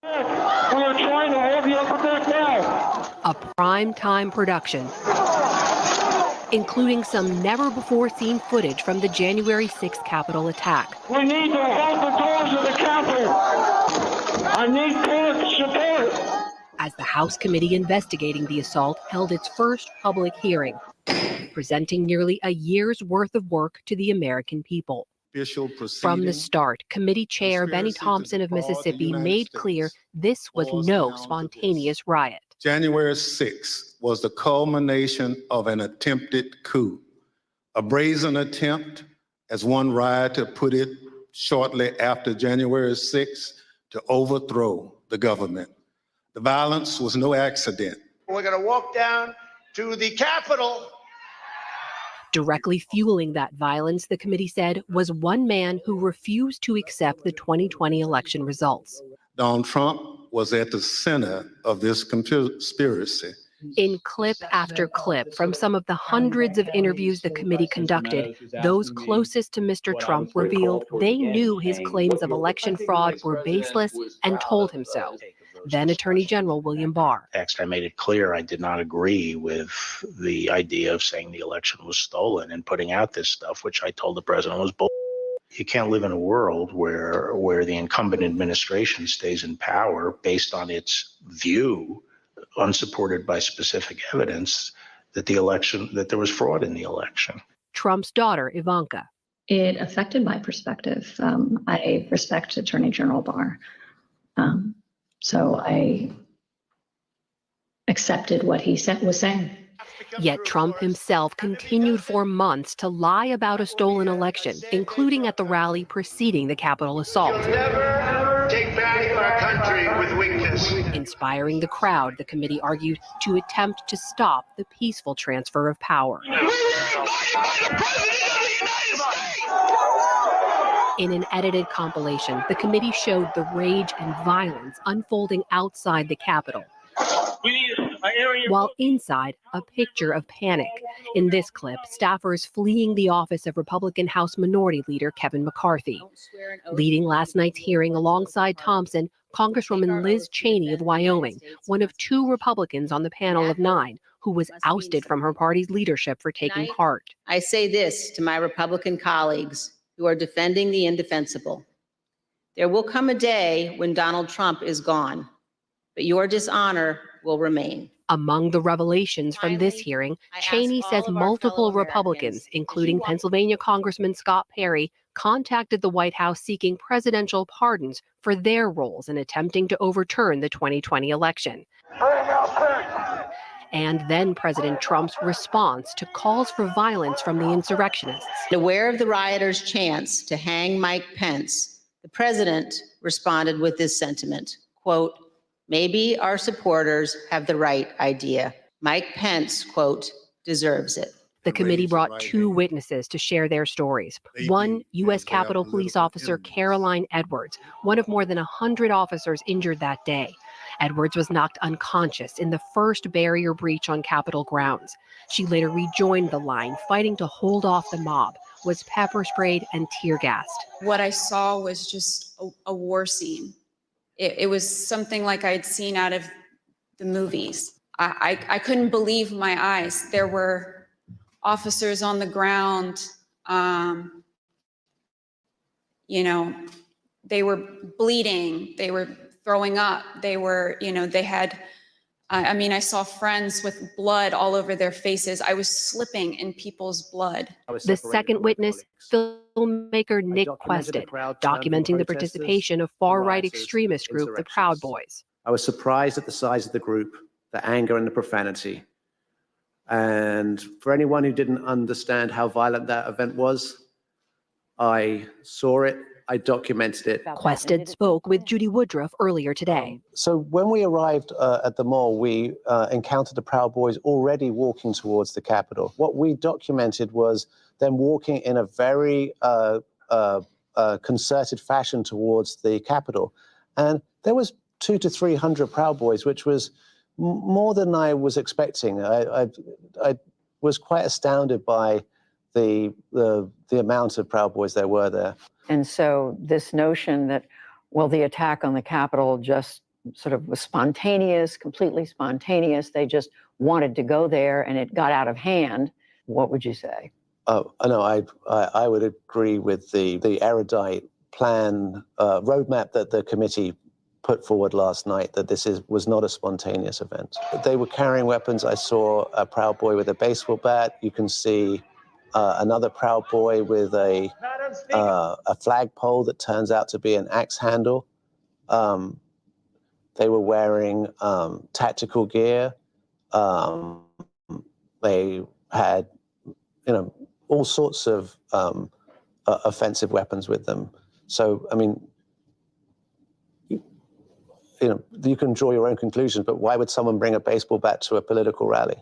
We are trying to hold you up a bit now. A prime-time production, including some never-before-seen footage from the January 6th Capitol attack. We need to hold the doors of the Capitol. I need parent support. As the House committee investigating the assault held its first public hearing, presenting nearly a year's worth of work to the American people. From the start, committee chair Benny Thompson of Mississippi made clear this was no spontaneous riot. January 6th was the culmination of an attempted coup, a brazen attempt, as one rioter put it shortly after January 6th, to overthrow the government. The violence was no accident. We're going to walk down to the Capitol. Directly fueling that violence, the committee said, was one man who refused to accept the 2020 election results. Donald Trump was at the center of this conspiracy. In clip after clip from some of the hundreds of interviews the committee conducted, those closest to Mr. Trump revealed they knew his claims of election fraud were baseless and told him so. Then Attorney General William Barr. I made it clear I did not agree with the idea of saying the election was stolen and putting out this stuff, which I told the president was bull. You can't live in a world where the incumbent administration stays in power based on its view, unsupported by specific evidence, that there was fraud in the election. Trump's daughter, Ivanka. It affected my perspective. I respect Attorney General Barr. So I accepted what he was saying. Yet Trump himself continued for months to lie about a stolen election, including at the rally preceding the Capitol assault. You'll never take back our country with weakness. Inspiring the crowd, the committee argued, to attempt to stop the peaceful transfer of power. In an edited compilation, the committee showed the rage and violence unfolding outside the Capitol, while inside, a picture of panic. In this clip, staffers fleeing the office of Republican House Minority Leader Kevin McCarthy. Leading last night's hearing alongside Thompson, Congresswoman Liz Cheney of Wyoming, one of two Republicans on the panel of 9, who was ousted from her party's leadership for taking part. I say this to my Republican colleagues who are defending the indefensible. There will come a day when Donald Trump is gone, but your dishonor will remain. Among the revelations from this hearing, Cheney says multiple Republicans, including Pennsylvania Congressman Scott Perry, contacted the White House seeking presidential pardons for their roles in attempting to overturn the 2020 election. And then President Trump's response to calls for violence from the insurrectionists. Aware of the rioters' chance to hang Mike Pence, the president responded with this sentiment, quote, "Maybe our supporters have the right idea. Mike Pence, quote, deserves it." The committee brought 2 witnesses to share their stories. One, U.S. Capitol Police Officer Caroline Edwards, one of more than 100 officers injured that day. Edwards was knocked unconscious in the first barrier breach on Capitol grounds. She later rejoined the line, fighting to hold off the mob, was pepper sprayed and tear gassed. What I saw was just a war scene. It was something like I'd seen out of the movies. I couldn't believe my eyes. There were officers on the ground, they were bleeding, they were throwing up, they were, they had, I saw friends with blood all over their faces. I was slipping in people's blood. The second witness, filmmaker Nick Quested, documenting the participation of far-right extremist group, the Proud Boys. I was surprised at the size of the group, the anger and the profanity. And for anyone who didn't understand how violent that event was, I saw it, I documented it. Quested spoke with Judy Woodruff earlier today. So when we arrived at the mall, we encountered the Proud Boys already walking towards the Capitol. What we documented was them walking in a very concerted fashion towards the Capitol. And there was 200 to 300 Proud Boys, which was more than I was expecting. I was quite astounded by the amount of Proud Boys there were there. And so this notion that, well, the attack on the Capitol just sort of was spontaneous, completely spontaneous. They just wanted to go there and it got out of hand. What would you say? No, I would agree with the erudite plan roadmap that the committee put forward last night, that was not a spontaneous event. They were carrying weapons. I saw a Proud Boy with a baseball bat. You can see another Proud Boy with a flagpole that turns out to be an axe handle. They were wearing tactical gear. They had, all sorts of offensive weapons with them. So, I mean, you can draw your own conclusions, but why would someone bring a baseball bat to a political rally?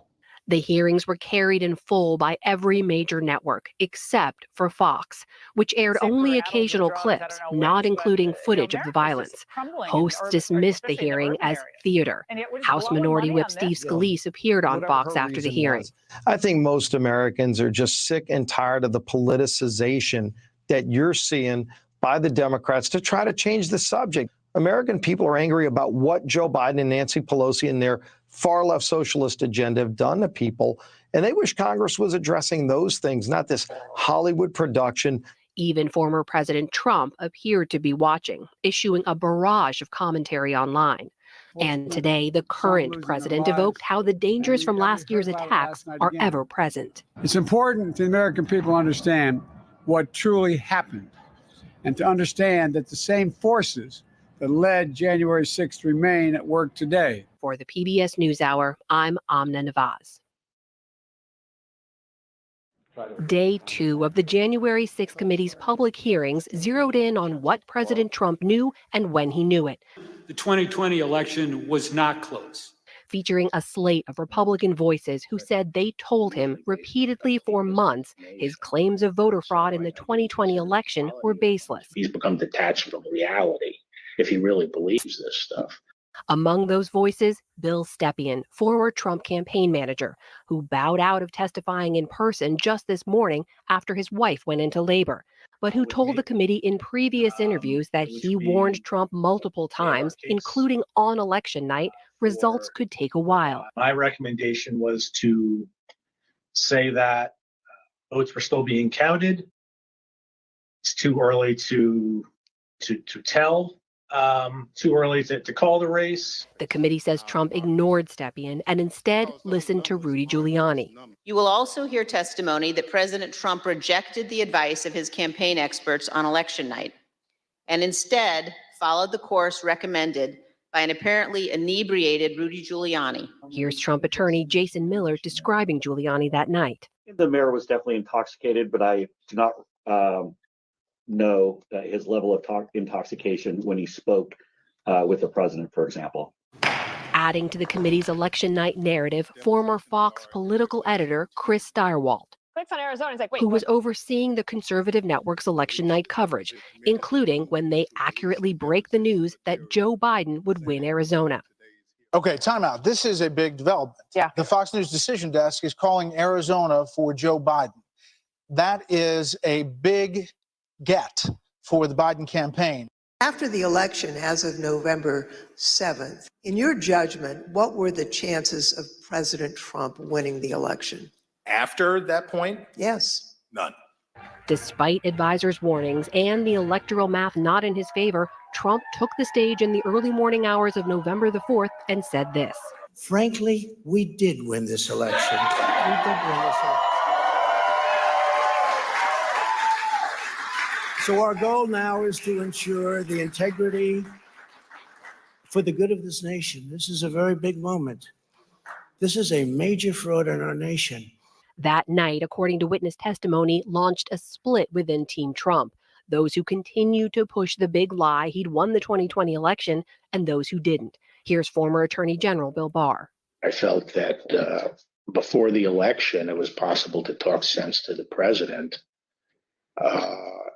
The hearings were carried in full by every major network, except for Fox, which aired only occasional clips, not including footage of the violence. Hosts dismissed the hearing as theater. House Minority Whip Steve Scalise appeared on Fox after the hearing. I think most Americans are just sick and tired of the politicization that you're seeing by the Democrats to try to change the subject. American people are angry about what Joe Biden and Nancy Pelosi and their far-left socialist agenda have done to people, and they wish Congress was addressing those things, not this Hollywood production. Even former President Trump appeared to be watching, issuing a barrage of commentary online. And today, the current president evoked how the dangers from last year's attacks are ever present. It's important the American people understand what truly happened and to understand that the same forces that led January 6th remain at work today. For the PBS NewsHour, I'm Amna Nawaz. Day 2 of the January 6th committee's public hearings zeroed in on what President Trump knew and when he knew it. The 2020 election was not close. Featuring a slate of Republican voices who said they told him repeatedly for months his claims of voter fraud in the 2020 election were baseless. He's become detached from reality if he really believes this stuff. Among those voices, Bill Stepien, former Trump campaign manager, who bowed out of testifying in person just this morning after his wife went into labor, but who told the committee in previous interviews that he warned Trump multiple times, including on election night, results could take a while. My recommendation was to say that votes were still being counted. It's too early to tell. Too early to call the race. The committee says Trump ignored Stepien and instead listened to Rudy Giuliani. You will also hear testimony that President Trump rejected the advice of his campaign experts on election night and instead followed the course recommended by an apparently inebriated Rudy Giuliani. Here's Trump attorney Jason Miller describing Giuliani that night. The mayor was definitely intoxicated, but I do not know his level of intoxication when he spoke with the president, for example. Adding to the committee's election night narrative, former Fox political editor Chris Stirewalt, who was overseeing the conservative network's election night coverage, including when they accurately break the news that Joe Biden would win Arizona. Okay, time out. This is a big development. Yeah. The Fox News Decision Desk is calling Arizona for Joe Biden. That is a big get for the Biden campaign. After the election, as of November 7th, in your judgment, what were the chances of President Trump winning the election? After that point? Yes. None. Despite advisors' warnings and the electoral math not in his favor, Trump took the stage in the early morning hours of November the 4th and said this. Frankly, we did win this election. We did win this election. So our goal now is to ensure the integrity for the good of this nation. This is a very big moment. This is a major fraud in our nation. That night, according to witness testimony, launched a split within Team Trump. Those who continued to push the big lie he'd won the 2020 election and those who didn't. Here's former Attorney General Bill Barr. I felt that before the election, it was possible to talk sense to the president.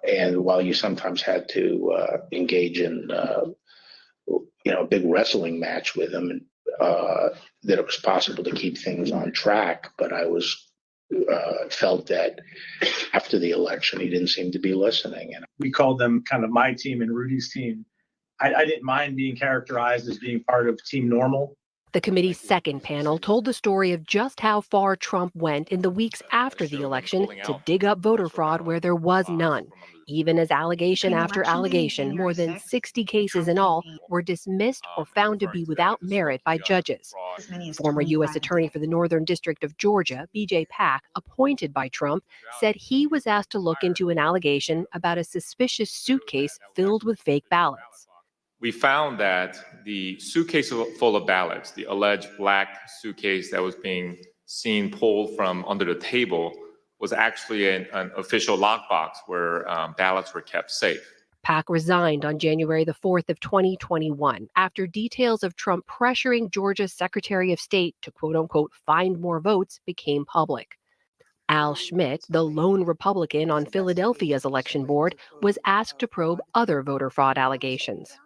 And while you sometimes had to engage in, a big wrestling match with him, that it was possible to keep things on track. But I felt that after the election, he didn't seem to be listening. And we called them kind of my team and Rudy's team. I didn't mind being characterized as being part of Team Normal. The committee's second panel told the story of just how far Trump went in the weeks after the election to dig up voter fraud where there was none. Even as allegation after allegation, more than 60 cases in all, were dismissed or found to be without merit by judges. Former U.S. Attorney for the Northern District of Georgia, B.J. Pak, appointed by Trump, said he was asked to look into an allegation about a suspicious suitcase filled with fake ballots. We found that the suitcase full of ballots, the alleged black suitcase that was being seen pulled from under the table, was actually an official lockbox where ballots were kept safe. Pak resigned on January the 4th of 2021 after details of Trump pressuring Georgia's Secretary of State to quote-unquote find more votes became public. Al Schmidt, the lone Republican on Philadelphia's election board, was asked to probe other voter fraud allegations.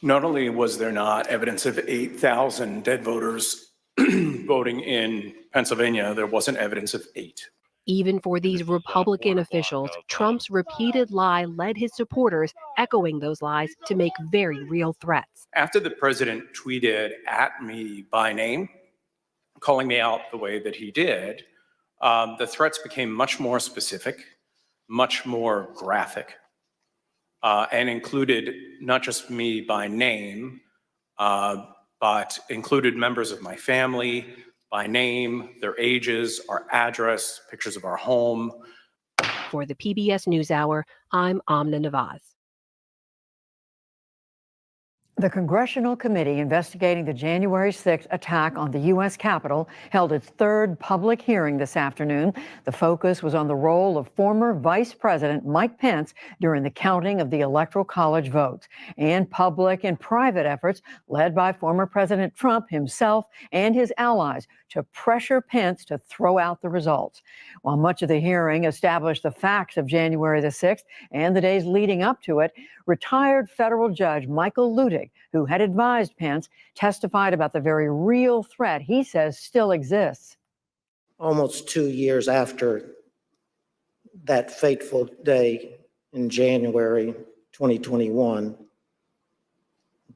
Not only was there not evidence of 8,000 dead voters voting in Pennsylvania, there wasn't evidence of 8. Even for these Republican officials, Trump's repeated lie led his supporters, echoing those lies, to make very real threats. After the president tweeted at me by name, calling me out the way that he did, the threats became much more specific, much more graphic, and included not just me by name, but included members of my family by name, their ages, our address, pictures of our home. For the PBS NewsHour, I'm Amna Nawaz. The Congressional Committee investigating the January 6th attack on the U.S. Capitol held its third public hearing this afternoon. The focus was on the role of former Vice President Mike Pence during the counting of the Electoral College votes and public and private efforts led by former President Trump himself and his allies to pressure Pence to throw out the results. While much of the hearing established the facts of January the 6th and the days leading up to it, retired federal judge Michael Luttig, who had advised Pence, testified about the very real threat he says still exists. Almost 2 years after that fateful day in January 2021,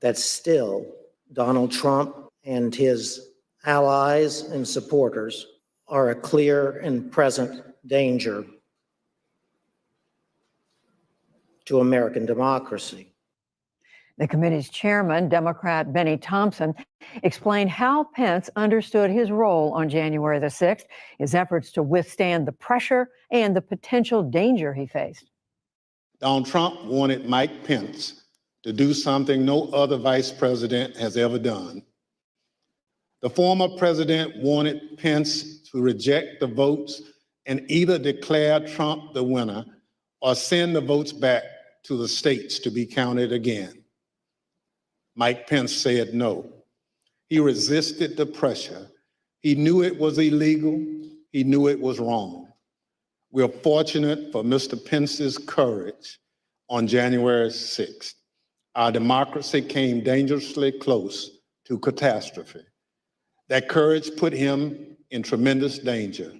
that still Donald Trump and his allies and supporters are a clear and present danger to American democracy. The committee's chairman, Democrat Benny Thompson, explained how Pence understood his role on January the 6th, his efforts to withstand the pressure and the potential danger he faced. Donald Trump wanted Mike Pence to do something no other vice president has ever done. The former president wanted Pence to reject the votes and either declare Trump the winner or send the votes back to the states to be counted again. Mike Pence said no. He resisted the pressure. He knew it was illegal. He knew it was wrong. We're fortunate for Mr. Pence's courage on January 6th. Our democracy came dangerously close to catastrophe. That courage put him in tremendous danger.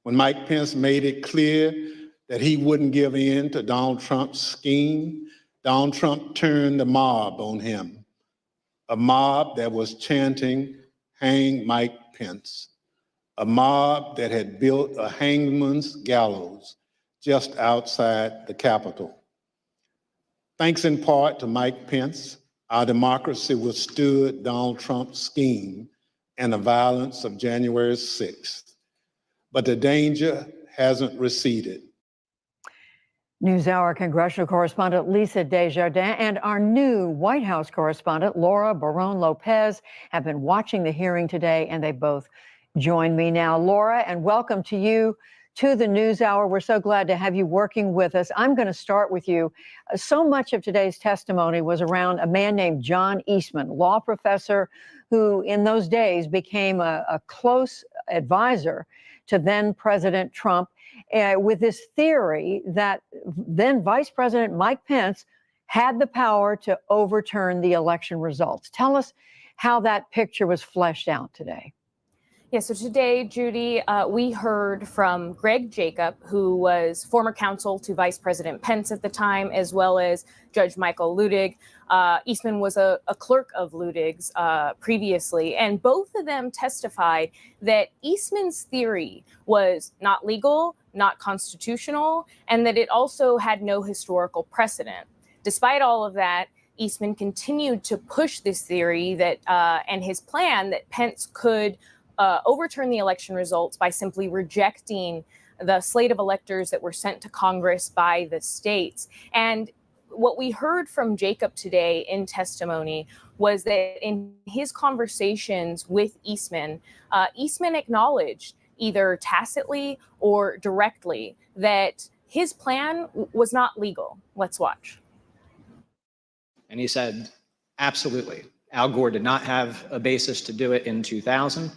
When Mike Pence made it clear that he wouldn't give in to Donald Trump's scheme, Donald Trump turned the mob on him, a mob that was chanting, "Hang Mike Pence," a mob that had built a hangman's gallows just outside the Capitol. Thanks in part to Mike Pence, our democracy withstood Donald Trump's scheme and the violence of January 6th. But the danger hasn't receded. NewsHour congressional correspondent Lisa Desjardins and our new White House correspondent Laura Barron-Lopez have been watching the hearing today, and they both join me now. Laura, and welcome to you to the NewsHour. We're so glad to have you working with us. I'm going to start with you. So much of today's testimony was around a man named John Eastman, law professor who in those days became a close advisor to then President Trump, with this theory that then Vice President Mike Pence had the power to overturn the election results. Tell us how that picture was fleshed out today. Yeah, so today, Judy, we heard from Greg Jacob, who was former counsel to Vice President Pence at the time, as well as Judge Michael Luttig. Eastman was a clerk of Luttig's previously, and both of them testified that Eastman's theory was not legal, not constitutional, and that it also had no historical precedent. Despite all of that, Eastman continued to push this theory that and his plan that Pence could overturn the election results by simply rejecting the slate of electors that were sent to Congress by the states. And what we heard from Jacob today in testimony was that in his conversations with Eastman, Eastman acknowledged either tacitly or directly that his plan was not legal. Let's watch. And he said, absolutely, Al Gore did not have a basis to do it in 2000.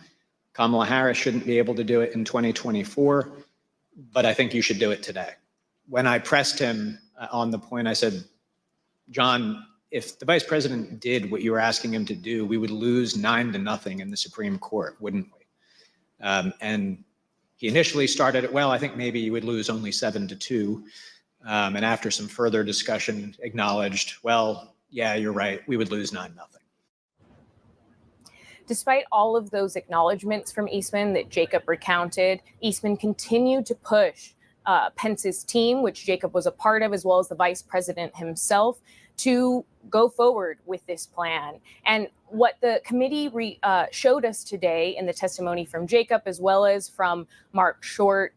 Kamala Harris shouldn't be able to do it in 2024, but I think you should do it today. When I pressed him on the point, I said, John, if the vice president did what you were asking him to do, we would lose 9-0 in the Supreme Court, wouldn't we? And he initially started it, well, I think maybe you would lose only 7-2. And after some further discussion, acknowledged, well, yeah, you're right, we would lose 9-0. Despite all of those acknowledgments from Eastman that Jacob recounted, Eastman continued to push Pence's team, which Jacob was a part of, as well as the vice president himself, to go forward with this plan. And what the committee showed us today in the testimony from Jacob, as well as from Mark Short,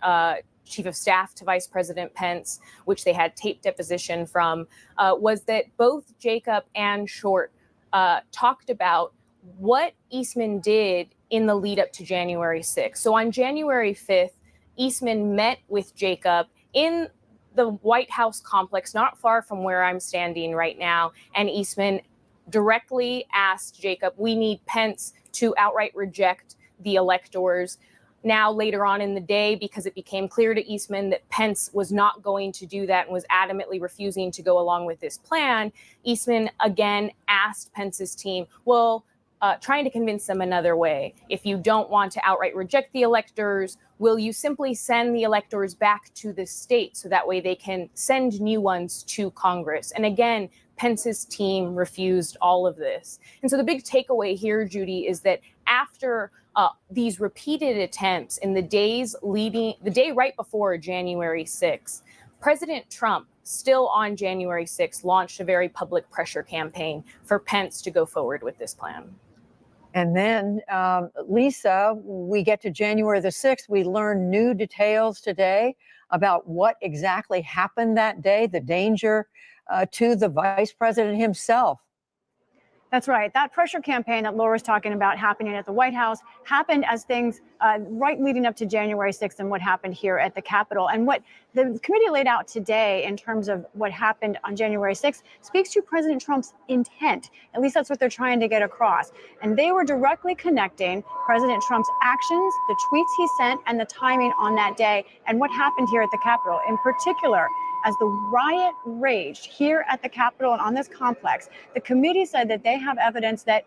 Chief of Staff to Vice President Pence, which they had tape deposition from, was that both Jacob and Short talked about what Eastman did in the lead up to January 6th. So on January 5th, Eastman met with Jacob in the White House complex, not far from where I'm standing right now. And Eastman directly asked Jacob, we need Pence to outright reject the electors. Now, later on in the day, because it became clear to Eastman that Pence was not going to do that and was adamantly refusing to go along with this plan, Eastman again asked Pence's team, well, trying to convince them another way. If you don't want to outright reject the electors, will you simply send the electors back to the state so that way they can send new ones to Congress? And again, Pence's team refused all of this. And so the big takeaway here, Judy, is that after these repeated attempts in the day right before January 6th, President Trump, still on January 6th, launched a very public pressure campaign for Pence to go forward with this plan. And then, Lisa, we get to January the 6th. We learn new details today about what exactly happened that day, the danger to the vice president himself. That's right. That pressure campaign that Laura's talking about happening at the White House happened as things right leading up to January 6th and what happened here at the Capitol. And what the committee laid out today in terms of what happened on January 6th speaks to President Trump's intent. At least that's what they're trying to get across. And they were directly connecting President Trump's actions, the tweets he sent, and the timing on that day and what happened here at the Capitol. In particular, as the riot raged here at the Capitol and on this complex, the committee said that they have evidence that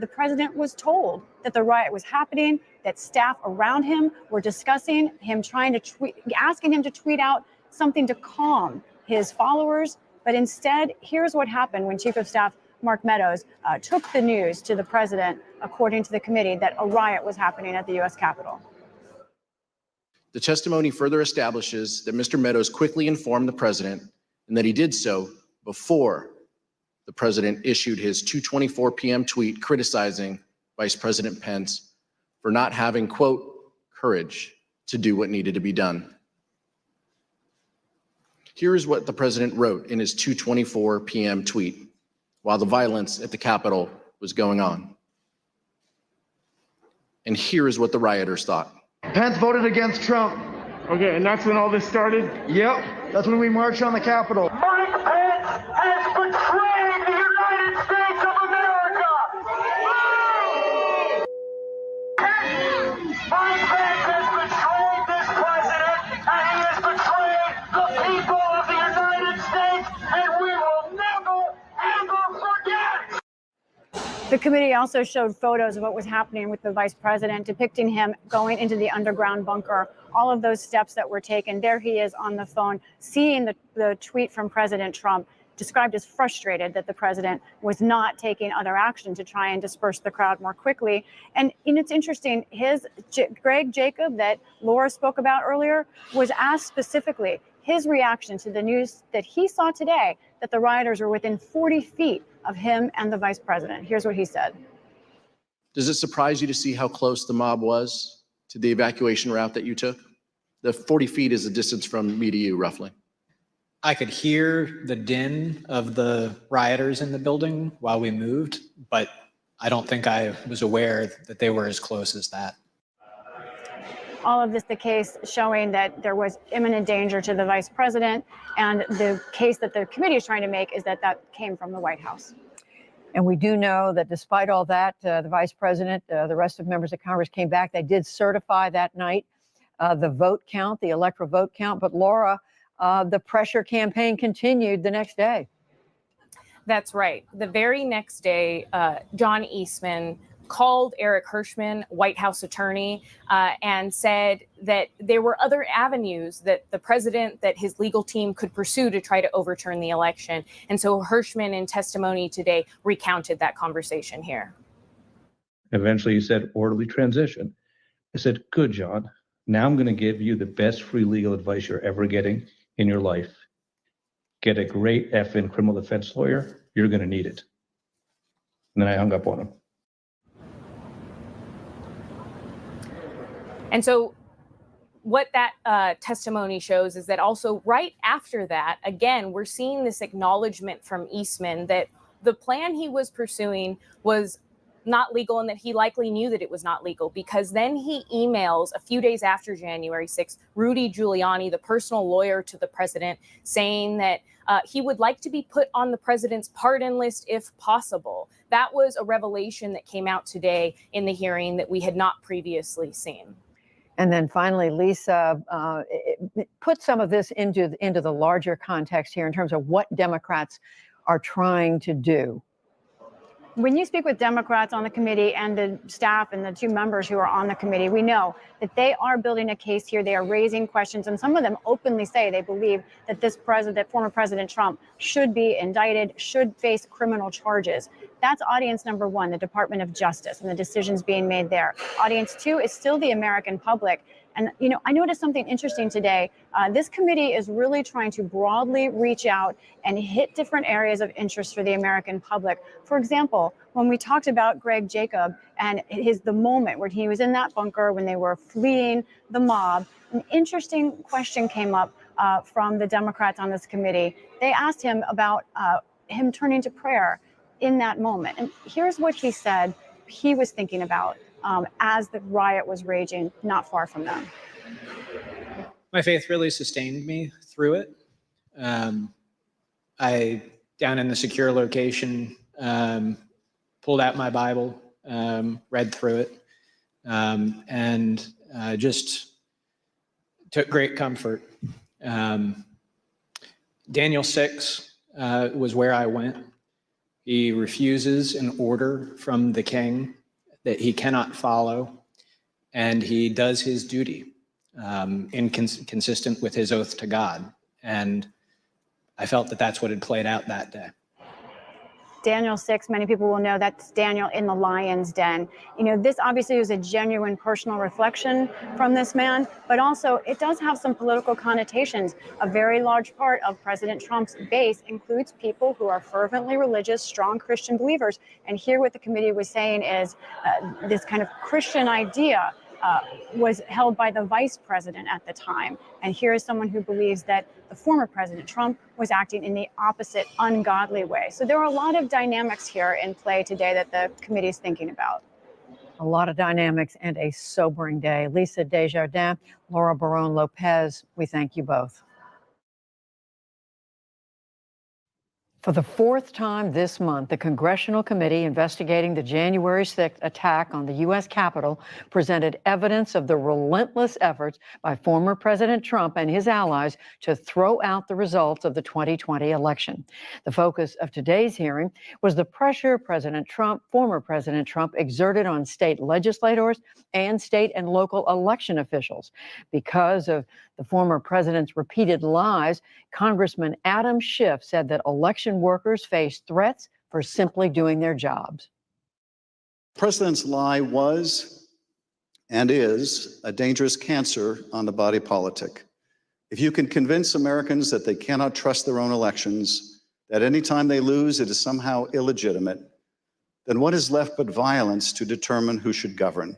the president was told that the riot was happening, that staff around him were discussing him trying to tweet, asking him to tweet out something to calm his followers. But instead, here's what happened when Chief of Staff Mark Meadows took the news to the president, according to the committee, that a riot was happening at the U.S. Capitol. The testimony further establishes that Mr. Meadows quickly informed the president and that he did so before the president issued his 2:24 p.m. tweet criticizing Vice President Pence for not having, quote, courage to do what needed to be done. Here is what the president wrote in his 2:24 p.m. tweet while the violence at the Capitol was going on. And here is what the rioters thought. Pence voted against Trump. Okay, and that's when all this started? Yep, that's when we marched on the Capitol. Mike Pence has betrayed the United States of America! Mike Pence has betrayed this president, and he has betrayed the people of the United States, and we will never, ever forget! The committee also showed photos of what was happening with the vice president, depicting him going into the underground bunker, all of those steps that were taken. There he is on the phone, seeing the tweet from President Trump, described as frustrated that the president was not taking other action to try and disperse the crowd more quickly. And it's interesting, Greg Jacob that Laura spoke about earlier was asked specifically his reaction to the news that he saw today that the rioters were within 40 feet of him and the vice president. Here's what he said. Does it surprise you to see how close the mob was to the evacuation route that you took? The 40 feet is the distance from me to you, roughly. I could hear the din of the rioters in the building while we moved, but I don't think I was aware that they were as close as that. All of this, the case showing that there was imminent danger to the vice president, and the case that the committee is trying to make is that that came from the White House. And we do know that despite all that, the vice president, the rest of members of Congress came back. They did certify that night the vote count, the electoral vote count. But Laura, the pressure campaign continued the next day. That's right. The very next day, John Eastman called Eric Hirschman, White House attorney, and said that there were other avenues that the president, that his legal team could pursue to try to overturn the election. And so Hirschman, in testimony today, recounted that conversation here. Eventually, he said, orderly transition. I said, good, John. Now I'm going to give you the best free legal advice you're ever getting in your life. Get a great effing criminal defense lawyer. You're going to need it. And then I hung up on him. And so what that testimony shows is that also right after that, again, we're seeing this acknowledgement from Eastman that the plan he was pursuing was not legal and that he likely knew that it was not legal, because then he emails a few days after January 6th, Rudy Giuliani, the personal lawyer to the president, saying that he would like to be put on the president's pardon list if possible. That was a revelation that came out today in the hearing that we had not previously seen. And then finally, Lisa, put some of this into the larger context here in terms of what Democrats are trying to do. When you speak with Democrats on the committee and the staff and the two members who are on the committee, we know that they are building a case here. They are raising questions, and some of them openly say they believe that this president, that former President Trump, should be indicted, should face criminal charges. That's audience number one, the Department of Justice and the decisions being made there. Audience two is still the American public. And, I noticed something interesting today. This committee is really trying to broadly reach out and hit different areas of interest for the American public. For example, when we talked about Greg Jacob and the moment where he was in that bunker when they were fleeing the mob, an interesting question came up from the Democrats on this committee. They asked him about him turning to prayer in that moment. And here's what he said he was thinking about as the riot was raging not far from them. My faith really sustained me through it. I, down in the secure location, pulled out my Bible, read through it, and just took great comfort. Daniel 6 was where I went. He refuses an order from the king that he cannot follow, and he does his duty consistent with his oath to God. And I felt that that's what had played out that day. Daniel 6, many people will know that's Daniel in the lion's den. This obviously was a genuine personal reflection from this man, but also it does have some political connotations. A very large part of President Trump's base includes people who are fervently religious, strong Christian believers. And here what the committee was saying is this kind of Christian idea was held by the vice president at the time. And here is someone who believes that the former President Trump was acting in the opposite ungodly way. So there are a lot of dynamics here in play today that the committee is thinking about. A lot of dynamics and a sobering day. Lisa Desjardins, Laura Barone Lopez, we thank you both. For the fourth time this month, the Congressional Committee investigating the January 6th attack on the U.S. Capitol presented evidence of the relentless efforts by former President Trump and his allies to throw out the results of the 2020 election. The focus of today's hearing was the pressure former President Trump, exerted on state legislators and state and local election officials. Because of the former president's repeated lies, Congressman Adam Schiff said that election workers face threats for simply doing their jobs. The president's lie was and is a dangerous cancer on the body politic. If you can convince Americans that they cannot trust their own elections, that any time they lose it is somehow illegitimate, then what is left but violence to determine who should govern?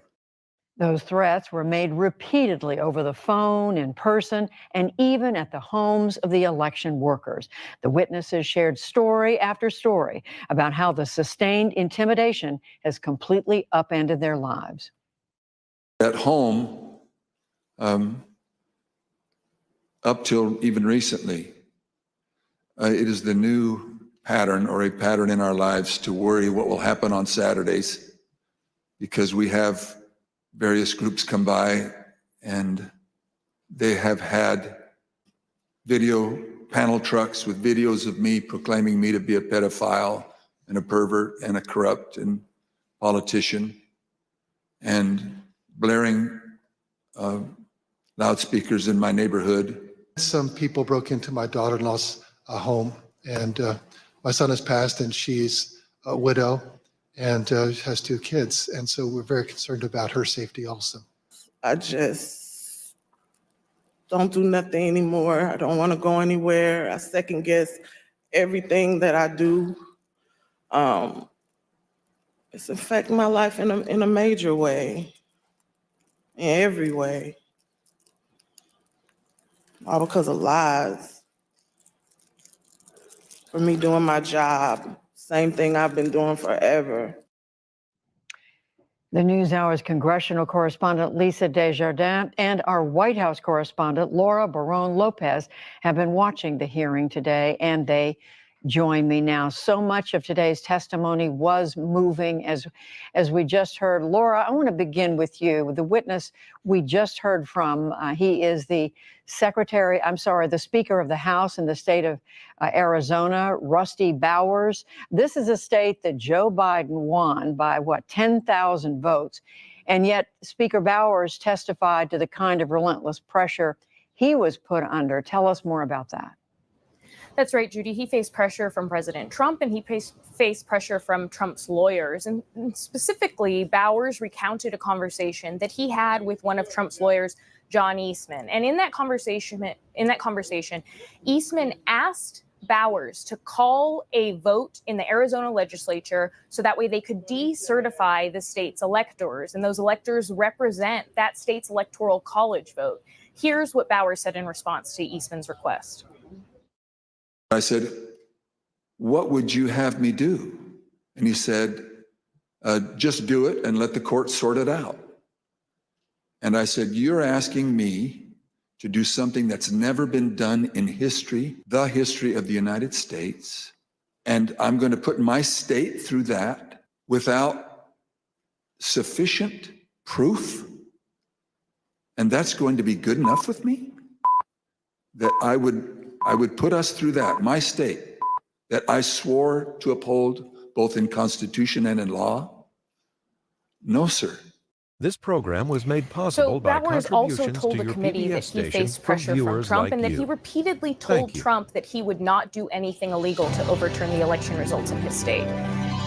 Those threats were made repeatedly over the phone, in person, and even at the homes of the election workers. The witnesses shared story after story about how the sustained intimidation has completely upended their lives. At home, up till even recently, it is the new pattern or a pattern in our lives to worry what will happen on Saturdays, because we have various groups come by and they have had video panel trucks with videos of me proclaiming me to be a pedophile and a pervert and a corrupt and politician, and blaring loudspeakers in my neighborhood. Some people broke into my daughter-in-law's home, and my son has passed, and she's a widow and has 2 kids. And so we're very concerned about her safety also. I just don't do nothing anymore. I don't want to go anywhere. I second guess everything that I do. It's affecting my life in a major way, in every way. All because of lies. For me doing my job, same thing I've been doing forever. The NewsHour's congressional correspondent Lisa Desjardins and our White House correspondent Laura Barron Lopez have been watching the hearing today, and they join me now. So much of today's testimony was moving, as we just heard. Laura, I want to begin with you. The witness we just heard from, he is the Speaker of the House in the state of Arizona, Rusty Bowers. This is a state that Joe Biden won by, 10,000 votes. And yet Speaker Bowers testified to the kind of relentless pressure he was put under. Tell us more about that. That's right, Judy. He faced pressure from President Trump, and he faced pressure from Trump's lawyers. And specifically, Bowers recounted a conversation that he had with one of Trump's lawyers, John Eastman. And in that conversation, Eastman asked Bowers to call a vote in the Arizona legislature so that way they could decertify the state's electors. And those electors represent that state's electoral college vote. Here's what Bowers said in response to Eastman's request. I said, "What would you have me do?" And he said, "Just do it and let the court sort it out." And I said, "You're asking me to do something that's never been done in history, the history of the United States, and I'm going to put my state through that without sufficient proof? And that's going to be good enough with me? That I would put us through that, my state, that I swore to uphold both in Constitution and in law? No, sir." This program was made possible by Bowers also told the committee that he faced pressure from Trump and that he repeatedly told Trump that he would not do anything illegal to overturn the election results in his state.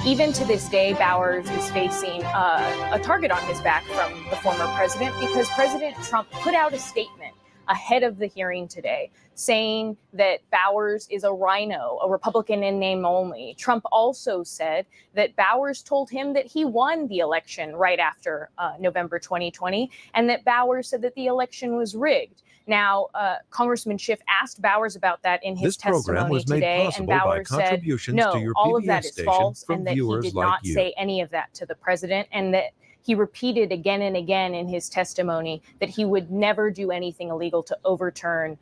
Even to this day, Bowers is facing a target on his back from the former president because President Trump put out a statement ahead of the hearing today, saying that Bowers is a rhino, a Republican in name only. Trump also said that Bowers told him that he won the election right after November 2020, and that Bowers said that the election was rigged. Now, Congressman Schiff asked Bowers about that in his testimony today, and Bowers said, no, all of that is false, and that he did not say any of that to the president, and that he repeated again and again in his testimony that he would never do anything illegal to overturn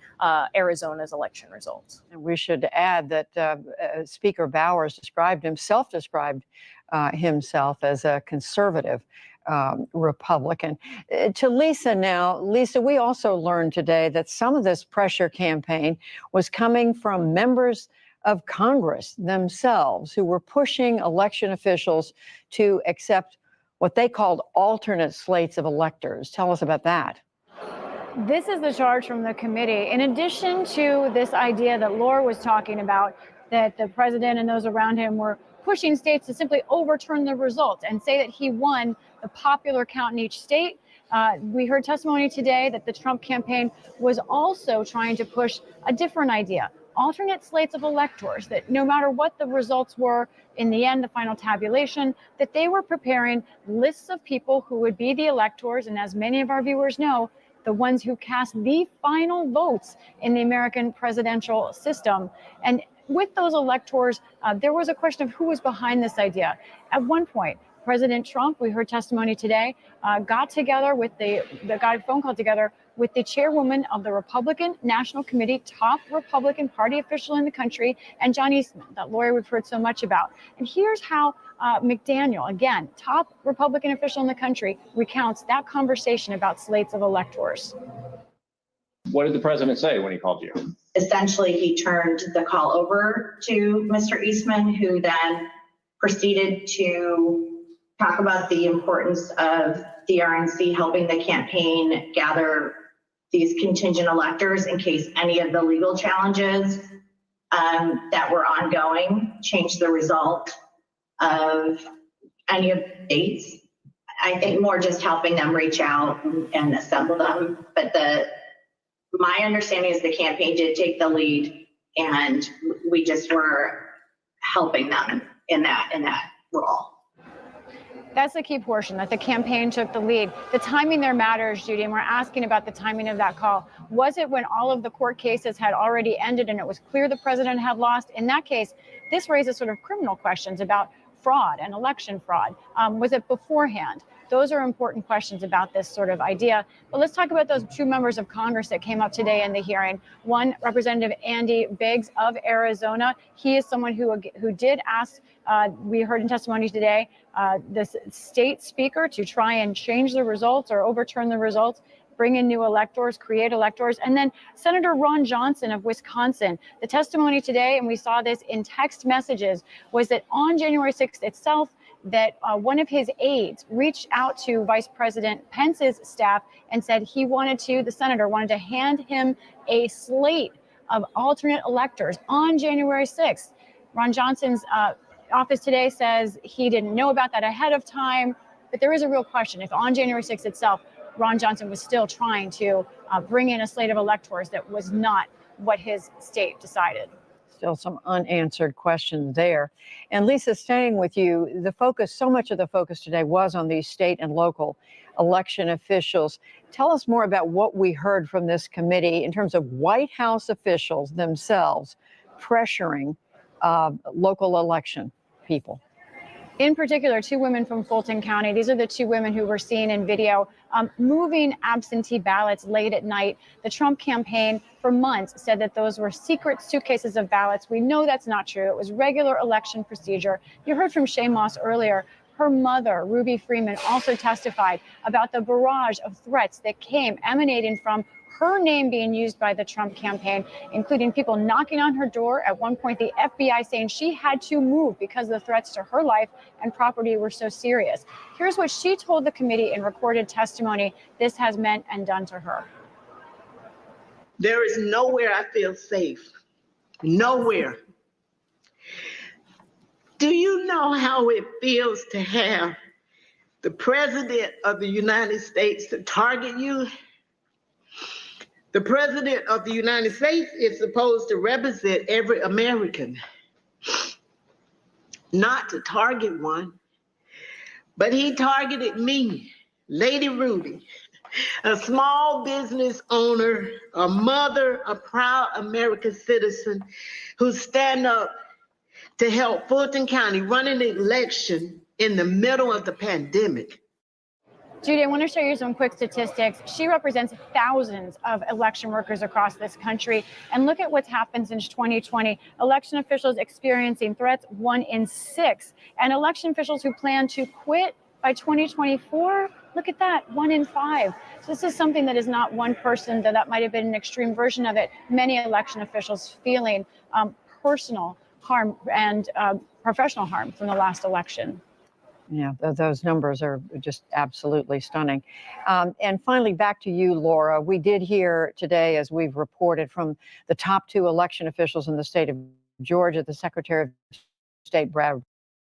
Arizona's election results. And we should add that Speaker Bowers described himself as a conservative Republican. To Lisa now. Lisa, we also learned today that some of this pressure campaign was coming from members of Congress themselves who were pushing election officials to accept what they called alternate slates of electors. Tell us about that. This is the charge from the committee. In addition to this idea that Laura was talking about, that the president and those around him were pushing states to simply overturn the results and say that he won the popular count in each state. We heard testimony today that the Trump campaign was also trying to push a different idea, alternate slates of electors, that no matter what the results were in the end, the final tabulation, that they were preparing lists of people who would be the electors. And as many of our viewers know, the ones who cast the final votes in the American presidential system. And with those electors, there was a question of who was behind this idea. At one point, President Trump, we heard testimony today, got together with got a phone call together with the chairwoman of the Republican National Committee, top Republican Party official in the country, and John Eastman, that lawyer we've heard so much about. And here's how McDaniel, again, top Republican official in the country, recounts that conversation about slates of electors. What did the president say when he called you? Essentially, he turned the call over to Mr. Eastman, who then proceeded to talk about the importance of the RNC helping the campaign gather these contingent electors in case any of the legal challenges that were ongoing changed the result of any of the states. I think more just helping them reach out and assemble them. But my understanding is the campaign did take the lead, and we just were helping them in that role. That's the key portion, that the campaign took the lead. The timing there matters, Judy, and we're asking about the timing of that call. Was it when all of the court cases had already ended and it was clear the president had lost? In that case, this raises sort of criminal questions about fraud and election fraud. Was it beforehand? Those are important questions about this sort of idea. But let's talk about those two members of Congress that came up today in the hearing. One, Representative Andy Biggs of Arizona. He is someone who did ask, we heard in testimony today, the state speaker to try and change the results or overturn the results, bring in new electors, create electors. And then Senator Ron Johnson of Wisconsin. The testimony today, and we saw this in text messages, was that on January 6th itself, that one of his aides reached out to Vice President Pence's staff and said the senator wanted to hand him a slate of alternate electors on January 6th. Ron Johnson's office today says he didn't know about that ahead of time, but there is a real question if on January 6th itself, Ron Johnson was still trying to bring in a slate of electors that was not what his state decided. Still some unanswered questions there. And Lisa, staying with you, so much of the focus today was on these state and local election officials. Tell us more about what we heard from this committee in terms of White House officials themselves pressuring local election people. In particular, two women from Fulton County. These are the two women who were seen in video moving absentee ballots late at night. The Trump campaign for months said that those were secret suitcases of ballots. We know that's not true. It was regular election procedure. You heard from Shaye Moss earlier. Her mother, Ruby Freeman, also testified about the barrage of threats that came emanating from her name being used by the Trump campaign, including people knocking on her door. At one point, the FBI saying she had to move because the threats to her life and property were so serious. Here's what she told the committee in recorded testimony this has meant and done to her. There is nowhere I feel safe. Nowhere. Do you know how it feels to have the President of the United States to target you? The President of the United States is supposed to represent every American, not to target one, but he targeted me, Lady Ruby, a small business owner, a mother, a proud American citizen who stand up to help Fulton County run an election in the middle of the pandemic. Judy, I want to show you some quick statistics. She represents thousands of election workers across this country. And look at what's happened since 2020. Election officials experiencing threats, 1 in 6. And election officials who plan to quit by 2024, look at that, 1 in 5. So this is something that is not one person, that might have been an extreme version of it. Many election officials feeling personal harm and professional harm from the last election. Yeah, those numbers are just absolutely stunning. And finally, back to you, Laura. We did hear today, as we've reported, from the top 2 election officials in the state of Georgia, the Secretary of State, Brad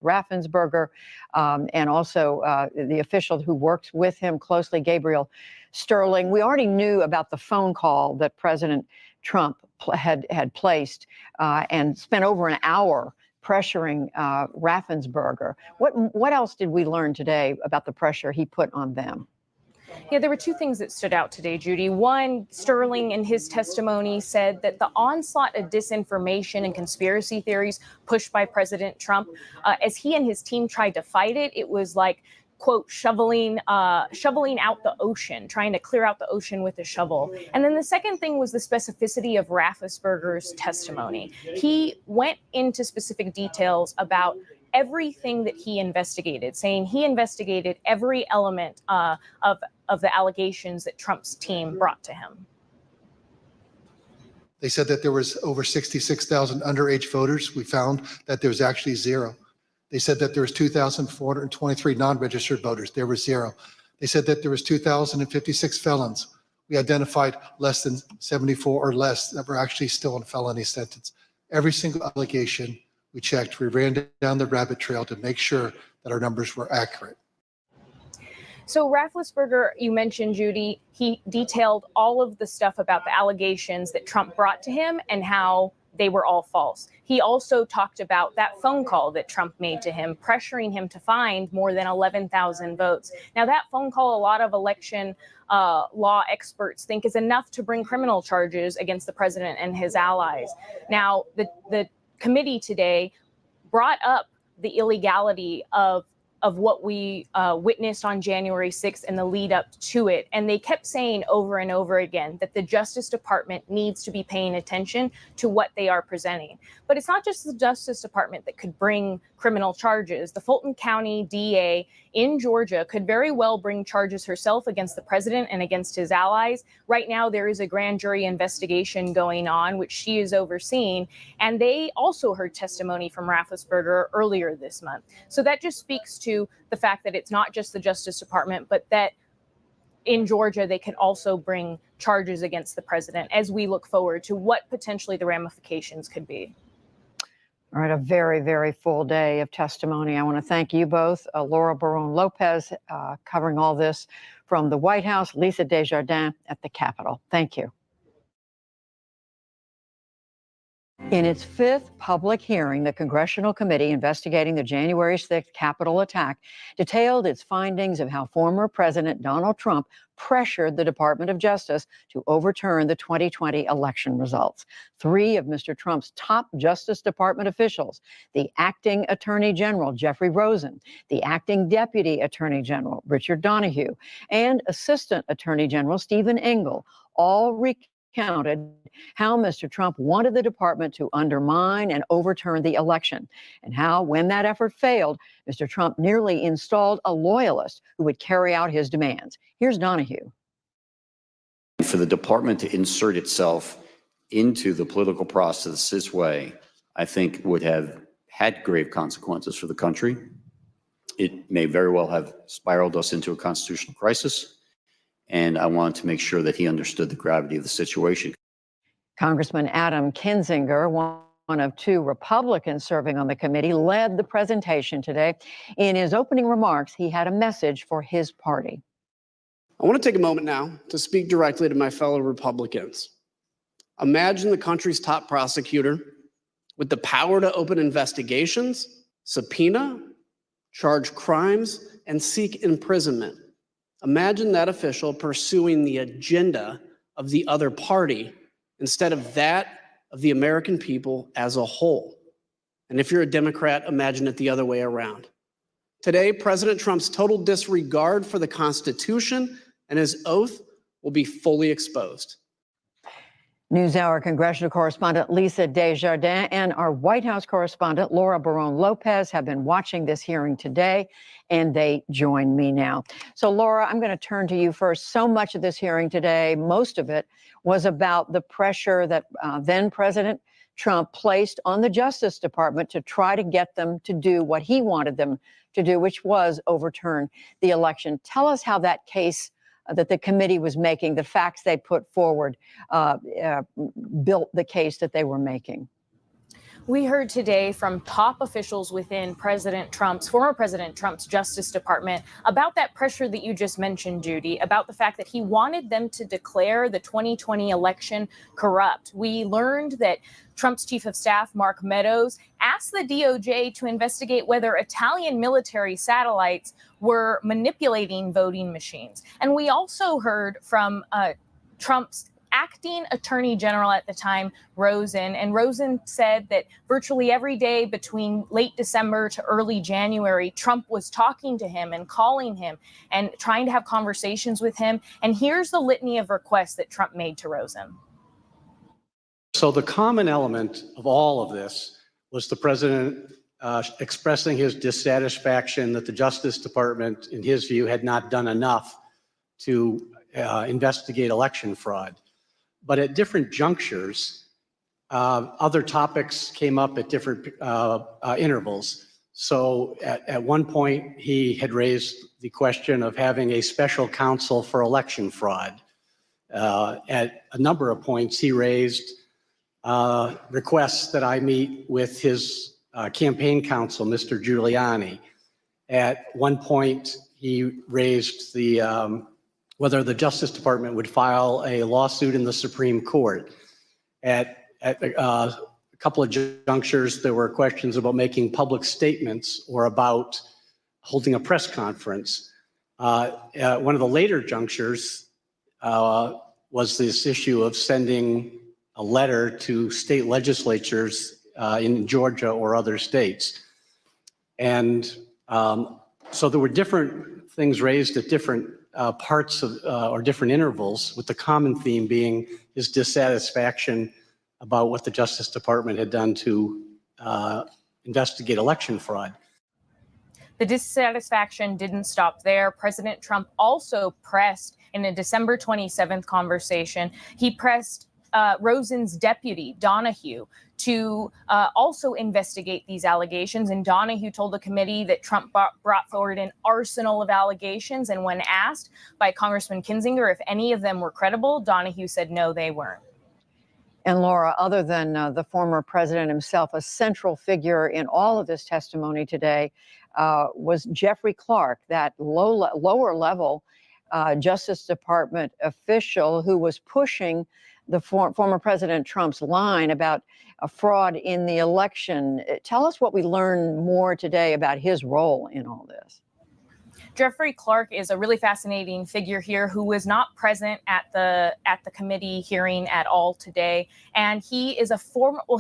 Raffensperger, and also the official who works with him closely, Gabriel Sterling. We already knew about the phone call that President Trump had placed and spent over an hour pressuring Raffensperger. What else did we learn today about the pressure he put on them? Yeah, there were 2 things that stood out today, Judy. One, Sterling in his testimony said that the onslaught of disinformation and conspiracy theories pushed by President Trump, as he and his team tried to fight it, it was like, quote, shoveling out the ocean, trying to clear out the ocean with a shovel. And then the second thing was the specificity of Raffensperger's testimony. He went into specific details about everything that he investigated, saying he investigated every element of the allegations that Trump's team brought to him. They said that there was over 66,000 underage voters. We found that there was actually 0. They said that there was 2,423 non-registered voters. There was 0. They said that there was 2,056 felons. We identified less than 74 or less that were actually still in felony sentence. Every single allegation we checked, we ran down the rabbit trail to make sure that our numbers were accurate. So Raffensperger, you mentioned, Judy, he detailed all of the stuff about the allegations that Trump brought to him and how they were all false. He also talked about that phone call that Trump made to him, pressuring him to find more than 11,000 votes. Now, that phone call, a lot of election law experts think is enough to bring criminal charges against the president and his allies. Now, the committee today brought up the illegality of what we witnessed on January 6th and the lead up to it. And they kept saying over and over again that the Justice Department needs to be paying attention to what they are presenting. But it's not just the Justice Department that could bring criminal charges. The Fulton County DA in Georgia could very well bring charges herself against the president and against his allies. Right now, there is a grand jury investigation going on, which she is overseeing. And they also heard testimony from Raffensperger earlier this month. So that just speaks to the fact that it's not just the Justice Department, but that in Georgia, they could also bring charges against the president as we look forward to what potentially the ramifications could be. All right, a very, very full day of testimony. I want to thank you both, Laura Barón-López, covering all this from the White House, Lisa Desjardins at the Capitol. Thank you. In its 5th public hearing, the Congressional Committee investigating the January 6th Capitol attack detailed its findings of how former President Donald Trump pressured the Department of Justice to overturn the 2020 election results. 3 of Mr. Trump's top Justice Department officials, the acting Attorney General Jeffrey Rosen, the acting Deputy Attorney General Richard Donoghue, and Assistant Attorney General Stephen Engel, all recounted how Mr. Trump wanted the department to undermine and overturn the election, and how, when that effort failed, Mr. Trump nearly installed a loyalist who would carry out his demands. Here's Donoghue. For the department to insert itself into the political process this way, I think would have had grave consequences for the country. It may very well have spiraled us into a constitutional crisis. And I wanted to make sure that he understood the gravity of the situation. Congressman Adam Kinzinger, one of 2 Republicans serving on the committee, led the presentation today. In his opening remarks, he had a message for his party. I want to take a moment now to speak directly to my fellow Republicans. Imagine the country's top prosecutor with the power to open investigations, subpoena, charge crimes, and seek imprisonment. Imagine that official pursuing the agenda of the other party instead of that of the American people as a whole. And if you're a Democrat, imagine it the other way around. Today, President Trump's total disregard for the Constitution and his oath will be fully exposed. NewsHour congressional correspondent Lisa Desjardins and our White House correspondent Laura Barron Lopez have been watching this hearing today, and they join me now. So, Laura, I'm going to turn to you first. So much of this hearing today, most of it, was about the pressure that then President Trump placed on the Justice Department to try to get them to do what he wanted them to do, which was overturn the election. Tell us how that case that the committee was making, the facts they put forward, built the case that they were making. We heard today from top officials within former President Trump's Justice Department about that pressure that you just mentioned, Judy, about the fact that he wanted them to declare the 2020 election corrupt. We learned that Trump's chief of staff, Mark Meadows, asked the DOJ to investigate whether Italian military satellites were manipulating voting machines. And we also heard from Trump's acting attorney general at the time, Rosen, and Rosen said that virtually every day between late December to early January, Trump was talking to him and calling him and trying to have conversations with him. And here's the litany of requests that Trump made to Rosen. So the common element of all of this was the president expressing his dissatisfaction that the Justice Department, in his view, had not done enough to investigate election fraud. But at different junctures, other topics came up at different intervals. So at one point, he had raised the question of having a special counsel for election fraud. At a number of points, he raised requests that I meet with his campaign counsel, Mr. Giuliani. At one point, he raised the whether the Justice Department would file a lawsuit in the Supreme Court. At a couple of junctures, there were questions about making public statements or about holding a press conference. One of the later junctures was this issue of sending a letter to state legislatures in Georgia or other states. And so there were different things raised at different parts of or different intervals, with the common theme being his dissatisfaction about what the Justice Department had done to investigate election fraud. The dissatisfaction didn't stop there. President Trump also pressed in a December 27th conversation, he pressed Rosen's deputy, Donahue, to also investigate these allegations. And Donahue told the committee that Trump brought forward an arsenal of allegations. And when asked by Congressman Kinzinger if any of them were credible, Donahue said no, they weren't. And Laura, other than the former president himself, a central figure in all of this testimony today was Jeffrey Clark, that lower level Justice Department official who was pushing the former President Trump's line about a fraud in the election. Tell us what we learned more today about his role in all this. Jeffrey Clark is a really fascinating figure here who was not present at the committee hearing at all today. And he is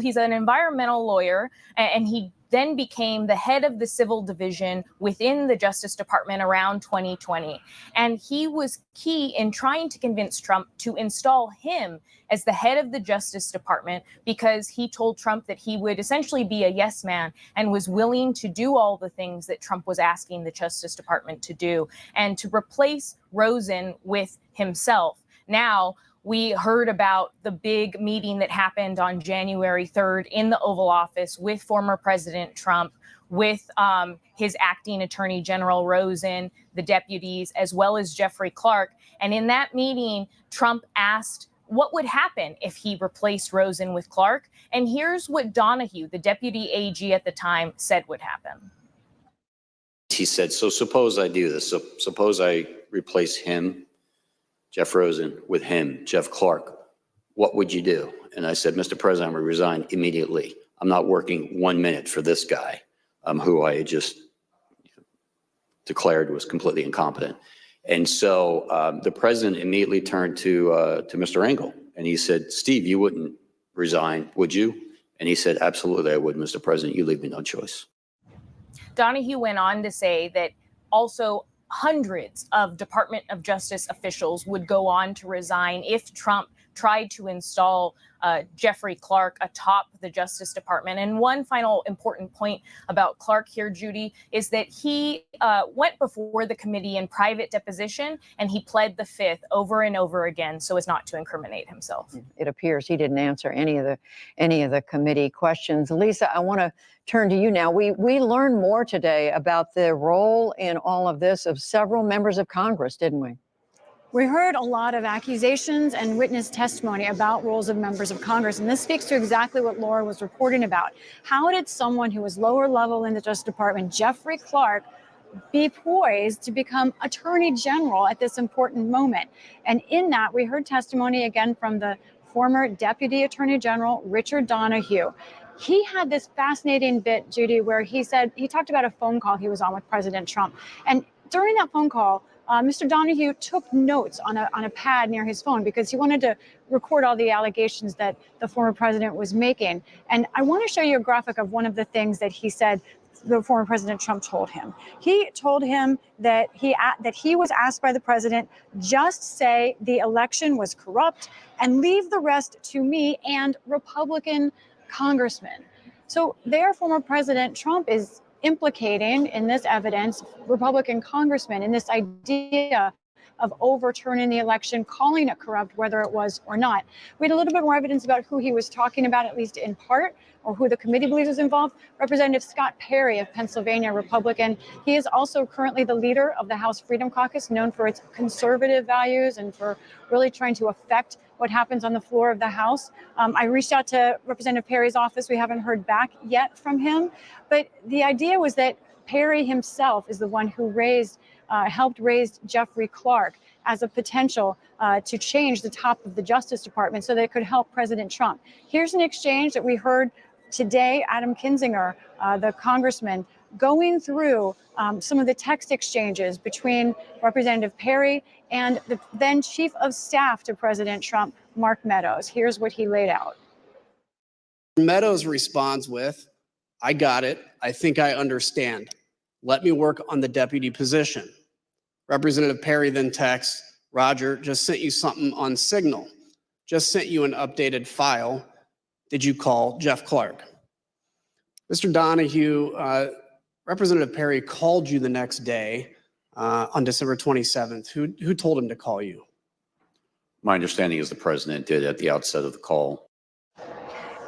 he's an environmental lawyer, and he then became the head of the civil division within the Justice Department around 2020. And he was key in trying to convince Trump to install him as the head of the Justice Department, because he told Trump that he would essentially be a yes man and was willing to do all the things that Trump was asking the Justice Department to do, and to replace Rosen with himself. Now, we heard about the big meeting that happened on January 3rd in the Oval Office with former President Trump, with his acting attorney general Rosen, the deputies, as well as Jeffrey Clark. And in that meeting, Trump asked what would happen if he replaced Rosen with Clark. And here's what Donahue, the deputy AG at the time, said would happen. He said, so suppose I do this. So suppose I replace him, Jeff Rosen, with him, Jeff Clark. What would you do? And I said, Mr. President, I would resign immediately. I'm not working 1 minute for this guy, who I had just declared was completely incompetent. And so the president immediately turned to Mr. Engel, and he said, Steve, you wouldn't resign, would you? And he said, absolutely, I would, Mr. President. You leave me no choice. Donahue went on to say that also hundreds of Department of Justice officials would go on to resign if Trump tried to install Jeffrey Clark atop the Justice Department. And one final important point about Clark here, Judy, is that he went before the committee in private deposition, and he pled the fifth over and over again so as not to incriminate himself. It appears he didn't answer any of the committee questions. Lisa, I want to turn to you now. We learned more today about the role in all of this of several members of Congress, didn't we? We heard a lot of accusations and witness testimony about roles of members of Congress, and this speaks to exactly what Laura was reporting about. How did someone who was lower level in the Justice Department, Jeffrey Clark, be poised to become Attorney General at this important moment? And in that, we heard testimony again from the former Deputy Attorney General, Richard Donahue. He had this fascinating bit, Judy, where he talked about a phone call he was on with President Trump. And during that phone call, Mr. Donahue took notes on a pad near his phone because he wanted to record all the allegations that the former president was making. And I want to show you a graphic of one of the things that he said the former President Trump told him. He told him that he was asked by the president, just say the election was corrupt and leave the rest to me and Republican congressmen. So their former President Trump is implicating in this evidence Republican congressmen in this idea of overturning the election, calling it corrupt, whether it was or not. We had a little bit more evidence about who he was talking about, at least in part, or who the committee believes is involved. Representative Scott Perry of Pennsylvania, Republican. He is also currently the leader of the House Freedom Caucus, known for its conservative values and for really trying to affect what happens on the floor of the House. I reached out to Representative Perry's office. We haven't heard back yet from him. But the idea was that Perry himself is the one who helped raise Jeffrey Clark as a potential to change the top of the Justice Department so that it could help President Trump. Here's an exchange that we heard today. Adam Kinzinger, the congressman, going through some of the text exchanges between Representative Perry and the then Chief of Staff to President Trump, Mark Meadows. Here's what he laid out. Meadows responds with, I got it. I think I understand. Let me work on the deputy position. Representative Perry then texts, Roger, just sent you something on Signal. Just sent you an updated file. Did you call Jeff Clark? Mr. Donahue, Representative Perry called you the next day on December 27th. Who told him to call you? My understanding is the president did at the outset of the call.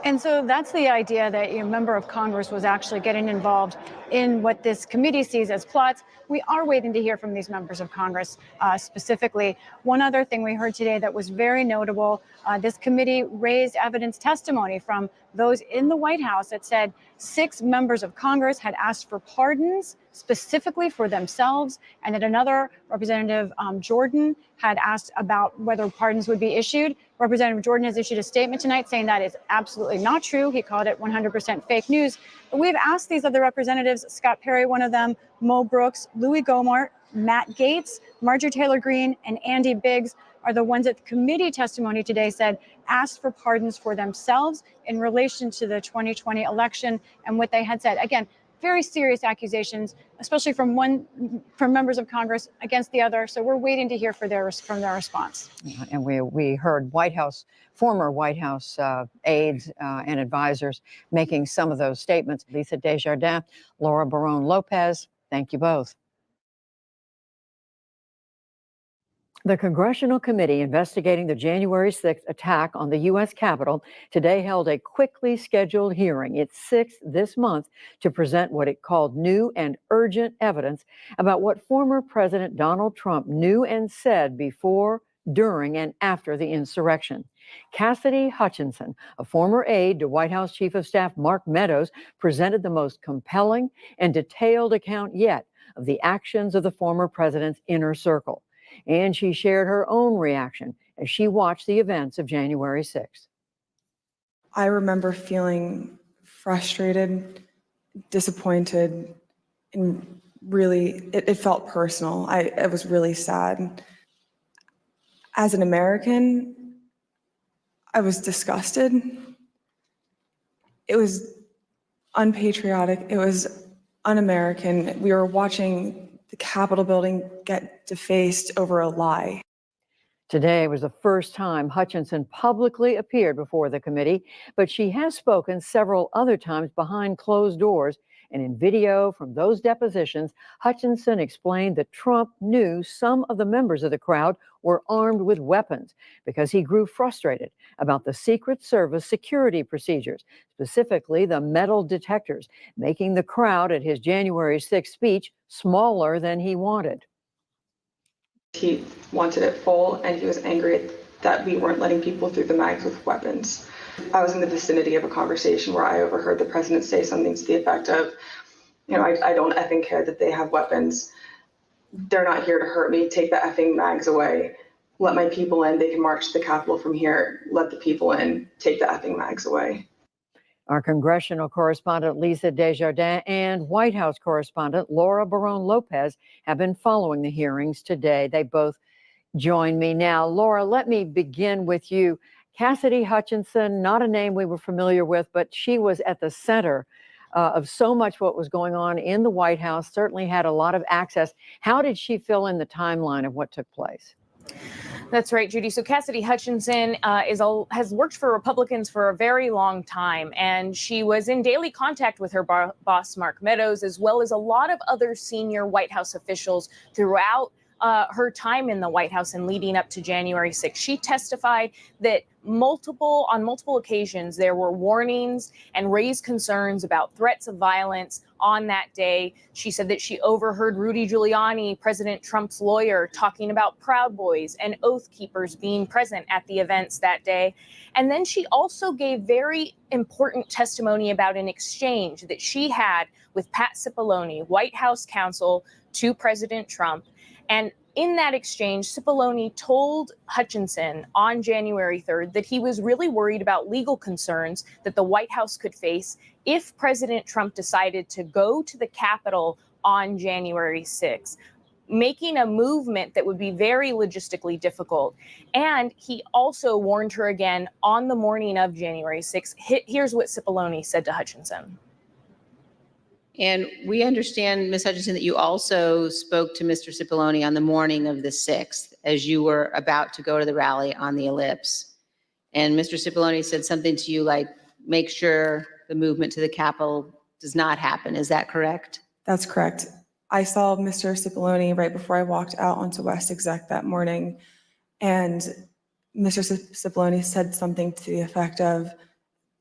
And so that's the idea that a member of Congress was actually getting involved in what this committee sees as plots. We are waiting to hear from these members of Congress specifically. One other thing we heard today that was very notable, this committee raised evidence testimony from those in the White House that said 6 members of Congress had asked for pardons specifically for themselves, and that another, Representative Jordan, had asked about whether pardons would be issued. Representative Jordan has issued a statement tonight saying that is absolutely not true. He called it 100% fake news. But we've asked these other representatives, Scott Perry, one of them, Mo Brooks, Louis Gohmert, Matt Gaetz, Marjorie Taylor Greene, and Andy Biggs are the ones that the committee testimony today said asked for pardons for themselves in relation to the 2020 election and what they had said. Again, very serious accusations, especially from members of Congress against the other. So we're waiting to hear from their response. And we heard former White House aides and advisors making some of those statements. Lisa Desjardins, Laura Barone Lopez, thank you both. The Congressional Committee investigating the January 6th attack on the U.S. Capitol today held a quickly scheduled hearing, its 6th this month, to present what it called new and urgent evidence about what former President Donald Trump knew and said before, during, and after the insurrection. Cassidy Hutchinson, a former aide to White House Chief of Staff Mark Meadows, presented the most compelling and detailed account yet of the actions of the former president's inner circle. And she shared her own reaction as she watched the events of January 6th. I remember feeling frustrated, disappointed, and really, it felt personal. I was really sad. As an American, I was disgusted. It was unpatriotic. It was un-American. We were watching the Capitol building get defaced over a lie. Today was the first time Hutchinson publicly appeared before the committee, but she has spoken several other times behind closed doors. And in video from those depositions, Hutchinson explained that Trump knew some of the members of the crowd were armed with weapons because he grew frustrated about the Secret Service security procedures, specifically the metal detectors, making the crowd at his January 6th speech smaller than he wanted. He wanted it full, and he was angry that we weren't letting people through the mags with weapons. I was in the vicinity of a conversation where I overheard the president say something to the effect of, I don't effing care that they have weapons. They're not here to hurt me. Take the effing mags away. Let my people in. They can march to the Capitol from here. Let the people in. Take the effing mags away. Our congressional correspondent Lisa Desjardins and White House correspondent Laura Barone Lopez have been following the hearings today. They both join me now. Laura, let me begin with you. Cassidy Hutchinson, not a name we were familiar with, but she was at the center of so much what was going on in the White House, certainly had a lot of access. How did she fill in the timeline of what took place? That's right, Judy. So Cassidy Hutchinson has worked for Republicans for a very long time, and she was in daily contact with her boss, Mark Meadows, as well as a lot of other senior White House officials throughout her time in the White House and leading up to January 6th. She testified that on multiple occasions, there were warnings and raised concerns about threats of violence on that day. She said that she overheard Rudy Giuliani, President Trump's lawyer, talking about Proud Boys and Oath Keepers being present at the events that day. And then she also gave very important testimony about an exchange that she had with Pat Cipollone, White House counsel to President Trump. And in that exchange, Cipollone told Hutchinson on January 3rd that he was really worried about legal concerns that the White House could face if President Trump decided to go to the Capitol on January 6th, making a movement that would be very logistically difficult. And he also warned her again on the morning of January 6th. Here's what Cipollone said to Hutchinson. And we understand, Ms. Hutchinson, that you also spoke to Mr. Cipollone on the morning of the 6th as you were about to go to the rally on the Ellipse. And Mr. Cipollone said something to you like, make sure the movement to the Capitol does not happen. Is that correct? That's correct. I saw Mr. Cipollone right before I walked out onto West Exec that morning, and Mr. Cipollone said something to the effect of,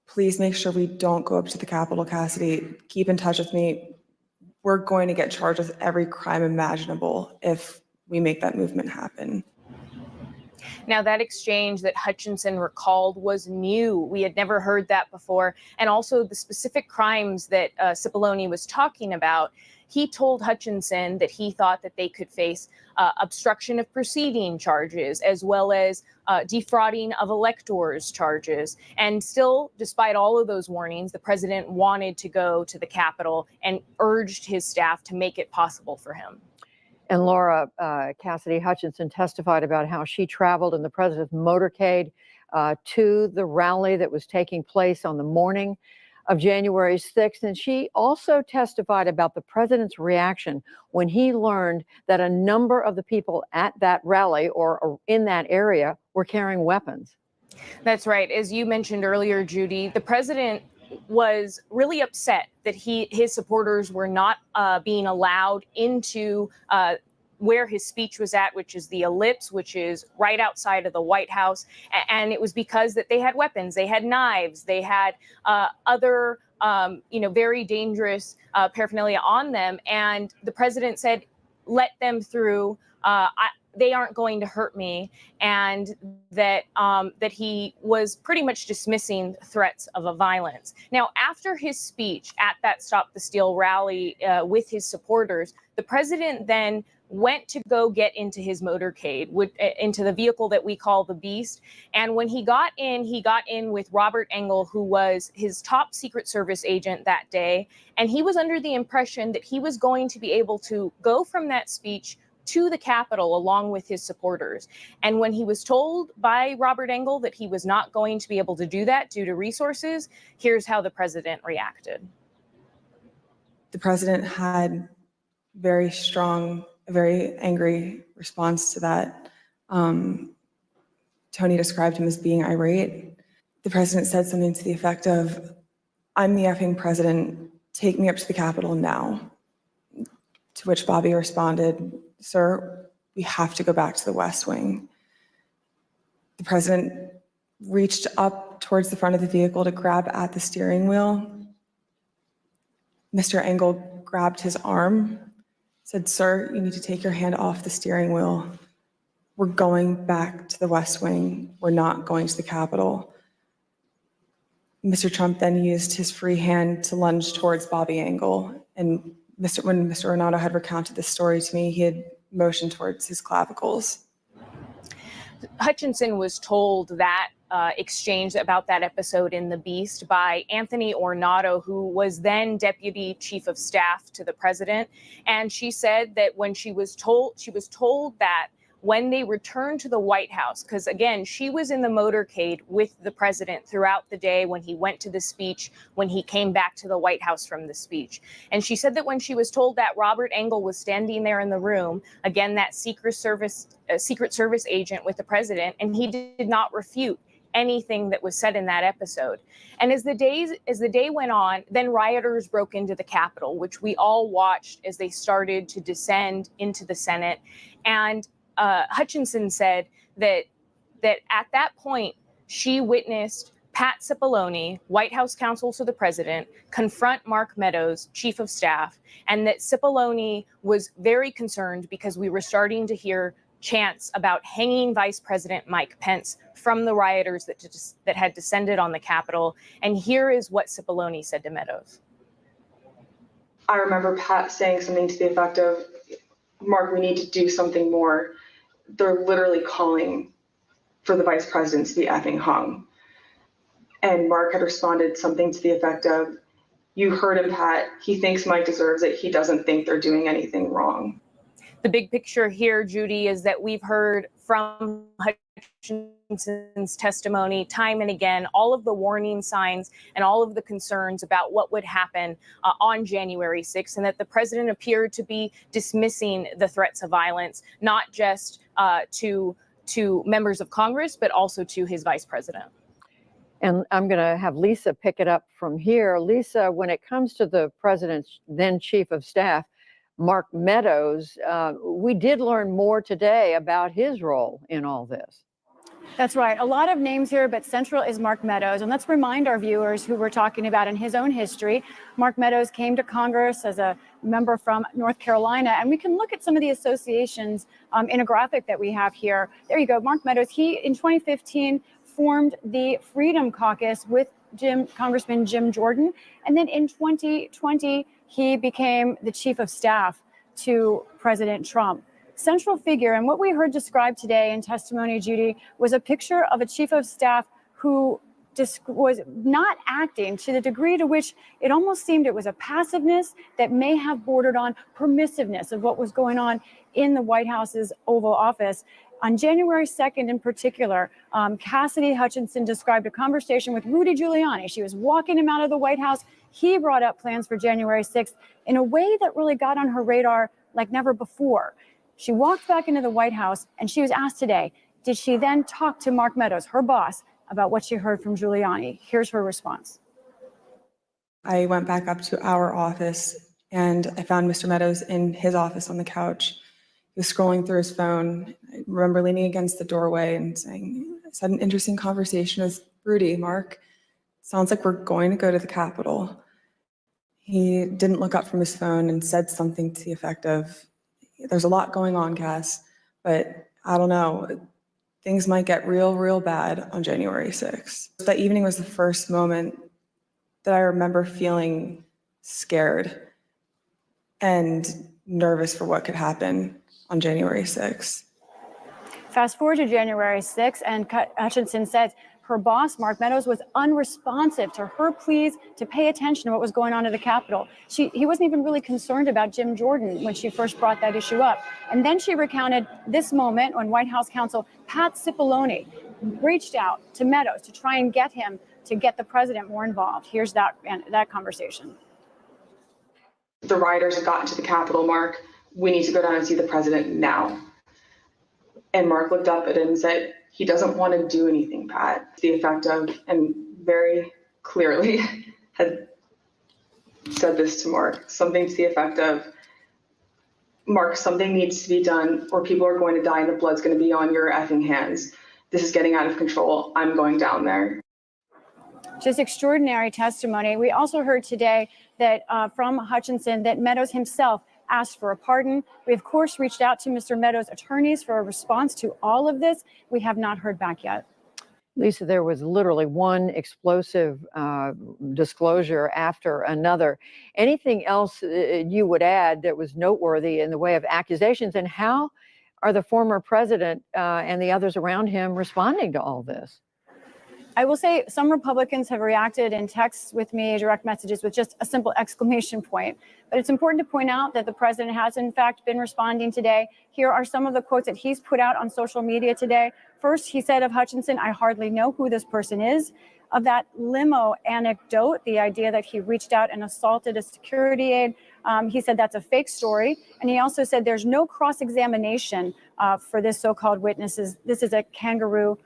please make sure we don't go up to the Capitol, Cassidy. Keep in touch with me. We're going to get charged with every crime imaginable if we make that movement happen. Now, that exchange that Hutchinson recalled was new. We had never heard that before. And also the specific crimes that Cipollone was talking about. He told Hutchinson that he thought that they could face obstruction of proceeding charges, as well as defrauding of electors charges. And still, despite all of those warnings, the president wanted to go to the Capitol and urged his staff to make it possible for him. And Laura, Cassidy Hutchinson testified about how she traveled in the president's motorcade to the rally that was taking place on the morning of January 6th. And she also testified about the president's reaction when he learned that a number of the people at that rally or in that area were carrying weapons. That's right. As you mentioned earlier, Judy, the president was really upset that his supporters were not being allowed into where his speech was at, which is the Ellipse, which is right outside of the White House. And it was because that they had weapons, they had knives, they had other, very dangerous paraphernalia on them. And the president said, let them through. They aren't going to hurt me, and that he was pretty much dismissing threats of a violence. Now, after his speech at that Stop the Steal rally with his supporters, the president then went to go get into his motorcade, into the vehicle that we call the Beast. And when he got in with Robert Engel, who was his top Secret Service agent that day. And he was under the impression that he was going to be able to go from that speech to the Capitol along with his supporters. And when he was told by Robert Engel that he was not going to be able to do that due to resources, here's how the president reacted. The president had very strong, very angry response to that. Tony described him as being irate. The president said something to the effect of, "I'm the effing president, take me up to the Capitol now." To which Bobby responded, "Sir, we have to go back to the West Wing." The president reached up towards the front of the vehicle to grab at the steering wheel. Mr. Engel grabbed his arm, said, "Sir, you need to take your hand off the steering wheel. We're going back to the West Wing. We're not going to the Capitol." Mr. Trump then used his free hand to lunge towards Bobby Engel. And when Mr. Renato had recounted this story to me, he had motioned towards his clavicles. Hutchinson was told that exchange about that episode in The Beast by Anthony Ornato, who was then Deputy Chief of Staff to the president. And she said that when she was told that when they returned to the White House, because again, she was in the motorcade with the president throughout the day when he went to the speech, when he came back to the White House from the speech. And she said that when she was told that Robert Engel was standing there in the room, again, that Secret Service agent with the president, and he did not refute anything that was said in that episode. And as the day went on, then rioters broke into the Capitol, which we all watched as they started to descend into the Senate. And Hutchinson said that at that point, she witnessed Pat Cipollone, White House counsel to the president, confront Mark Meadows, chief of staff, and that Cipollone was very concerned because we were starting to hear chants about hanging Vice President Mike Pence from the rioters that had descended on the Capitol. And here is what Cipollone said to Meadows. I remember Pat saying something to the effect of, "Mark, we need to do something more. They're literally calling for the vice president to be effing hung." And Mark had responded something to the effect of, "You heard him, Pat. He thinks Mike deserves it. He doesn't think they're doing anything wrong." The big picture here, Judy, is that we've heard from Hutchinson's testimony time and again, all of the warning signs and all of the concerns about what would happen on January 6th, and that the president appeared to be dismissing the threats of violence, not just to members of Congress, but also to his vice president. And I'm going to have Lisa pick it up from here. Lisa, when it comes to the president's then chief of staff, Mark Meadows, we did learn more today about his role in all this. That's right. A lot of names here, but central is Mark Meadows. And let's remind our viewers who we're talking about in his own history. Mark Meadows came to Congress as a member from North Carolina. And we can look at some of the associations in a graphic that we have here. There you go. Mark Meadows, he in 2015 formed the Freedom Caucus with Congressman Jim Jordan. And then in 2020, he became the chief of staff to President Trump. Central figure, and what we heard described today in testimony, Judy, was a picture of a chief of staff who was not acting to the degree to which it almost seemed it was a passiveness that may have bordered on permissiveness of what was going on in the White House's Oval Office. On January 2nd in particular, Cassidy Hutchinson described a conversation with Rudy Giuliani. She was walking him out of the White House. He brought up plans for January 6th in a way that really got on her radar like never before. She walked back into the White House and she was asked today, did she then talk to Mark Meadows, her boss, about what she heard from Giuliani? Here's her response. I went back up to our office and I found Mr. Meadows in his office on the couch. He was scrolling through his phone. I remember leaning against the doorway and saying, "I had an interesting conversation with Rudy, Mark. Sounds like we're going to go to the Capitol." He didn't look up from his phone and said something to the effect of, "There's a lot going on, Cass, but I don't know. Things might get real bad on January 6th. That evening was the first moment that I remember feeling scared and nervous for what could happen on January 6th. Fast forward to January 6th, and Hutchinson says her boss, Mark Meadows, was unresponsive to her pleas to pay attention to what was going on at the Capitol. He wasn't even really concerned about Jim Jordan when she first brought that issue up. And then she recounted this moment when White House counsel Pat Cipollone reached out to Meadows to try and get him to get the president more involved. Here's that conversation. The rioters had gotten to the Capitol, Mark. We need to go down and see the president now. And Mark looked up at it and said, he doesn't want to do anything, Pat. The effect of, and very clearly had said this to Mark, something to the effect of, Mark, something needs to be done or people are going to die and the blood's going to be on your effing hands. This is getting out of control. I'm going down there. Just extraordinary testimony. We also heard today that from Hutchinson that Meadows himself asked for a pardon. We, of course, reached out to Mr. Meadows' attorneys for a response to all of this. We have not heard back yet. Lisa, there was literally one explosive disclosure after another. Anything else you would add that was noteworthy in the way of accusations, and how are the former president and the others around him responding to all this? I will say some Republicans have reacted in texts with me, direct messages with just a simple exclamation point. But it's important to point out that the president has in fact been responding today. Here are some of the quotes that he's put out on social media today. First, he said of Hutchinson, I hardly know who this person is. Of that limo anecdote, the idea that he reached out and assaulted a security aide, he said that's a fake story. And he also said there's no cross-examination for this so-called witnesses. This is a kangaroo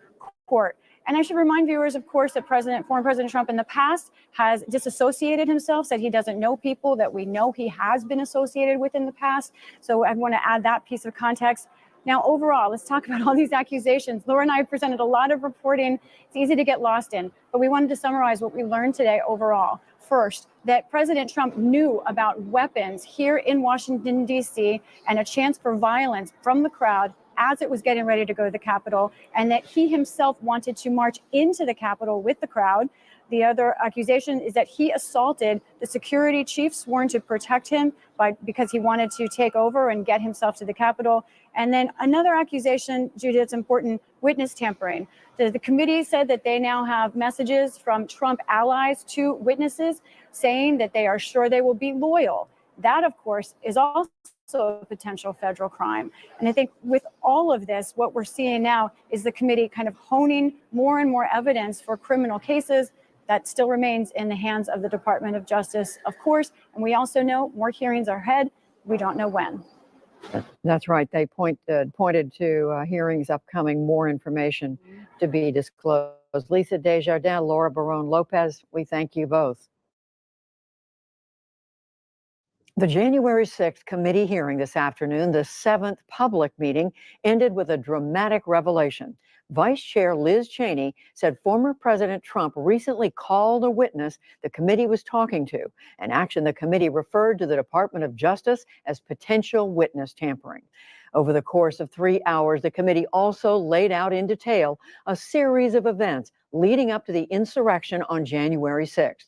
court. And I should remind viewers, of course, that former President Trump in the past has disassociated himself, said he doesn't know people that we know he has been associated with in the past. So I want to add that piece of context. Now, overall, let's talk about all these accusations. Laura and I have presented a lot of reporting. It's easy to get lost in, but we wanted to summarize what we learned today overall. First, that President Trump knew about weapons here in Washington, D.C., and a chance for violence from the crowd as it was getting ready to go to the Capitol, and that he himself wanted to march into the Capitol with the crowd. The other accusation is that he assaulted the security chief sworn to protect him because he wanted to take over and get himself to the Capitol. And then another accusation, Judy, that's important, witness tampering. The committee said that they now have messages from Trump allies to witnesses saying that they are sure they will be loyal. That, of course, is also a potential federal crime. And I think with all of this, what we're seeing now is the committee kind of honing more and more evidence for criminal cases. That still remains in the hands of the Department of Justice, of course. And we also know more hearings are ahead. We don't know when. That's right. They pointed to hearings upcoming, more information to be disclosed. Lisa Desjardins, Laura Barone Lopez, we thank you both. The January 6th committee hearing this afternoon, the 7th public meeting, ended with a dramatic revelation. Vice Chair Liz Cheney said former President Trump recently called a witness the committee was talking to, an action the committee referred to the Department of Justice as potential witness tampering. Over the course of 3 hours, the committee also laid out in detail a series of events leading up to the insurrection on January 6th.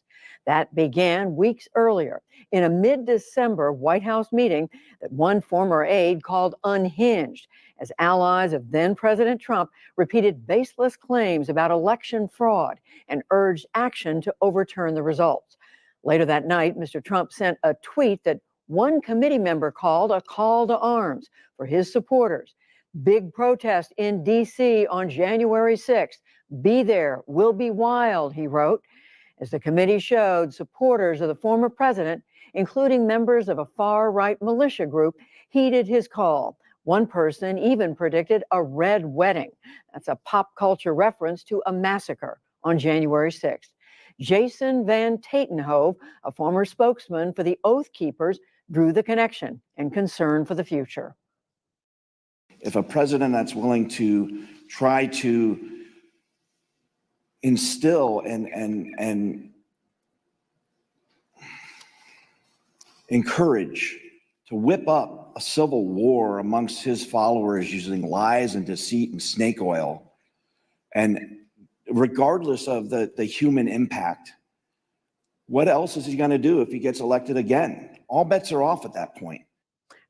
That began weeks earlier in a mid-December White House meeting that one former aide called unhinged, as allies of then-President Trump repeated baseless claims about election fraud and urged action to overturn the results. Later that night, Mr. Trump sent a tweet that one committee member called a call to arms for his supporters. Big protest in D.C. on January 6th. Be there, will be wild, he wrote. As the committee showed, supporters of the former president, including members of a far-right militia group, heeded his call. One person even predicted a red wedding. That's a pop culture reference to a massacre on January 6th. Jason Van Tatenhove, a former spokesman for the Oath Keepers, drew the connection and concern for the future. If a president that's willing to try to instill and encourage to whip up a civil war amongst his followers using lies and deceit and snake oil, and regardless of the human impact, what else is he going to do if he gets elected again? All bets are off at that point.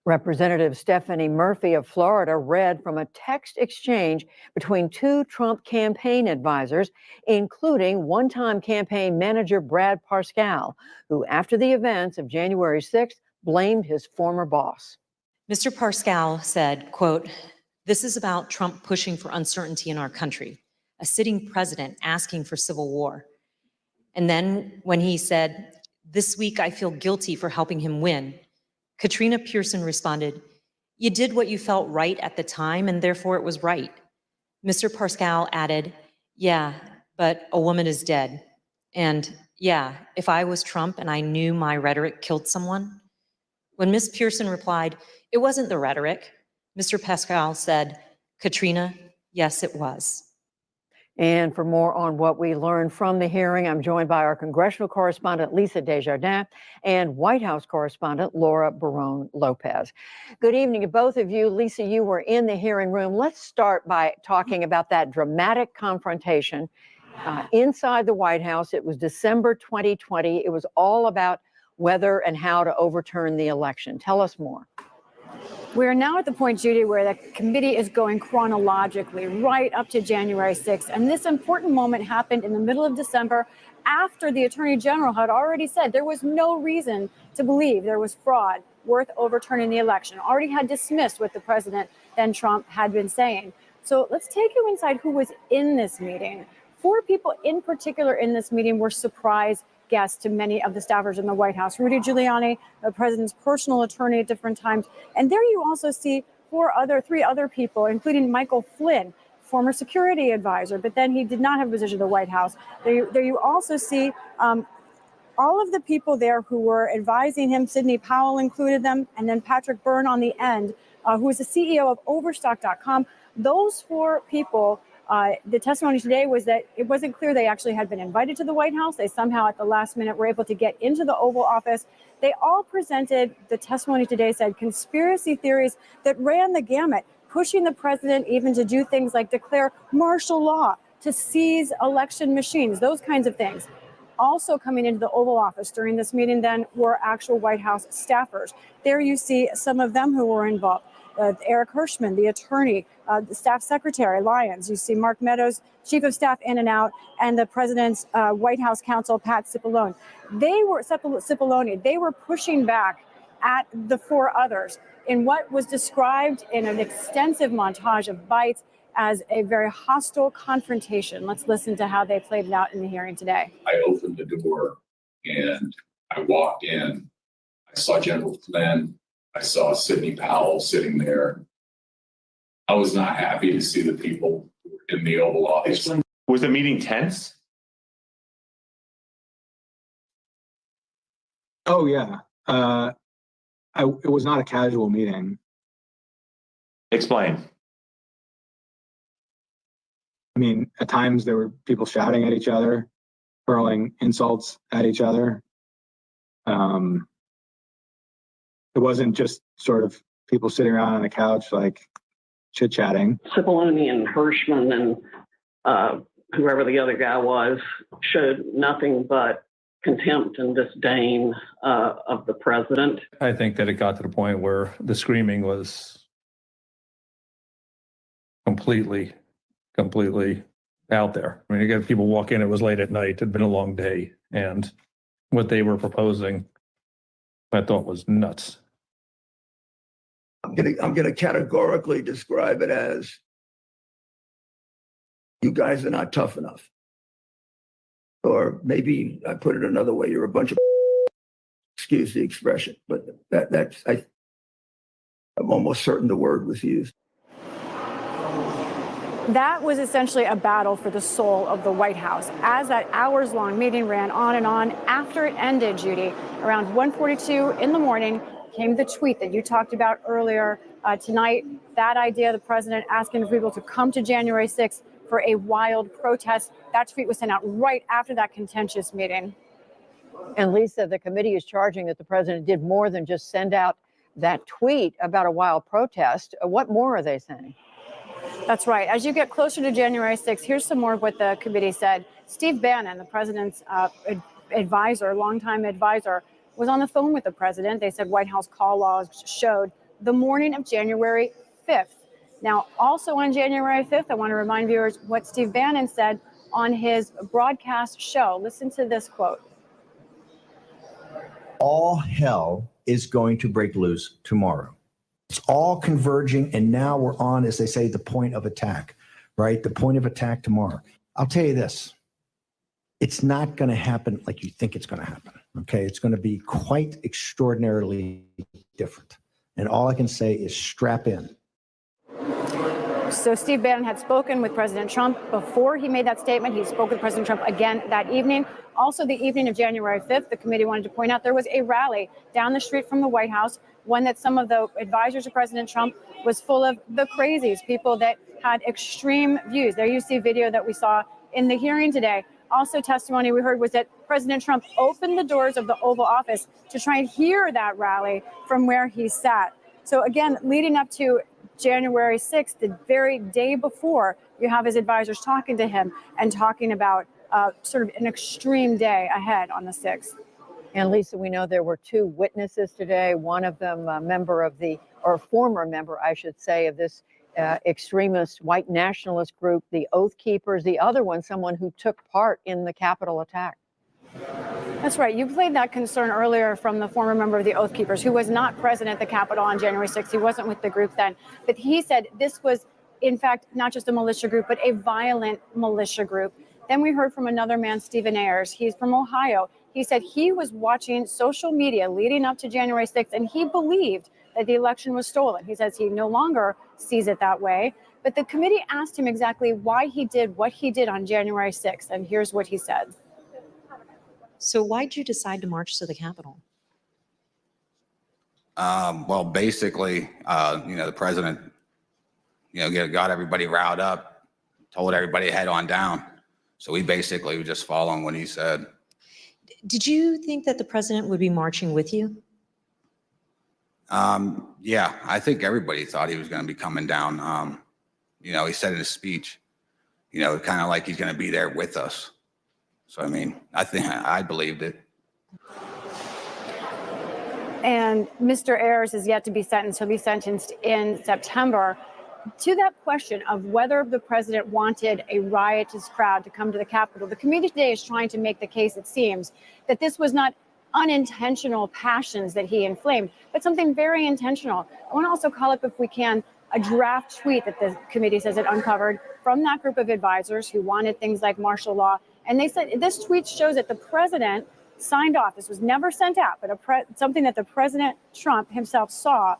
Representative Stephanie Murphy of Florida read from a text exchange between two Trump campaign advisors, including one-time campaign manager Brad Parscale, who, after the events of January 6th, blamed his former boss. Mr. Parscale said, quote, "This is about Trump pushing for uncertainty in our country, a sitting president asking for civil war." And then when he said, This week, I feel guilty for helping him win. Katrina Pearson responded, you did what you felt right at the time, and therefore it was right. Mr. Pascal added, yeah, but a woman is dead. And yeah, if I was Trump and I knew my rhetoric killed someone. When Ms. Pearson replied, it wasn't the rhetoric, Mr. Pascal said, Katrina, yes, it was. And for more on what we learned from the hearing, I'm joined by our congressional correspondent, Lisa Desjardins, and White House correspondent, Laura Barone Lopez. Good evening to both of you. Lisa, you were in the hearing room. Let's start by talking about that dramatic confrontation inside the White House. It was December 2020. It was all about whether and how to overturn the election. Tell us more. We're now at the point, Judy, where the committee is going chronologically right up to January 6th. And this important moment happened in the middle of December after the Attorney General had already said there was no reason to believe there was fraud worth overturning the election, already had dismissed what the president, then Trump, had been saying. So let's take you inside who was in this meeting. 4 people in particular in this meeting were surprise guests to many of the staffers in the White House. Rudy Giuliani, the president's personal attorney at different times. And there you also see 3 other people, including Michael Flynn, former security advisor, but then he did not have a position in the White House. There you also see all of the people there who were advising him. Sidney Powell included them, and then Patrick Byrne on the end, who is the CEO of Overstock.com. Those 4 people, the testimony today was that it wasn't clear they actually had been invited to the White House. They somehow at the last minute were able to get into the Oval Office. They all presented, the testimony today said, conspiracy theories that ran the gamut, pushing the president even to do things like declare martial law, to seize election machines, those kinds of things. Also coming into the Oval Office during this meeting then were actual White House staffers. There you see some of them who were involved. Eric Hirschman, the attorney, the staff secretary, Lyons. You see Mark Meadows, chief of staff in and out, and the president's White House counsel, Pat Cipollone. They were pushing back at the 4 others in what was described in an extensive montage of bites as a very hostile confrontation. Let's listen to how they played it out in the hearing today. I opened the door and I walked in. I saw General Flynn. I saw Sidney Powell sitting there. I was not happy to see the people in the Oval Office. Was the meeting tense? Oh, yeah. It was not a casual meeting. Explain. I mean, at times there were people shouting at each other, hurling insults at each other. It wasn't just sort of people sitting around on the couch, like chit-chatting. Cipollone and Hirschman and whoever the other guy was showed nothing but contempt and disdain of the president. I think that it got to the point where the screaming was completely out there. I mean, you get people walk in, it was late at night, it had been a long day, and what they were proposing, I thought was nuts. I'm gonna categorically describe it as, you guys are not tough enough. Or maybe I put it another way, you're a bunch of, excuse the expression, but I'm almost certain the word was used. That was essentially a battle for the soul of the White House. As that hours-long meeting ran on and on, after it ended, Judy, around 1:42 in the morning, came the tweet that you talked about earlier tonight. That idea, the president asking for people to come to January 6th for a wild protest. That tweet was sent out right after that contentious meeting. And Lisa, the committee is charging that the president did more than just send out that tweet about a wild protest. What more are they saying? That's right. As you get closer to January 6th, here's some more of what the committee said. Steve Bannon, the president's advisor, longtime advisor, was on the phone with the president. They said White House call logs showed the morning of January 5th. Now, also on January 5th, I want to remind viewers what Steve Bannon said on his broadcast show. Listen to this quote. All hell is going to break loose tomorrow. It's all converging, and now we're on, as they say, the point of attack, right? The point of attack tomorrow. I'll tell you this, it's not going to happen like you think it's going to happen. Okay, it's going to be quite extraordinarily different. And all I can say is strap in. So Steve Bannon had spoken with President Trump before he made that statement. He spoke with President Trump again that evening. Also, the evening of January 5th, the committee wanted to point out there was a rally down the street from the White House, one that some of the advisors of President Trump was full of the crazies, people that had extreme views. There you see video that we saw in the hearing today. Also, testimony we heard was that President Trump opened the doors of the Oval Office to try and hear that rally from where he sat. So again, leading up to January 6th, the very day before, you have his advisors talking to him and talking about sort of an extreme day ahead on the 6th. And Lisa, we know there were two witnesses today, one of them a member of the, or former member, I should say, of this extremist white nationalist group, the Oath Keepers, the other one, someone who took part in the Capitol attack. That's right. You played that concern earlier from the former member of the Oath Keepers, who was not present at the Capitol on January 6th. He wasn't with the group then. But he said this was, in fact, not just a militia group, but a violent militia group. Then we heard from another man, Stephen Ayers. He's from Ohio. He said he was watching social media leading up to January 6th, and he believed that the election was stolen. He says he no longer sees it that way. But the committee asked him exactly why he did what he did on January 6th. And here's what he said. So why did you decide to march to the Capitol? Well, basically, the president, got everybody riled up, told everybody to head on down. So we basically were just following what he said. Did you think that the president would be marching with you? Yeah, I think everybody thought he was going to be coming down. He said in his speech, kind of like he's going to be there with us. So, I think I believed it. And Mr. Ayers is yet to be sentenced. He'll be sentenced in September. To that question of whether the president wanted a riotous crowd to come to the Capitol, the committee today is trying to make the case, it seems, that this was not unintentional passions that he inflamed, but something very intentional. I want to also call up, if we can, a draft tweet that the committee says it uncovered from that group of advisors who wanted things like martial law. And they said this tweet shows that the president signed off. This was never sent out, but something that the President Trump himself saw,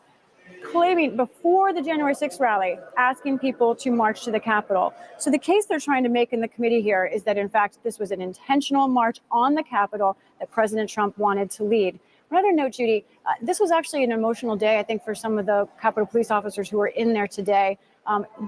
claiming before the January 6th rally, asking people to march to the Capitol. So the case they're trying to make in the committee here is that, in fact, this was an intentional march on the Capitol that President Trump wanted to lead. Another note, Judy, this was actually an emotional day, I think, for some of the Capitol police officers who were in there today.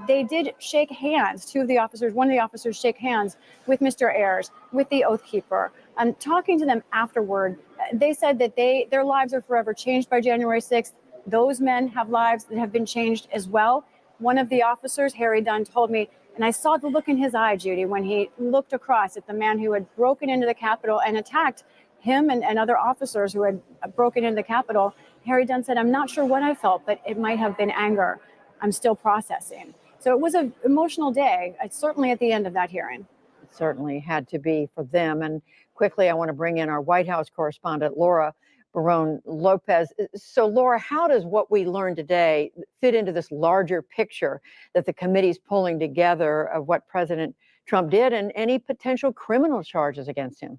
They did shake hands. One of the officers shake hands with Mr. Ayers, with the Oath Keeper. Talking to them afterward, they said that their lives are forever changed by January 6th. Those men have lives that have been changed as well. One of the officers, Harry Dunn, told me, and I saw the look in his eye, Judy, when he looked across at the man who had broken into the Capitol and attacked him and other officers who had broken into the Capitol. Harry Dunn said, "I'm not sure what I felt, but it might have been anger. I'm still processing." So it was an emotional day, certainly at the end of that hearing. It certainly had to be for them. And quickly, I want to bring in our White House correspondent, Laura Barone Lopez. So, Laura, how does what we learned today fit into this larger picture that the committee's pulling together of what President Trump did and any potential criminal charges against him?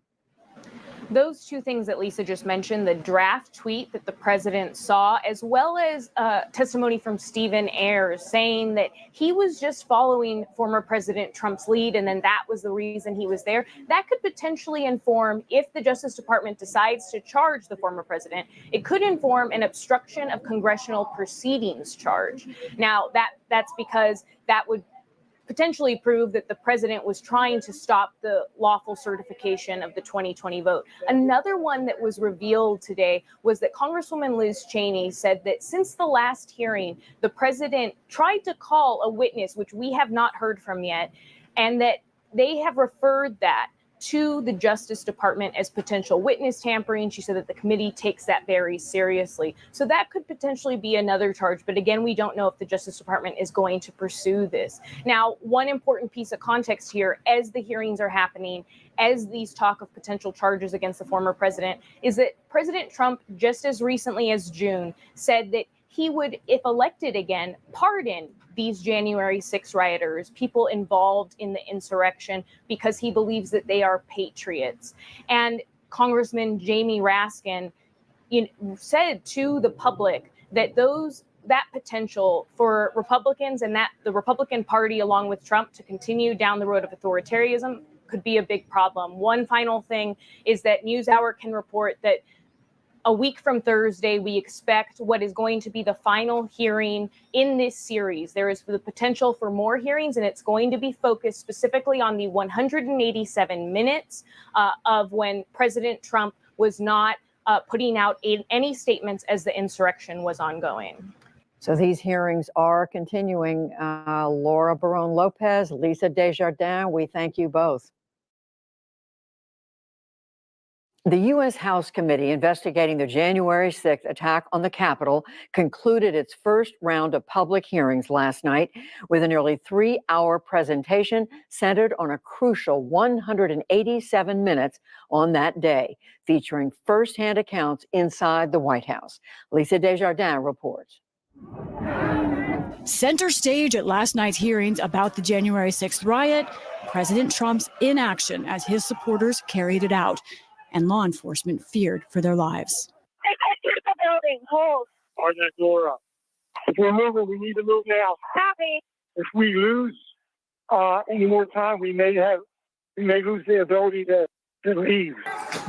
Those two things that Lisa just mentioned, the draft tweet that the president saw, as well as testimony from Stephen Ayers saying that he was just following former President Trump's lead and then that was the reason he was there, that could potentially inform, if the Justice Department decides to charge the former president, it could inform an obstruction of congressional proceedings charge. Now, that's because that would potentially prove that the president was trying to stop the lawful certification of the 2020 vote. Another one that was revealed today was that Congresswoman Liz Cheney said that since the last hearing, the president tried to call a witness, which we have not heard from yet, and that they have referred that to the Justice Department as potential witness tampering. She said that the committee takes that very seriously. So that could potentially be another charge. But again, we don't know if the Justice Department is going to pursue this. Now, one important piece of context here, as the hearings are happening, as these talk of potential charges against the former president, is that President Trump, just as recently as June, said that he would, if elected again, pardon these January 6 rioters, people involved in the insurrection, because he believes that they are patriots. And Congressman Jamie Raskin said to the public that that potential for Republicans and that the Republican Party, along with Trump, to continue down the road of authoritarianism could be a big problem. One final thing is that NewsHour can report that a week from Thursday, we expect what is going to be the final hearing in this series. There is the potential for more hearings, and it's going to be focused specifically on the 187 minutes of when President Trump was not putting out any statements as the insurrection was ongoing. So these hearings are continuing. Laura Barone Lopez, Lisa Desjardins, we thank you both. The U.S. House Committee investigating the January 6th attack on the Capitol concluded its first round of public hearings last night with a nearly 3-hour presentation centered on a crucial 187 minutes on that day, featuring firsthand accounts inside the White House. Lisa Desjardins reports. Center stage at last night's hearings about the January 6th riot, President Trump's inaction as his supporters carried it out, and law enforcement feared for their lives. The building, hold. Or that door up. If we're moving, we need to move now. Copy. If we lose any more time, we may lose the ability to leave.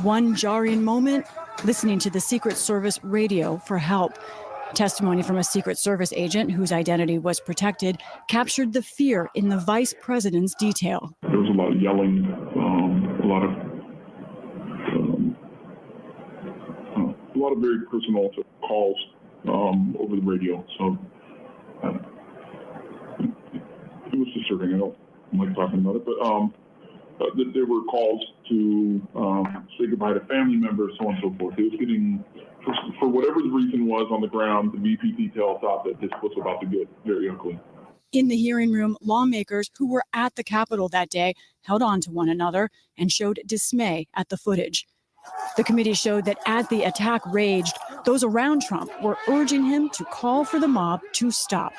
One jarring moment, listening to the Secret Service radio for help. Testimony from a Secret Service agent whose identity was protected captured the fear in the vice president's detail. There was a lot of yelling, a lot of very personal calls over the radio. So it was disturbing. I don't like talking about it, but there were calls to say goodbye to family members, so on and so forth. It was getting, for whatever the reason was on the ground, the VP detail thought that this was about to get very ugly. In the hearing room, lawmakers who were at the Capitol that day held on to one another and showed dismay at the footage. The committee showed that as the attack raged, those around Trump were urging him to call for the mob to stop.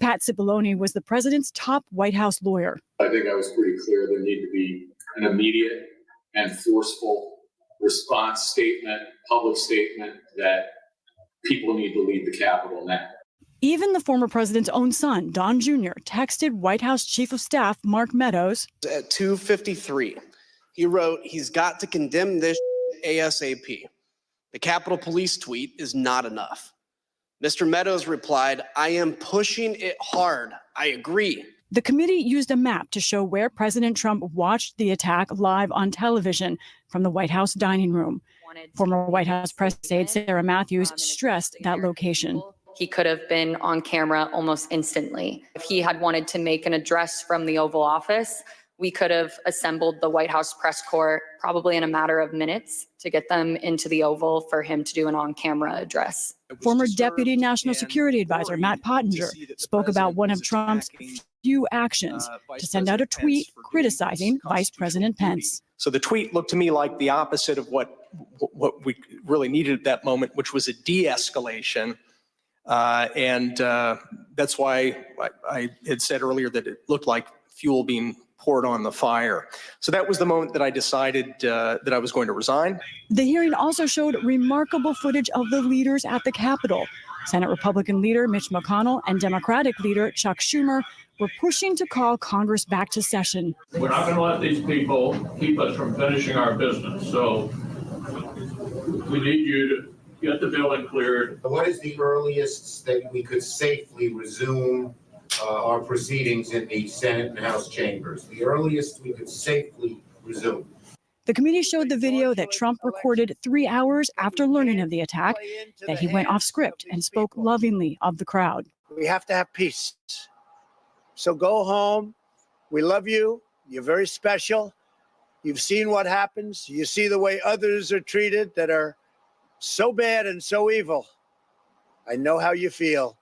Pat Cipollone was the president's top White House lawyer. I think I was pretty clear there needed to be an immediate and forceful response statement, public statement that people need to leave the Capitol now. Even the former president's own son, Don Jr., texted White House Chief of Staff Mark Meadows. At 2:53, he wrote, "He's got to condemn this ASAP. The Capitol Police tweet is not enough." Mr. Meadows replied, "I am pushing it hard. I agree." The committee used a map to show where President Trump watched the attack live on television from the White House dining room. Former White House press aide Sarah Matthews stressed that location. He could have been on camera almost instantly. If he had wanted to make an address from the Oval Office, we could have assembled the White House press corps probably in a matter of minutes to get them into the Oval for him to do an on-camera address. Former Deputy National Security Advisor Matt Pottinger spoke about one of Trump's few actions to send out a tweet criticizing Vice President Pence. So the tweet looked to me like the opposite of what we really needed at that moment, which was a de-escalation. And that's why I had said earlier that it looked like fuel being poured on the fire. So that was the moment that I decided that I was going to resign. The hearing also showed remarkable footage of the leaders at the Capitol. Senate Republican leader Mitch McConnell and Democratic leader Chuck Schumer were pushing to call Congress back to session. We're not going to let these people keep us from finishing our business. So we need you to get the building cleared. What is the earliest that we could safely resume our proceedings in the Senate and House chambers? The earliest we could safely resume. The committee showed the video that Trump recorded 3 hours after learning of the attack, that he went off script and spoke lovingly of the crowd. We have to have peace. So go home. We love you. You're very special. You've seen what happens. You see the way others are treated that are so bad and so evil. I know how you feel.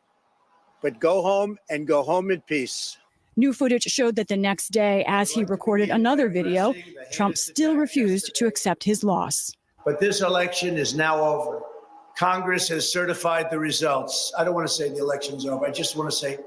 But go home and go home in peace. New footage showed that the next day, as he recorded another video, Trump still refused to accept his loss. But this election is now over. Congress has certified the results. I don't want to say the election's over. I just want to say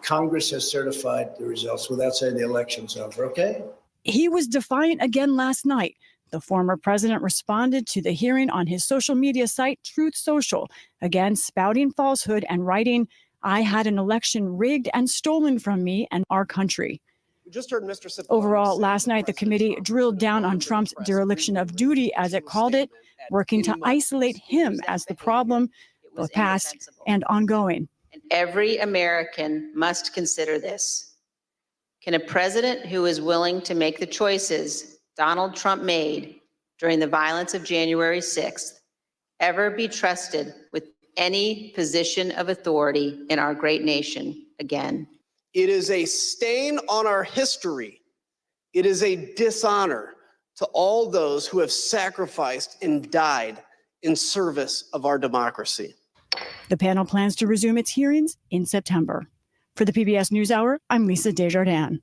Congress has certified the results without saying the election's over, okay? He was defiant again last night, The former president responded to the hearing on his social media site, Truth Social, again spouting falsehood and writing, "I had an election rigged and stolen from me and our country." We just heard Mr. Cipollone Overall, say last night, the committee drilled down on Trump's dereliction of duty, as it called it, working to isolate him as the problem, both past and ongoing. Every American must consider this. Can a president who is willing to make the choices Donald Trump made during the violence of January 6th ever be trusted with any position of authority in our great nation again? It is a stain on our history. It is a dishonor to all those who have sacrificed and died in service of our democracy. The panel plans to resume its hearings in September. For the PBS NewsHour, I'm Lisa Desjardins.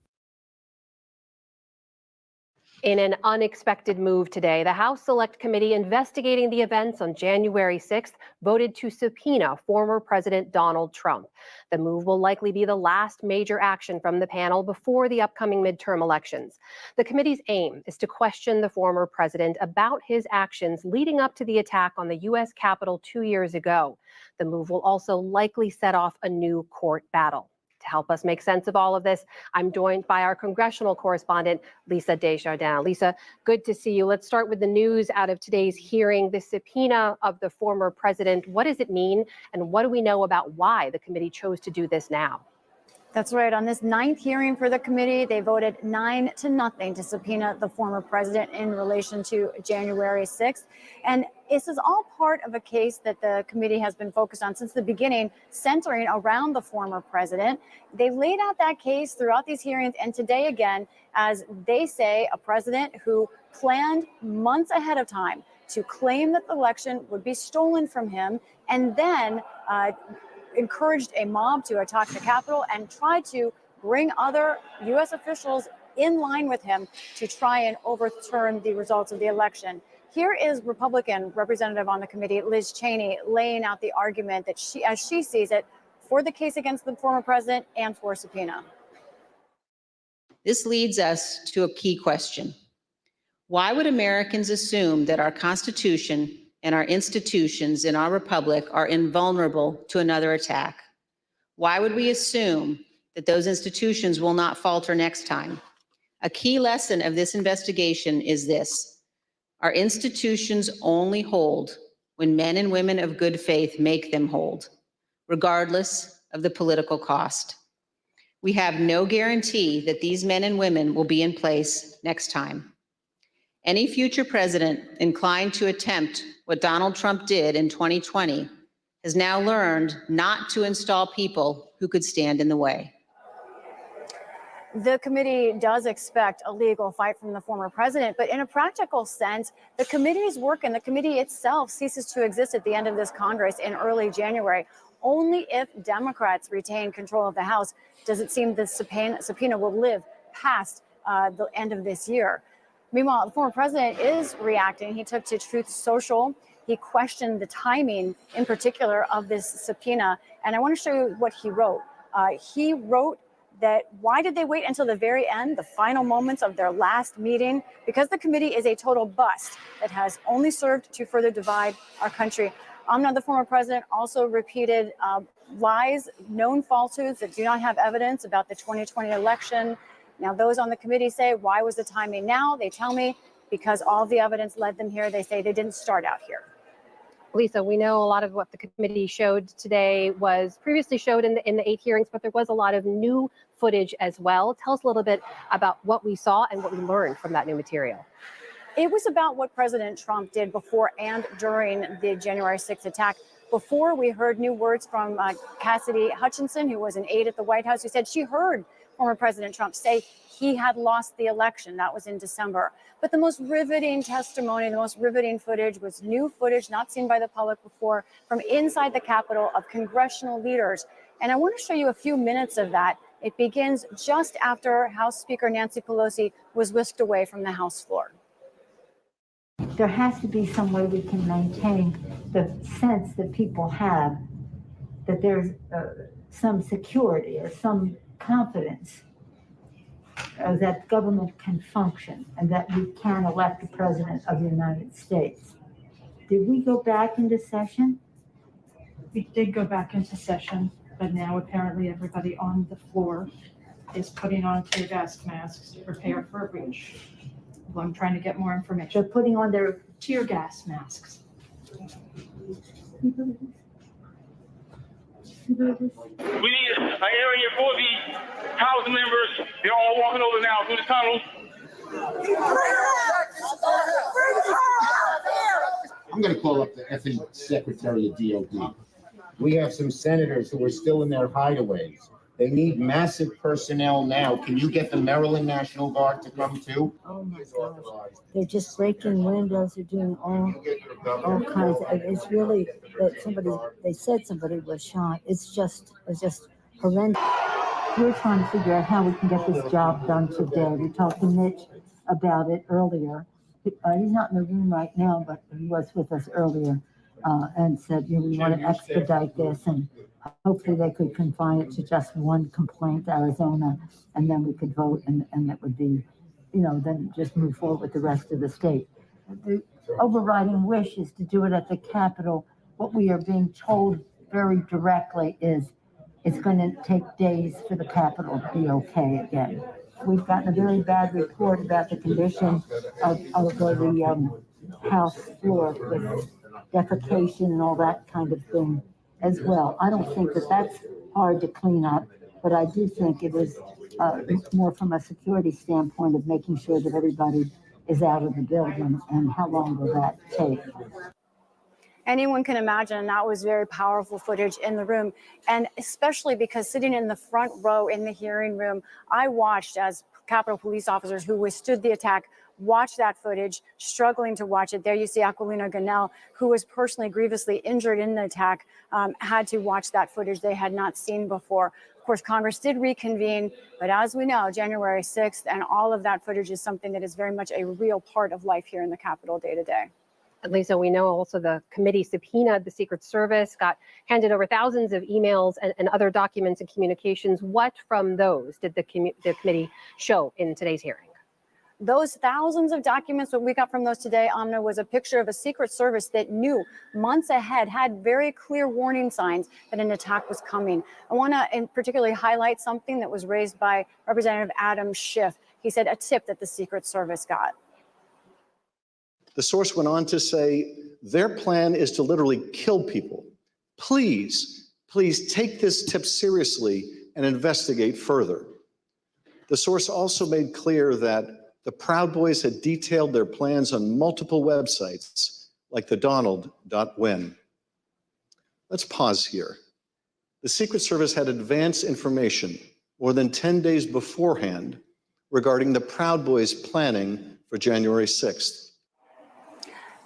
In an unexpected move today, the House Select Committee investigating the events on January 6th voted to subpoena former President Donald Trump. The move will likely be the last major action from the panel before the upcoming midterm elections. The committee's aim is to question the former president about his actions leading up to the attack on the U.S. Capitol 2 years ago. The move will also likely set off a new court battle. To help us make sense of all of this, I'm joined by our congressional correspondent, Lisa Desjardins. Lisa, good to see you. Let's start with the news out of today's hearing, the subpoena of the former president. What does it mean, and what do we know about why the committee chose to do this now? That's right. On this 9th hearing for the committee, they voted 9-0 to subpoena the former president in relation to January 6th. And this is all part of a case that the committee has been focused on since the beginning, centering around the former president. They've laid out that case throughout these hearings, and today again, as they say, a president who planned months ahead of time to claim that the election would be stolen from him, and then encouraged a mob to attack the Capitol and try to bring other U.S. officials in line with him to try and overturn the results of the election. Here is Republican representative on the committee, Liz Cheney, laying out the argument that she, as she sees it, for the case against the former president and for subpoena. This leads us to a key question. Why would Americans assume that our Constitution and our institutions in our republic are invulnerable to another attack? Why would we assume that those institutions will not falter next time? A key lesson of this investigation is this: our institutions only hold when men and women of good faith make them hold, regardless of the political cost. We have no guarantee that these men and women will be in place next time. Any future president inclined to attempt what Donald Trump did in 2020 has now learned not to install people who could stand in the way. The committee does expect a legal fight from the former president, but in a practical sense, the committee's work and the committee itself ceases to exist at the end of this Congress in early January. Only if Democrats retain control of the House does it seem the subpoena will live past the end of this year. Meanwhile, the former president is reacting. He took to Truth Social. He questioned the timing, in particular, of this subpoena. And I want to show you what he wrote. He wrote that why did they wait until the very end, the final moments of their last meeting? Because the committee is a total bust that has only served to further divide our country. Amna, the former president, also repeated lies, known falsehoods that do not have evidence about the 2020 election. Now, those on the committee say, why was the timing now? They tell me because all of the evidence led them here. They say they didn't start out here. Lisa, we know a lot of what the committee showed today was previously showed in the 8 hearings, but there was a lot of new footage as well. Tell us a little bit about what we saw and what we learned from that new material. It was about what President Trump did before and during the January 6th attack. Before, we heard new words from Cassidy Hutchinson, who was an aide at the White House, who said she heard former President Trump say he had lost the election. That was in December. But the most riveting testimony, the most riveting footage was new footage not seen by the public before from inside the Capitol of congressional leaders. And I want to show you a few minutes of that. It begins just after House Speaker Nancy Pelosi was whisked away from the House floor. There has to be some way we can maintain the sense that people have that there's some security or some confidence that government can function and that we can elect a president of the United States. Did we go back into session? We did go back into session, but now apparently everybody on the floor is putting on tear gas masks to prepare for a breach. Well, I'm trying to get more information. They're putting on their Tear gas masks. We need an area for the House members. They're all walking over now through the tunnel. I'm going to call up the effing Secretary of DOD. We have some senators who are still in their hideaways. They need massive personnel now. Can you get the Maryland National Guard to come too? Oh my gosh. They're just breaking windows. They're doing all kinds of, it's really that they said somebody was shot. It's just horrendous. We're trying to figure out how we can get this job done today. We talked to Mitch about it earlier. He's not in the room right now, but he was with us earlier and said, you know, we want to expedite this, and hopefully they could confine it to just one complaint, Arizona, and then we could vote, and that would be, you know, then just move forward with the rest of the state. The overriding wish is to do it at the Capitol. What we are being told very directly is it's going to take days for the Capitol to be okay again. We've gotten a very bad report about the condition of the House floor with defecation and all that kind of thing as well. I don't think that that's hard to clean up, but I do think it is more from a security standpoint of making sure that everybody is out of the building, and how long will that take? Anyone can imagine that was very powerful footage in the room. And especially because sitting in the front row in the hearing room, I watched as Capitol police officers who withstood the attack watch that footage, struggling to watch it. There you see Aquilina Gonell, who was personally grievously injured in the attack, had to watch that footage they had not seen before. Of course, Congress did reconvene, but as we know, January 6th and all of that footage is something that is very much a real part of life here in the Capitol day to day. Lisa, we know also the committee subpoenaed the Secret Service, got handed over thousands of emails and other documents and communications. What from those did the committee show in today's hearing? Those thousands of documents, what we got from those today, Amna, was a picture of a Secret Service that knew months ahead, had very clear warning signs that an attack was coming. I want to particularly highlight something that was raised by Representative Adam Schiff. He said a tip that the Secret Service got. The source went on to say, their plan is to literally kill people. Please, please take this tip seriously and investigate further. The source also made clear that the Proud Boys had detailed their plans on multiple websites, like the Donald.win. Let's pause here. The Secret Service had advance information more than 10 days beforehand regarding the Proud Boys planning for January 6th.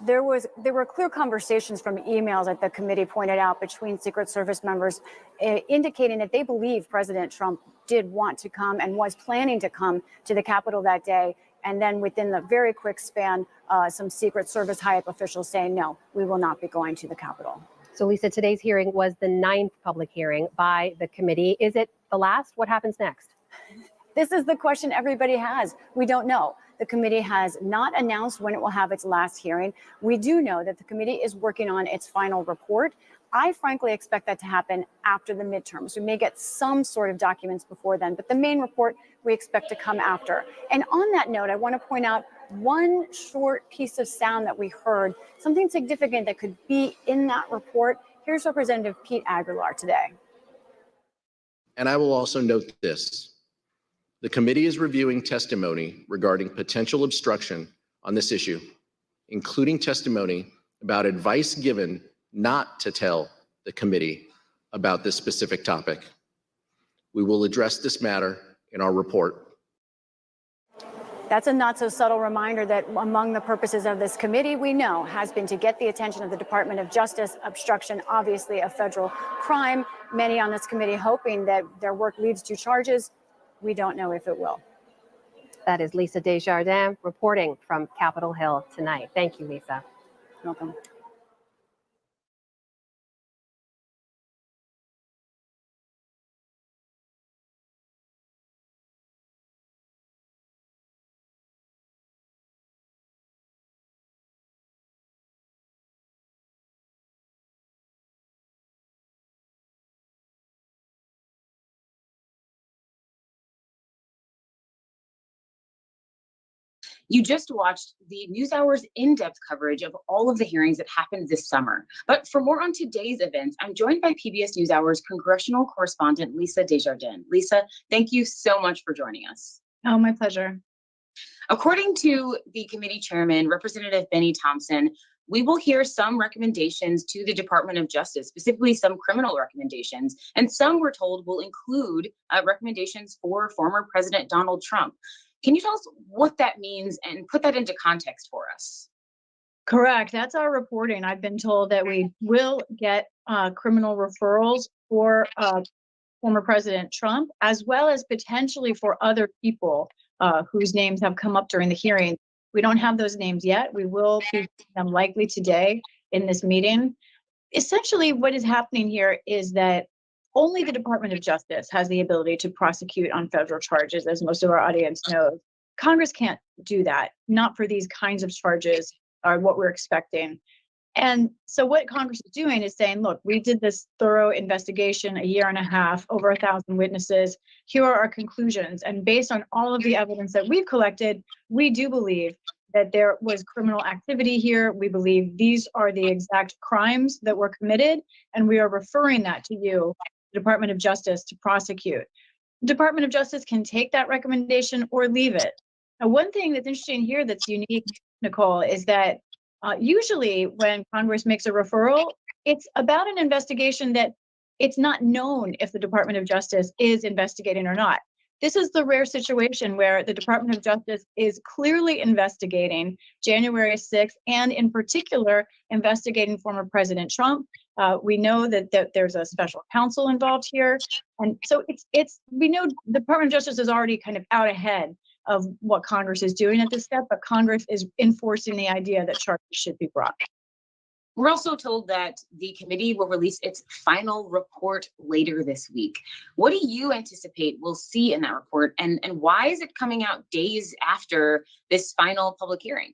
There were clear conversations from emails that the committee pointed out between Secret Service members indicating that they believe President Trump did want to come and was planning to come to the Capitol that day. And then within the very quick span, some Secret Service high-up officials saying, no, we will not be going to the Capitol. So Lisa, today's hearing was the 9th public hearing by the committee. Is it the last? What happens next? This is the question everybody has. We don't know. The committee has not announced when it will have its last hearing. We do know that the committee is working on its final report. I frankly expect that to happen after the midterms. We may get some sort of documents before then, but the main report we expect to come after. And on that note, I want to point out one short piece of sound that we heard, something significant that could be in that report. Here's Representative Pete Aguilar today. And I will also note this. The committee is reviewing testimony regarding potential obstruction on this issue, including testimony about advice given not to tell the committee about this specific topic. We will address this matter in our report. That's a not so subtle reminder that among the purposes of this committee, we know has been to get the attention of the Department of Justice. Obstruction, obviously a federal crime. Many on this committee hoping that their work leads to charges. We don't know if it will. That is Lisa Desjardins reporting from Capitol Hill tonight. Thank you, Lisa. Welcome. You just watched the NewsHour's in-depth coverage of all of the hearings that happened this summer. But for more on today's events, I'm joined by PBS NewsHour's congressional correspondent, Lisa Desjardins. Lisa, thank you so much for joining us. Oh, my pleasure. According to the committee chairman, Representative Benny Thompson, we will hear some recommendations to the Department of Justice, specifically some criminal recommendations, and some, we're told, will include recommendations for former President Donald Trump. Can you tell us what that means and put that into context for us? Correct. That's our reporting. I've been told that we will get criminal referrals for former President Trump, as well as potentially for other people whose names have come up during the hearing. We don't have those names yet. We will be them likely today in this meeting. Essentially, what is happening here is that only the Department of Justice has the ability to prosecute on federal charges, as most of our audience knows. Congress can't do that, not for these kinds of charges are what we're expecting. And so what Congress is doing is saying, look, we did this thorough investigation, a year and a half, over 1,000 witnesses. Here are our conclusions. And based on all of the evidence that we've collected, we do believe that there was criminal activity here. We believe these are the exact crimes that were committed, and we are referring that to you, the Department of Justice, to prosecute. The Department of Justice can take that recommendation or leave it. Now, one thing that's interesting here that's unique, Nicole, is that usually when Congress makes a referral, it's about an investigation that it's not known if the Department of Justice is investigating or not. This is the rare situation where the Department of Justice is clearly investigating January 6th, and in particular, investigating former President Trump. We know that there's a special counsel involved here. And so we know the Department of Justice is already kind of out ahead of what Congress is doing at this step, but Congress is enforcing the idea that charges should be brought. We're also told that the committee will release its final report later this week. What do you anticipate we'll see in that report, and why is it coming out days after this final public hearing?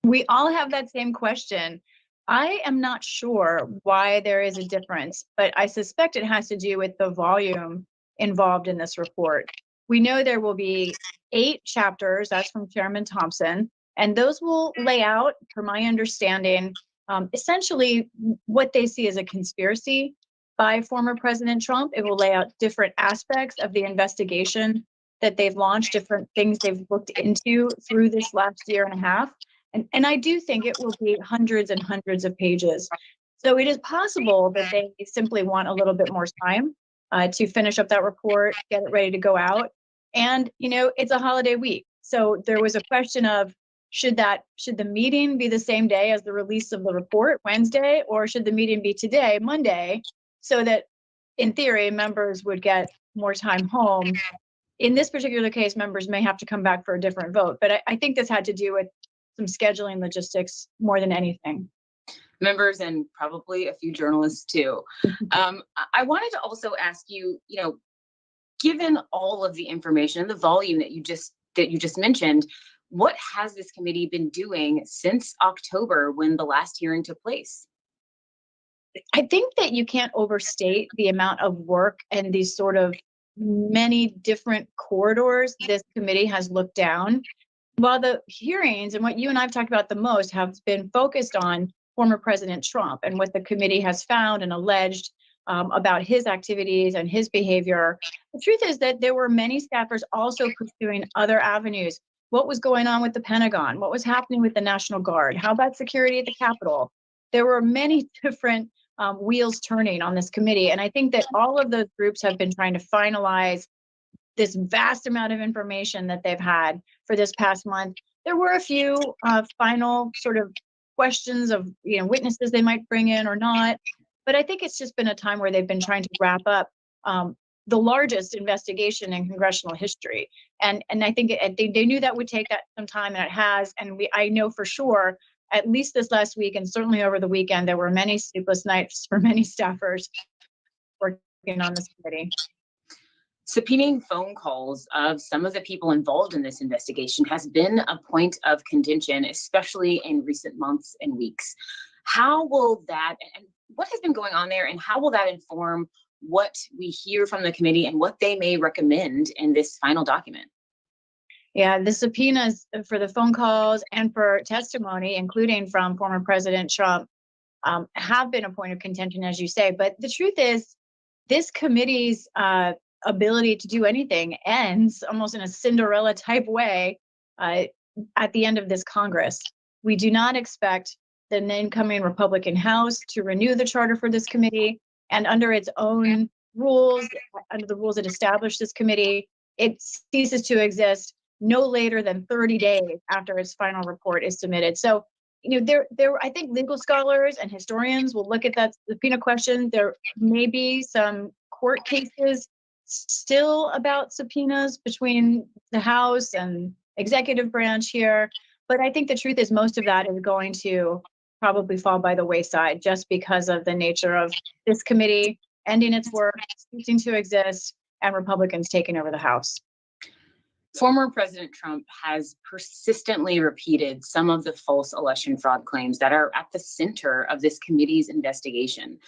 We all have that same question. I am not sure why there is a difference, but I suspect it has to do with the volume involved in this report. We know there will be 8 chapters, that's from Chairman Thompson, and those will lay out, from my understanding, essentially what they see as a conspiracy by former President Trump. It will lay out different aspects of the investigation that they've launched, different things they've looked into through this last year and a half. And I do think it will be hundreds and hundreds of pages. So it is possible that they simply want a little bit more time to finish up that report, get it ready to go out. And, it's a holiday week. So there was a question of, should the meeting be the same day as the release of the report, Wednesday, or should the meeting be today, Monday, so that in theory, members would get more time home? In this particular case, members may have to come back for a different vote. But I think this had to do with some scheduling logistics more than anything. Members and probably a few journalists too. I wanted to also ask you, given all of the information and the volume that you just mentioned, what has this committee been doing since October when the last hearing took place? I think that you can't overstate the amount of work and these sort of many different corridors this committee has looked down. While the hearings and what you and I've talked about the most have been focused on former President Trump and what the committee has found and alleged about his activities and his behavior, the truth is that there were many staffers also pursuing other avenues. What was going on with the Pentagon? What was happening with the National Guard? How about security at the Capitol? There were many different wheels turning on this committee. And I think that all of those groups have been trying to finalize this vast amount of information that they've had for this past month. There were a few final sort of questions of witnesses they might bring in or not. But I think it's just been a time where they've been trying to wrap up the largest investigation in congressional history. And I think they knew that would take some time, and it has. And I know for sure, at least this last week and certainly over the weekend, there were many sleepless nights for many staffers working on this committee. Subpoenaing phone calls of some of the people involved in this investigation has been a point of contention, especially in recent months and weeks. How will that, and what has been going on there, and how will that inform what we hear from the committee and what they may recommend in this final document? Yeah, the subpoenas for the phone calls and for testimony, including from former President Trump, have been a point of contention, as you say. But the truth is, this committee's ability to do anything ends almost in a Cinderella type way at the end of this Congress. We do not expect the incoming Republican House to renew the charter for this committee. And under its own rules, under the rules that establish this committee, it ceases to exist no later than 30 days after its final report is submitted. So, I think legal scholars and historians will look at that subpoena question. There may be some court cases still about subpoenas between the House and executive branch here. But I think the truth is most of that is going to probably fall by the wayside just because of the nature of this committee ending its work, ceasing to exist, and Republicans taking over the House. Former President Trump has persistently repeated some of the false election fraud claims that are at the center of this committee's investigation.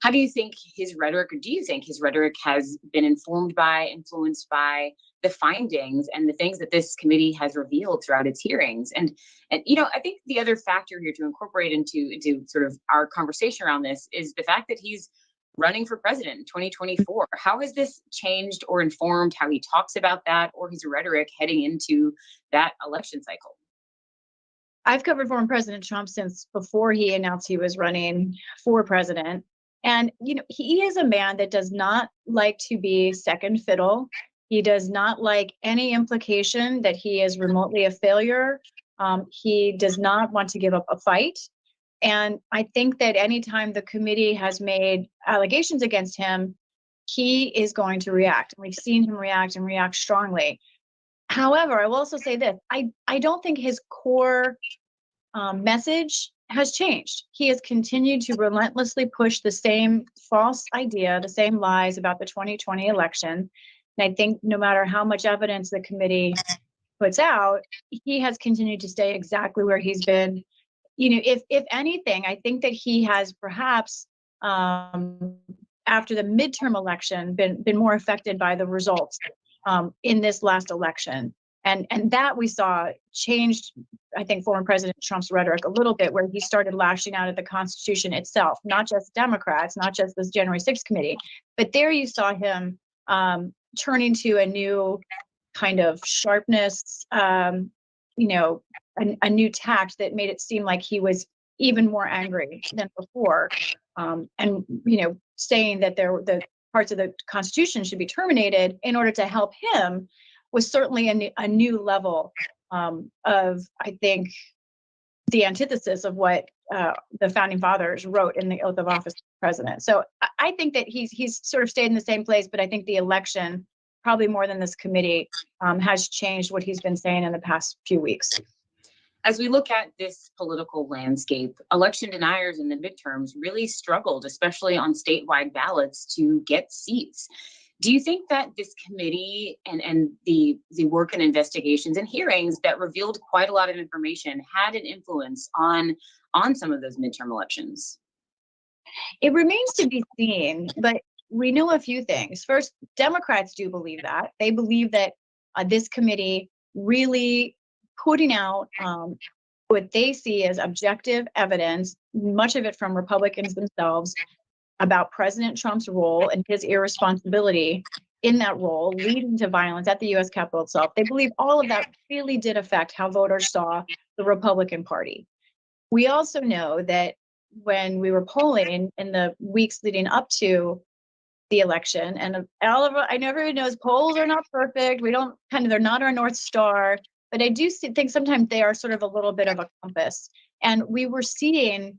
How do you think his rhetoric, or do you think his rhetoric has been informed by, influenced by the findings and the things that this committee has revealed throughout its hearings? And I think the other factor here to incorporate into sort of our conversation around this is the fact that he's running for president in 2024. How has this changed or informed how he talks about that or his rhetoric heading into that election cycle? I've covered former President Trump since before he announced he was running for president. And, he is a man that does not like to be second fiddle. He does not like any implication that he is remotely a failure. He does not want to give up a fight. And I think that anytime the committee has made allegations against him, he is going to react. We've seen him react and react strongly. However, I will also say this. I don't think his core message has changed. He has continued to relentlessly push the same false idea, the same lies about the 2020 election. And I think no matter how much evidence the committee puts out, he has continued to stay exactly where he's been. If anything, I think that he has perhaps after the midterm election been more affected by the results in this last election. And that we saw changed, I think, former President Trump's rhetoric a little bit, where he started lashing out at the Constitution itself, not just Democrats, not just this January 6th committee, but there you saw him turning to a new kind of sharpness, a new tact that made it seem like he was even more angry than before, and saying that the parts of the Constitution should be terminated in order to help him was certainly a new level of, I think, the antithesis of what the founding fathers wrote in the oath of office of the president. So I think that he's sort of stayed in the same place, but I think the election, probably more than this committee, has changed what he's been saying in the past few weeks. As we look at this political landscape, election deniers in the midterms really struggled, especially on statewide ballots, to get seats. Do you think that this committee and the work and investigations and hearings that revealed quite a lot of information had an influence on some of those midterm elections? It remains to be seen, but we know a few things. First, Democrats do believe that. They believe that this committee really putting out what they see as objective evidence, much of it from Republicans themselves, about President Trump's role and his irresponsibility in that role, leading to violence at the U.S. Capitol itself. They believe all of that really did affect how voters saw the Republican Party. We also know that when we were polling in the weeks leading up to the election, and I know everyone knows polls are not perfect. They're not our North Star, but I do think sometimes they are sort of a little bit of a compass. And we were seeing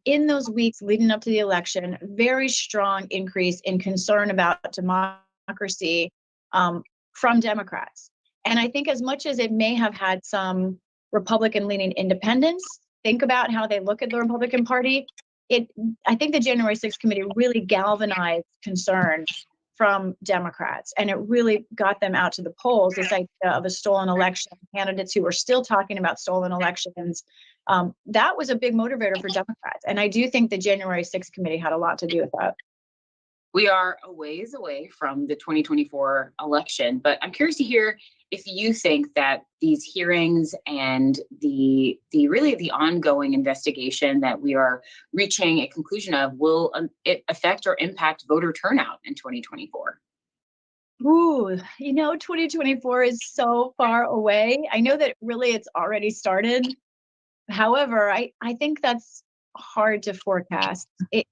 in those weeks leading up to the election, very strong increase in concern about democracy from Democrats. And I think as much as it may have had some Republican-leaning independents think about how they look at the Republican Party, I think the January 6th committee really galvanized concern from Democrats, and it really got them out to the polls, this idea of a stolen election, candidates who were still talking about stolen elections. That was a big motivator for Democrats. And I do think the January 6th committee had a lot to do with that. We are a ways away from the 2024 election, but I'm curious to hear if you think that these hearings and the really the ongoing investigation that we are reaching a conclusion of will it affect or impact voter turnout in 2024? Ooh, 2024 is so far away. I know that really it's already started. However, I think that's hard to forecast.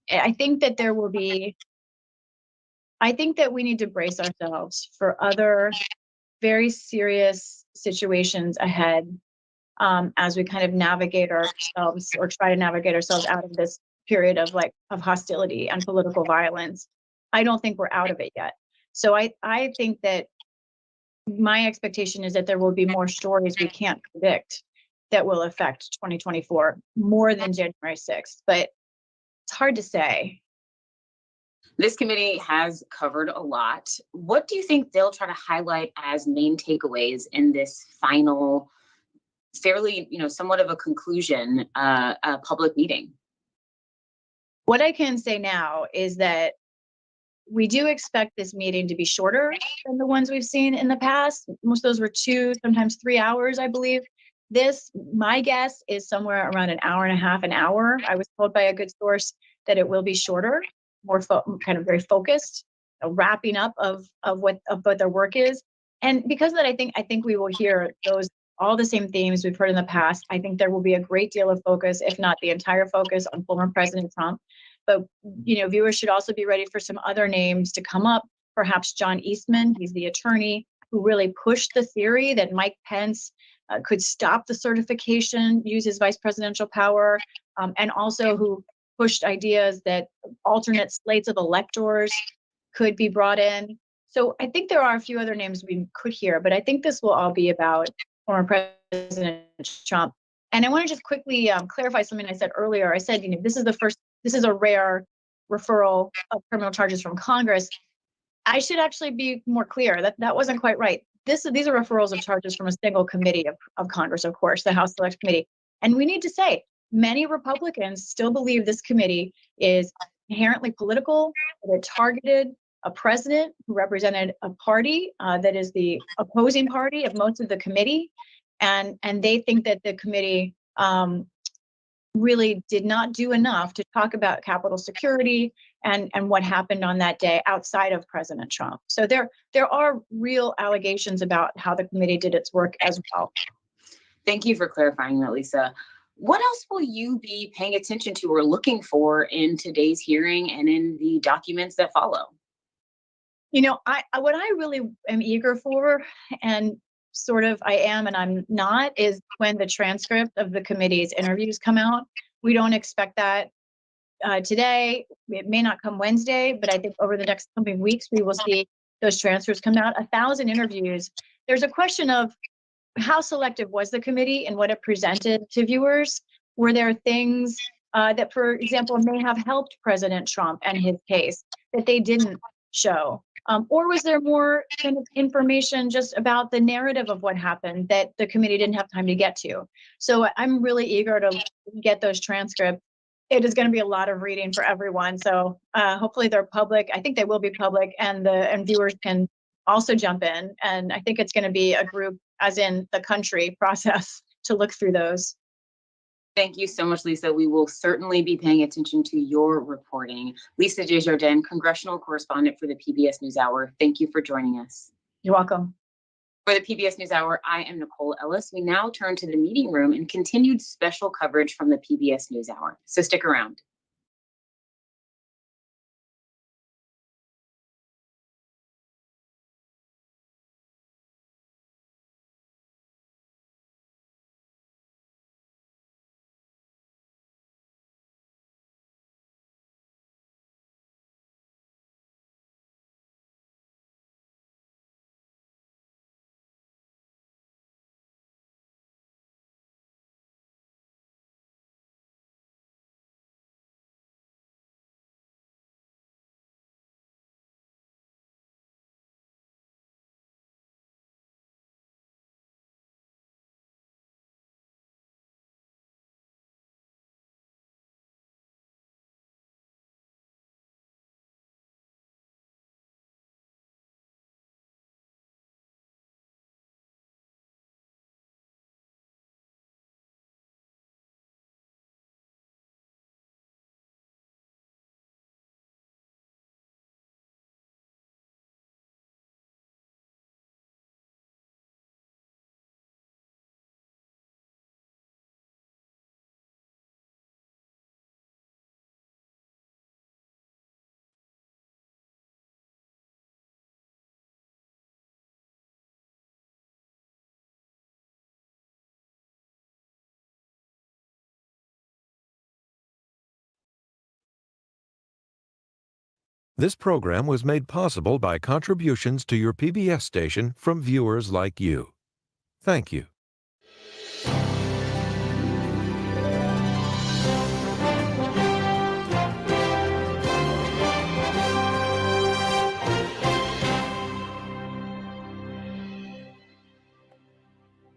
I think that there will be, I think that we need to brace ourselves for other very serious situations ahead, as we kind of navigate ourselves or try to navigate ourselves out of this period of hostility and political violence. I don't think we're out of it yet. So I think that my expectation is that there will be more stories we can't predict that will affect 2024 more than January 6th, but it's hard to say. This committee has covered a lot. What do you think they'll try to highlight as main takeaways in this final, fairly, somewhat of a conclusion, public meeting? What I can say now is that we do expect this meeting to be shorter than the ones we've seen in the past. Most of those were 2, sometimes 3 hours, I believe. This, my guess, is somewhere around an hour and a half, an hour. I was told by a good source that it will be shorter, more kind of very focused, a wrapping up of what their work is. And because of that, I think we will hear all the same themes we've heard in the past. I think there will be a great deal of focus, if not the entire focus, on former President Trump. But viewers should also be ready for some other names to come up. Perhaps John Eastman, he's the attorney who really pushed the theory that Mike Pence could stop the certification, use his vice presidential power, and also who pushed ideas that alternate slates of electors could be brought in. So I think there are a few other names we could hear, but I think this will all be about former President Trump. And I want to just quickly clarify something I said earlier. I said, this is a rare referral of criminal charges from Congress. I should actually be more clear that wasn't quite right. These are referrals of charges from a single committee of Congress, of course, the House Select Committee. And we need to say, many Republicans still believe this committee is inherently political, that it targeted a president who represented a party that is the opposing party of most of the committee. And they think that the committee really did not do enough to talk about Capitol security and what happened on that day outside of President Trump. So there are real allegations about how the committee did its work as well. Thank you for clarifying that, Lisa. What else will you be paying attention to or looking for in today's hearing and in the documents that follow? What I really am eager for, and sort of I am and I'm not, is when the transcript of the committee's interviews come out. We don't expect that today. It may not come Wednesday, but I think over the next coming weeks, we will see those transcripts come out. 1,000 interviews. There's a question of how selective was the committee and what it presented to viewers? Were there things that, for example, may have helped President Trump and his case that they didn't show? Or was there more kind of information just about the narrative of what happened that the committee didn't have time to get to? So I'm really eager to get those transcripts. It is going to be a lot of reading for everyone. So hopefully they're public. I think they will be public, and viewers can also jump in. And I think it's going to be a group, as in the country, process to look through those. Thank you so much, Lisa. We will certainly be paying attention to your reporting. Lisa Desjardins, congressional correspondent for the PBS NewsHour. Thank you for joining us. You're welcome. For the PBS NewsHour, I am Nicole Ellis. We now turn to the meeting room and continued special coverage from the PBS NewsHour. So stick around. This program was made possible by contributions to your PBS station from viewers like you. Thank you.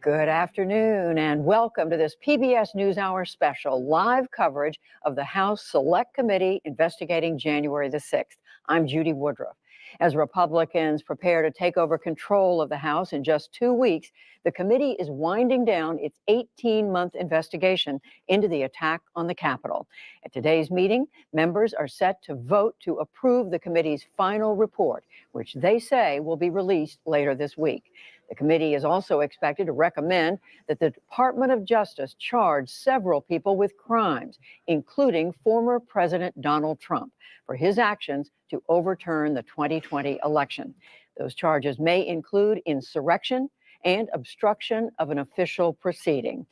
Good afternoon and welcome to this PBS NewsHour special live coverage of the House Select Committee investigating January the 6th. I'm Judy Woodruff. As Republicans prepare to take over control of the House in just 2 weeks, the committee is winding down its 18-month investigation into the attack on the Capitol. At today's meeting, members are set to vote to approve the committee's final report, which they say will be released later this week. The committee is also expected to recommend that the Department of Justice charge several people with crimes, including former President Donald Trump, for his actions to overturn the 2020 election. Those charges may include insurrection and obstruction of an official proceeding.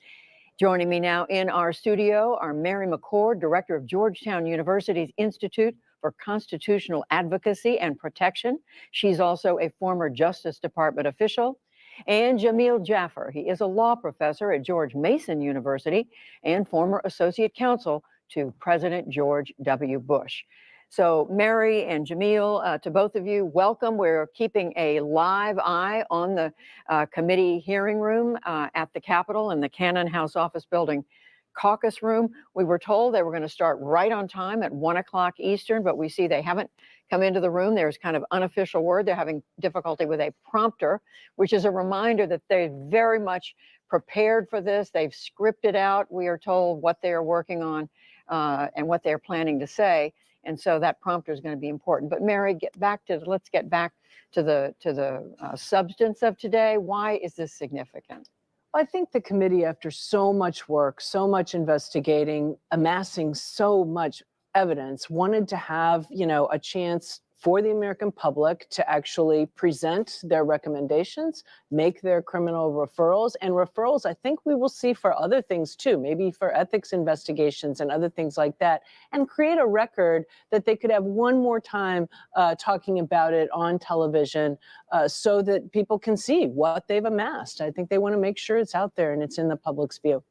Joining me now in our studio are Mary McCord, Director of Georgetown University's Institute for Constitutional Advocacy and Protection. She's also a former Justice Department official. And Jamil Jaffer. He is a law professor at George Mason University and former associate counsel to President George W. Bush. So Mary and Jamil, to both of you, welcome. We're keeping a live eye on the committee hearing room at the Capitol in the Cannon House Office Building caucus room. We were told they were going to start right on time at 1 o'clock Eastern, but we see they haven't come into the room. There's kind of unofficial word. They're having difficulty with a prompter, which is a reminder that they're very much prepared for this. They've scripted out, we are told, what they are working on and what they're planning to say. And so that prompter is going to be important. But Mary, let's get back to the substance of today. Why is this significant? I think the committee, after so much work, so much investigating, amassing so much evidence, wanted to have, a chance for the American public to actually present their recommendations, make their criminal referrals, and referrals I think we will see for other things too, maybe for ethics investigations and other things like that, and create a record that they could have one more time talking about it on television so that people can see what they've amassed. I think they want to make sure it's out there and it's in the public's view.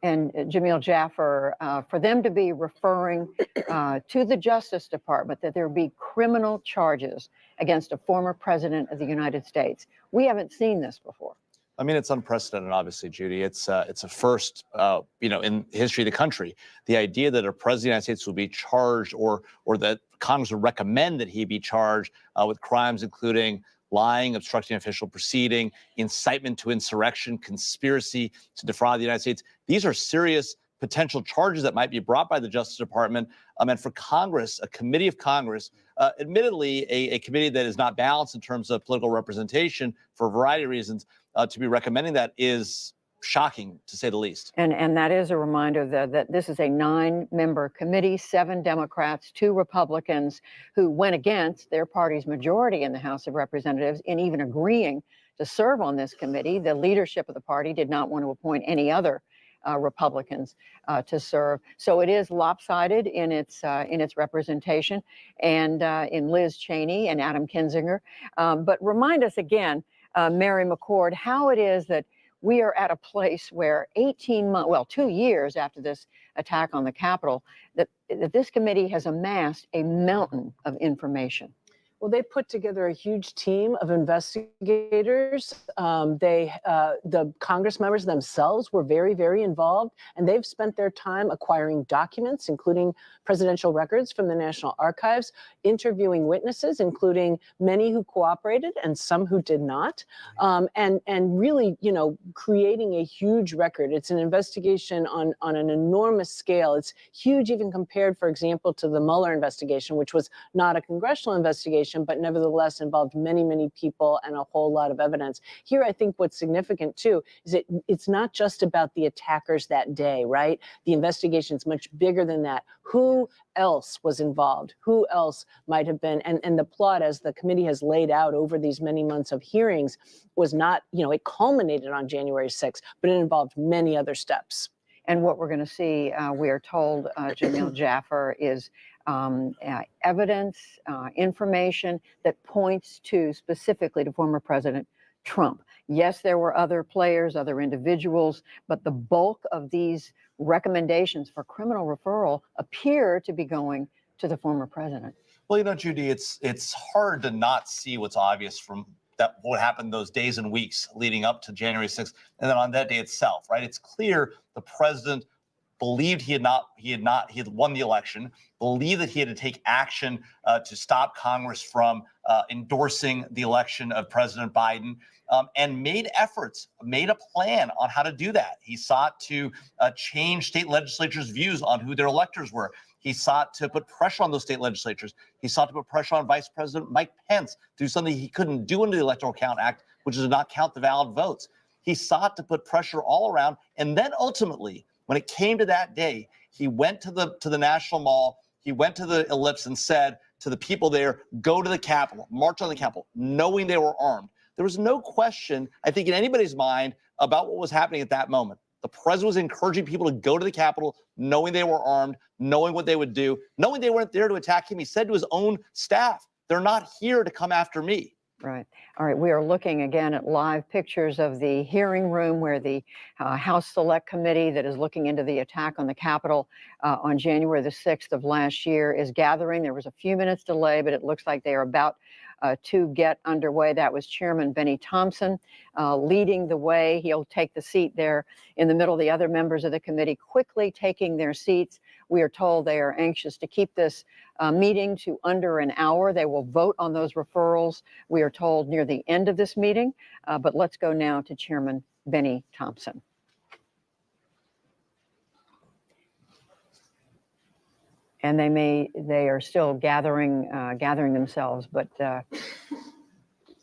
And Jamil Jaffer, for them to be referring to the Justice Department that there be criminal charges against a former president of the United States. We haven't seen this before. I mean, it's unprecedented, obviously, Judy. It's a first, in the history of the country. The idea that a president of the United States will be charged or that Congress would recommend that he be charged with crimes including lying, obstructing official proceeding, incitement to insurrection, conspiracy to defraud the United States. These are serious potential charges that might be brought by the Justice Department. And for Congress, a committee of Congress, admittedly a committee that is not balanced in terms of political representation for a variety of reasons, to be recommending that is shocking, to say the least. And that is a reminder that this is a 9-member committee, 7 Democrats, 2 Republicans who went against their party's majority in the House of Representatives in even agreeing to serve on this committee. The leadership of the party did not want to appoint any other Republicans to serve. So it is lopsided in its representation and in Liz Cheney and Adam Kinzinger. But remind us again, Mary McCord, how it is that we are at a place where 2 years after this attack on the Capitol, that this committee has amassed a mountain of information. Well, they put together a huge team of investigators. The Congress members themselves were very, very involved, and they've spent their time acquiring documents, including presidential records from the National Archives, interviewing witnesses, including many who cooperated and some who did not, and really, creating a huge record. It's an investigation on an enormous scale. It's huge even compared, for example, to the Mueller investigation, which was not a congressional investigation, but nevertheless involved many, many people and a whole lot of evidence. Here, I think what's significant too is it's not just about the attackers that day, right? The investigation is much bigger than that. Who else was involved? Who else might have been? And the plot, as the committee has laid out over these many months of hearings, was not, it culminated on January 6th, but it involved many other steps. And what we're going to see, we are told, Jamil Jaffer, is evidence, information that points to specifically to former President Trump. Yes, there were other players, other individuals, but the bulk of these recommendations for criminal referral appear to be going to the former president. Well, you know, Judy, it's hard to not see what's obvious from that what happened those days and weeks leading up to January 6th, and then on that day itself, right? It's clear the president believed he had won the election, believed that he had to take action to stop Congress from endorsing the election of President Biden, and made efforts, made a plan on how to do that. He sought to change state legislatures' views on who their electors were. He sought to put pressure on those state legislatures. He sought to put pressure on Vice President Mike Pence to do something he couldn't do under the Electoral Count Act, which is to not count the valid votes. He sought to put pressure all around. And then ultimately, when it came to that day, he went to the National Mall, he went to the Ellipse and said to the people there, go to the Capitol, march on the Capitol, knowing they were armed. There was no question, I think, in anybody's mind about what was happening at that moment. The president was encouraging people to go to the Capitol, knowing they were armed, knowing what they would do, knowing they weren't there to attack him. He said to his own staff, they're not here to come after me. Right. All right. We are looking again at live pictures of the hearing room where the House Select Committee that is looking into the attack on the Capitol on January the 6th of last year is gathering. There was a few minutes delay, but it looks like they are about to get underway. That was Chairman Benny Thompson leading the way. He'll take the seat there in the middle. The other members of the committee quickly taking their seats. We are told they are anxious to keep this meeting to under an hour. They will vote on those referrals, we are told, near the end of this meeting. But let's go now to Chairman Benny Thompson. And they are still gathering themselves, but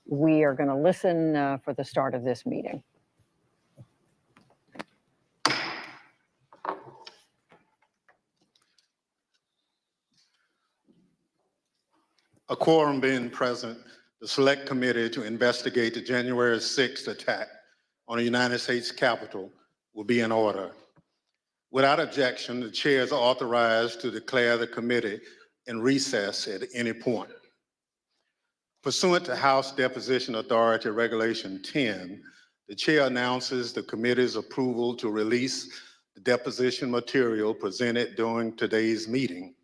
we are going to listen for the start of this meeting. A quorum being present, the Select Committee to investigate the January 6th attack on the United States Capitol will be in order. Without objection, the chair is authorized to declare the committee in recess at any point. Pursuant to House Deposition Authority Regulation 10, the chair announces the committee's approval to release the deposition material presented during today's meeting,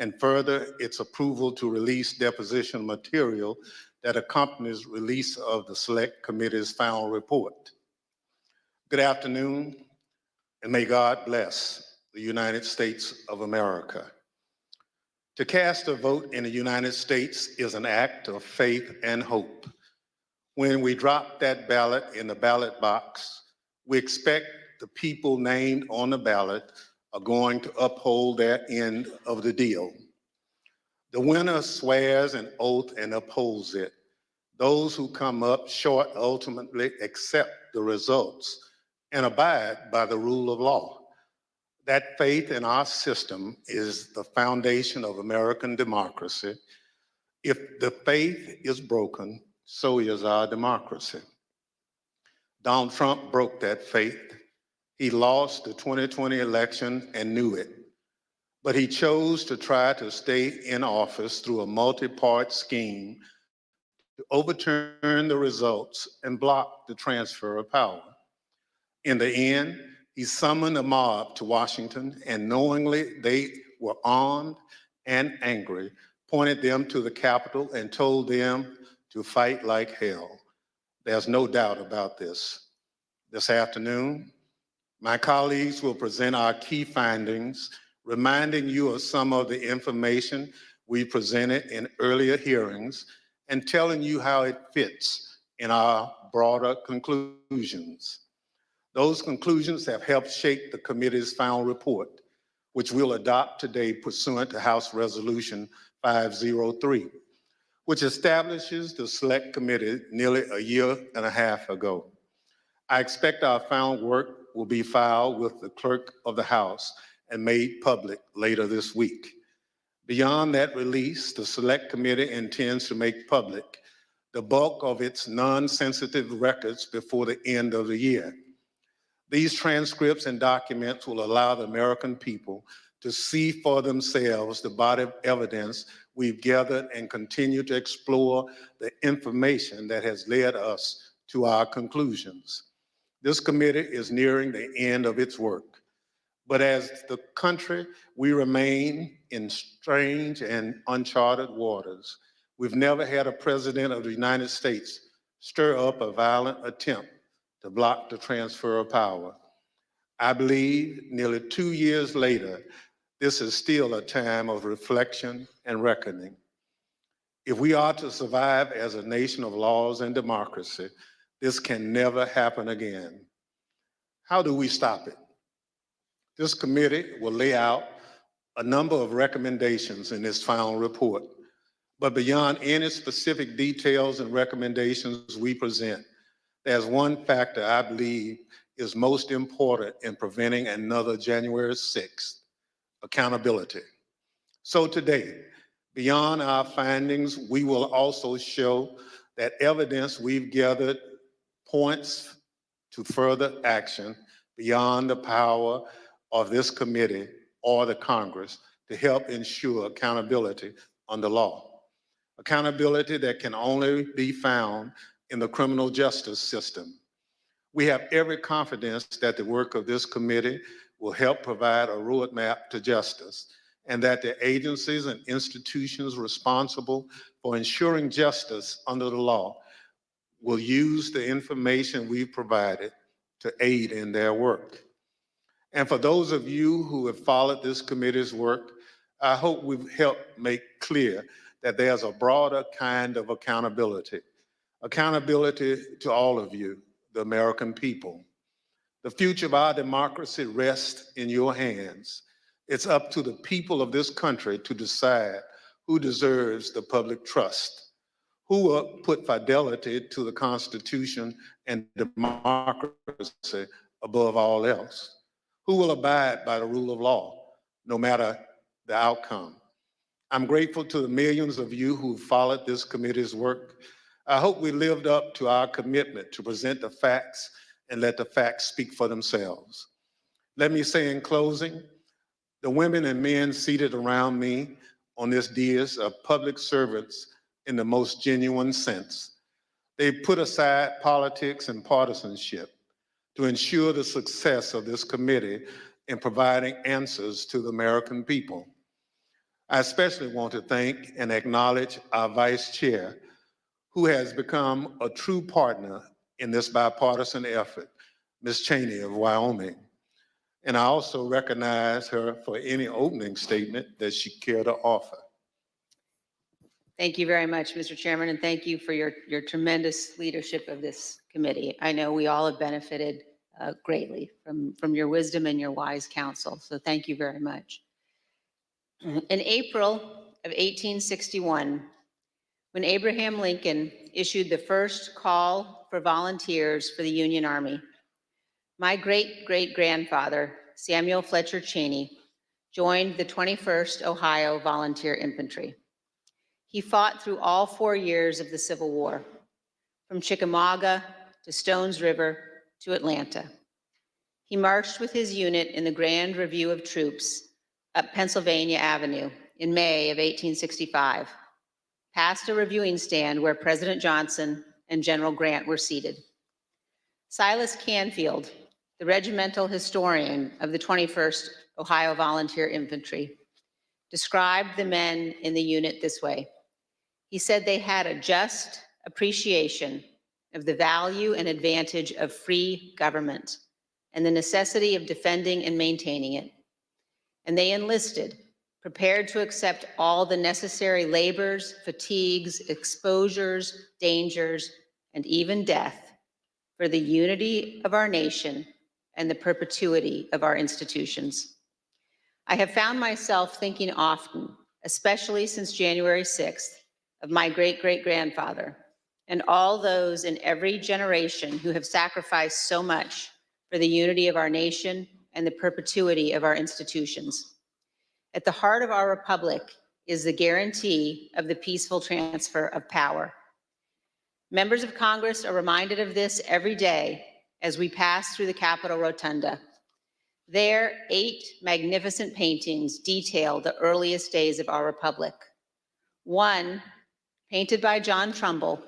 and further, its approval to release deposition material that accompanies release of the Select Committee's final report. Good afternoon, and may God bless the United States of America. To cast a vote in the United States is an act of faith and hope. When we drop that ballot in the ballot box, we expect the people named on the ballot are going to uphold their end of the deal. The winner swears an oath and upholds it. Those who come up short ultimately accept the results and abide by the rule of law. That faith in our system is the foundation of American democracy. If the faith is broken, so is our democracy. Donald Trump broke that faith. He lost the 2020 election and knew it, but he chose to try to stay in office through a multi-part scheme to overturn the results and block the transfer of power. In the end, he summoned a mob to Washington, and knowingly they were armed and angry, pointed them to the Capitol and told them to fight like hell. There's no doubt about this. This afternoon, my colleagues will present our key findings, reminding you of some of the information we presented in earlier hearings and telling you how it fits in our broader conclusions. Those conclusions have helped shape the committee's final report, which we'll adopt today pursuant to House Resolution 503, which establishes the Select Committee nearly a year and a half ago. I expect our final work will be filed with the Clerk of the House and made public later this week. Beyond that release, the Select Committee intends to make public the bulk of its non-sensitive records before the end of the year. These transcripts and documents will allow the American people to see for themselves the body of evidence we've gathered and continue to explore the information that has led us to our conclusions. This committee is nearing the end of its work, but as the country, we remain in strange and uncharted waters. We've never had a president of the United States stir up a violent attempt to block the transfer of power. I believe nearly 2 years later, this is still a time of reflection and reckoning. If we are to survive as a nation of laws and democracy, this can never happen again. How do we stop it? This committee will lay out a number of recommendations in its final report, but beyond any specific details and recommendations we present, there's one factor I believe is most important in preventing another January 6th. Accountability. So today, beyond our findings, we will also show that evidence we've gathered points to further action beyond the power of this committee or the Congress to help ensure accountability under law. Accountability that can only be found in the criminal justice system. We have every confidence that the work of this committee will help provide a roadmap to justice, and that the agencies and institutions responsible for ensuring justice under the law will use the information we've provided to aid in their work. And for those of you who have followed this committee's work, I hope we've helped make clear that there's a broader kind of accountability. Accountability to all of you, the American people. The future of our democracy rests in your hands. It's up to the people of this country to decide who deserves the public trust, who will put fidelity to the Constitution and democracy above all else, who will abide by the rule of law, no matter the outcome. I'm grateful to the millions of you who followed this committee's work. I hope we lived up to our commitment to present the facts and let the facts speak for themselves. Let me say in closing, the women and men seated around me on this dais are public servants in the most genuine sense. They put aside politics and partisanship to ensure the success of this committee in providing answers to the American people. I especially want to thank and acknowledge our Vice Chair, who has become a true partner in this bipartisan effort, Ms. Cheney of Wyoming. And I also recognize her for any opening statement that she cared to offer. Thank you very much, Mr. Chairman, and thank you for your tremendous leadership of this committee. I know we all have benefited greatly from your wisdom and your wise counsel, so thank you very much. In April of 1861, when Abraham Lincoln issued the first call for volunteers for the Union Army, my great-great-grandfather, Samuel Fletcher Cheney, joined the 21st Ohio Volunteer Infantry. He fought through all 4 years of the Civil War, from Chickamauga to Stones River to Atlanta. He marched with his unit in the Grand Review of Troops up Pennsylvania Avenue in May of 1865, past a reviewing stand where President Johnson and General Grant were seated. Silas Canfield, the regimental historian of the 21st Ohio Volunteer Infantry, described the men in the unit this way. He said they had a just appreciation of the value and advantage of free government and the necessity of defending and maintaining it. And they enlisted, prepared to accept all the necessary labors, fatigues, exposures, dangers, and even death for the unity of our nation and the perpetuity of our institutions. I have found myself thinking often, especially since January 6th, of my great-great-grandfather and all those in every generation who have sacrificed so much for the unity of our nation and the perpetuity of our institutions. At the heart of our republic is the guarantee of the peaceful transfer of power. Members of Congress are reminded of this every day as we pass through the Capitol Rotunda. There, 8 magnificent paintings detail the earliest days of our republic. One, painted by John Trumbull,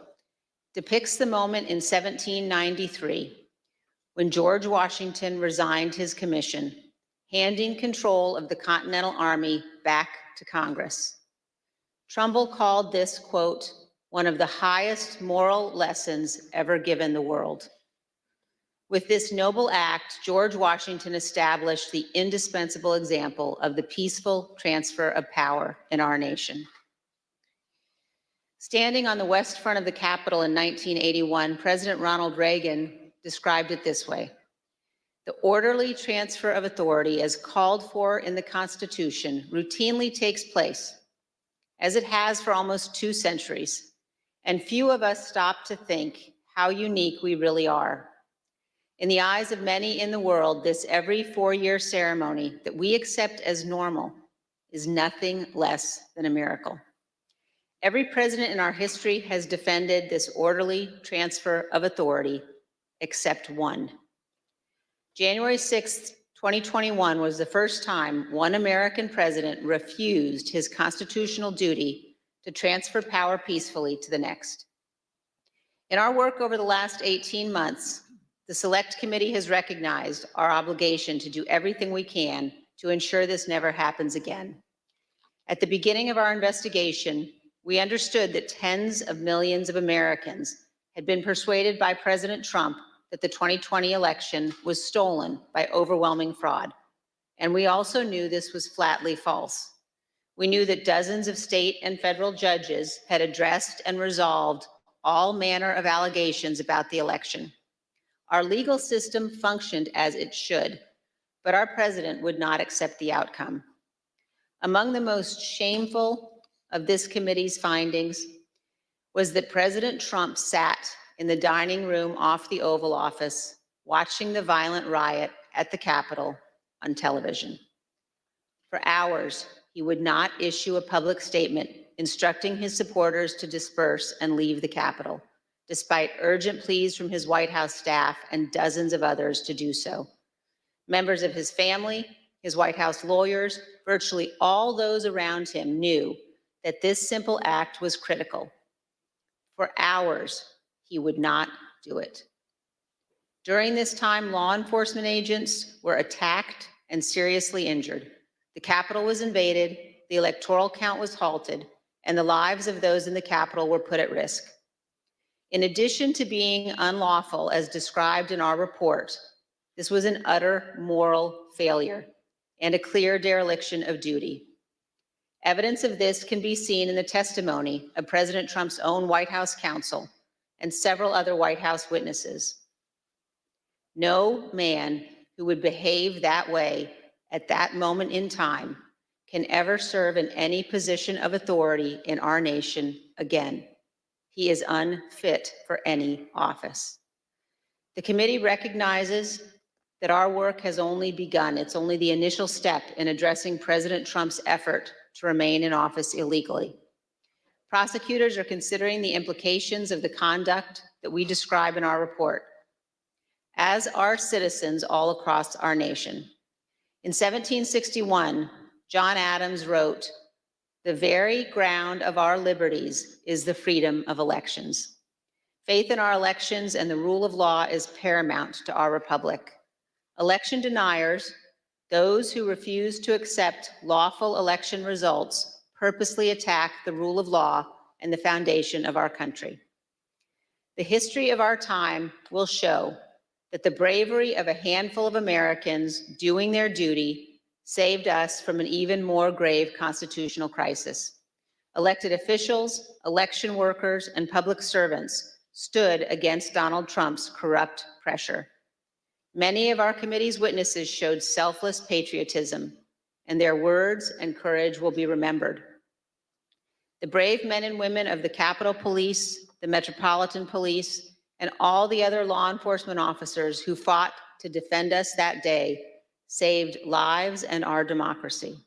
depicts the moment in 1793 when George Washington resigned his commission, handing control of the Continental Army back to Congress. Trumbull called this, quote, one of the highest moral lessons ever given the world. With this noble act, George Washington established the indispensable example of the peaceful transfer of power in our nation. Standing on the west front of the Capitol in 1981, President Ronald Reagan described it this way: the orderly transfer of authority as called for in the Constitution routinely takes place, as it has for almost 2 centuries, and few of us stop to think how unique we really are. In the eyes of many in the world, this every 4-year ceremony that we accept as normal is nothing less than a miracle. Every president in our history has defended this orderly transfer of authority, except one. January 6th, 2021 was the first time one American president refused his constitutional duty to transfer power peacefully to the next. In our work over the last 18 months, the Select Committee has recognized our obligation to do everything we can to ensure this never happens again. At the beginning of our investigation, we understood that tens of millions of Americans had been persuaded by President Trump that the 2020 election was stolen by overwhelming fraud. And we also knew this was flatly false. We knew that dozens of state and federal judges had addressed and resolved all manner of allegations about the election. Our legal system functioned as it should, but our president would not accept the outcome. Among the most shameful of this committee's findings was that President Trump sat in the dining room off the Oval Office watching the violent riot at the Capitol on television. For hours, he would not issue a public statement instructing his supporters to disperse and leave the Capitol, despite urgent pleas from his White House staff and dozens of others to do so. Members of his family, his White House lawyers, virtually all those around him knew that this simple act was critical. For hours, he would not do it. During this time, law enforcement agents were attacked and seriously injured. The Capitol was invaded, the electoral count was halted, and the lives of those in the Capitol were put at risk. In addition to being unlawful, as described in our report, this was an utter moral failure and a clear dereliction of duty. Evidence of this can be seen in the testimony of President Trump's own White House counsel and several other White House witnesses. No man who would behave that way at that moment in time can ever serve in any position of authority in our nation again. He is unfit for any office. The committee recognizes that our work has only begun. It's only the initial step in addressing President Trump's effort to remain in office illegally. Prosecutors are considering the implications of the conduct that we describe in our report, as are citizens all across our nation. In 1761, John Adams wrote, "The very ground of our liberties is the freedom of elections." Faith in our elections and the rule of law is paramount to our republic. Election deniers, those who refuse to accept lawful election results, purposely attack the rule of law and the foundation of our country. The history of our time will show that the bravery of a handful of Americans doing their duty saved us from an even more grave constitutional crisis. Elected officials, election workers, and public servants stood against Donald Trump's corrupt pressure. Many of our committee's witnesses showed selfless patriotism, and their words and courage will be remembered. The brave men and women of the Capitol Police, the Metropolitan Police, and all the other law enforcement officers who fought to defend us that day saved lives and our democracy.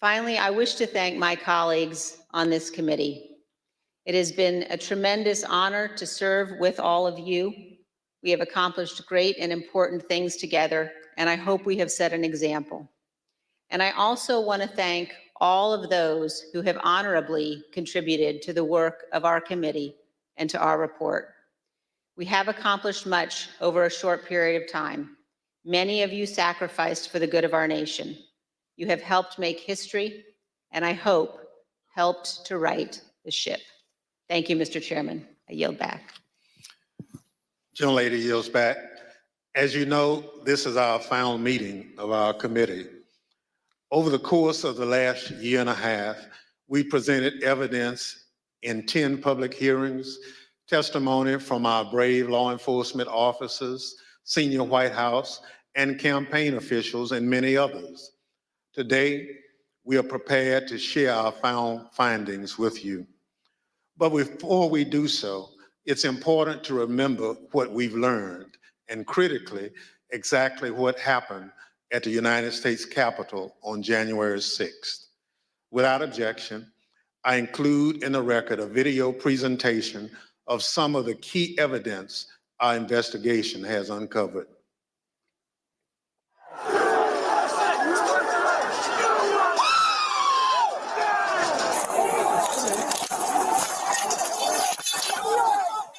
Finally, I wish to thank my colleagues on this committee. It has been a tremendous honor to serve with all of you. We have accomplished great and important things together, and I hope we have set an example. And I also want to thank all of those who have honorably contributed to the work of our committee and to our report. We have accomplished much over a short period of time. Many of you sacrificed for the good of our nation. You have helped make history, and I hope helped to right the ship. Thank you, Mr. Chairman. I yield back. Gentlelady yields back. As you know, this is our final meeting of our committee. Over the course of the last year and a half, we presented evidence in 10 public hearings, testimony from our brave law enforcement officers, senior White House, and campaign officials, and many others. Today, we are prepared to share our findings with you. But before we do so, it's important to remember what we've learned, and critically, exactly what happened at the United States Capitol on January 6th. Without objection, I include in the record a video presentation of some of the key evidence our investigation has uncovered.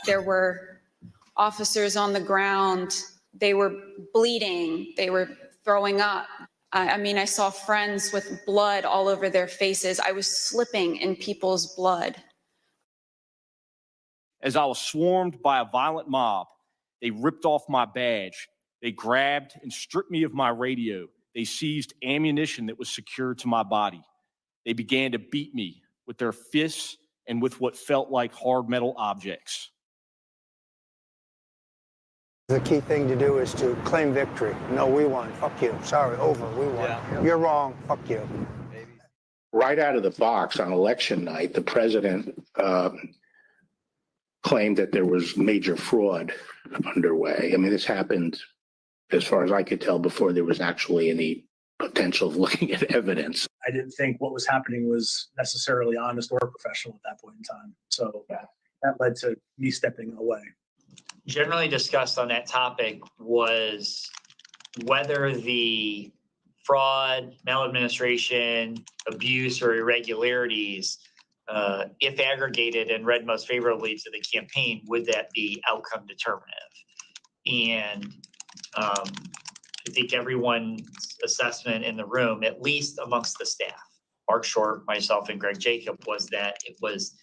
There were officers on the ground. They were bleeding. They were throwing up. I mean, I saw friends with blood all over their faces. I was slipping in people's blood. As I was swarmed by a violent mob, they ripped off my badge. They grabbed and stripped me of my radio. They seized ammunition that was secured to my body. They began to beat me with their fists and with what felt like hard metal objects. The key thing to do is to claim victory. No, we won. Fuck you. Sorry, over. We won. Yeah. You're wrong. Fuck you. Right out of the box on election night, the president claimed that there was major fraud underway. I mean, this happened, as far as I could tell, before there was actually any potential of looking at evidence. I didn't think what was happening was necessarily honest or professional at that point in time. So that led to me stepping away. Generally discussed on that topic was whether the fraud, maladministration, abuse, or irregularities, if aggregated and read most favorably to the campaign, would that be outcome determinative? And I think everyone's assessment in the room, at least amongst the staff, Mark Short, myself, and Greg Jacob, was that it was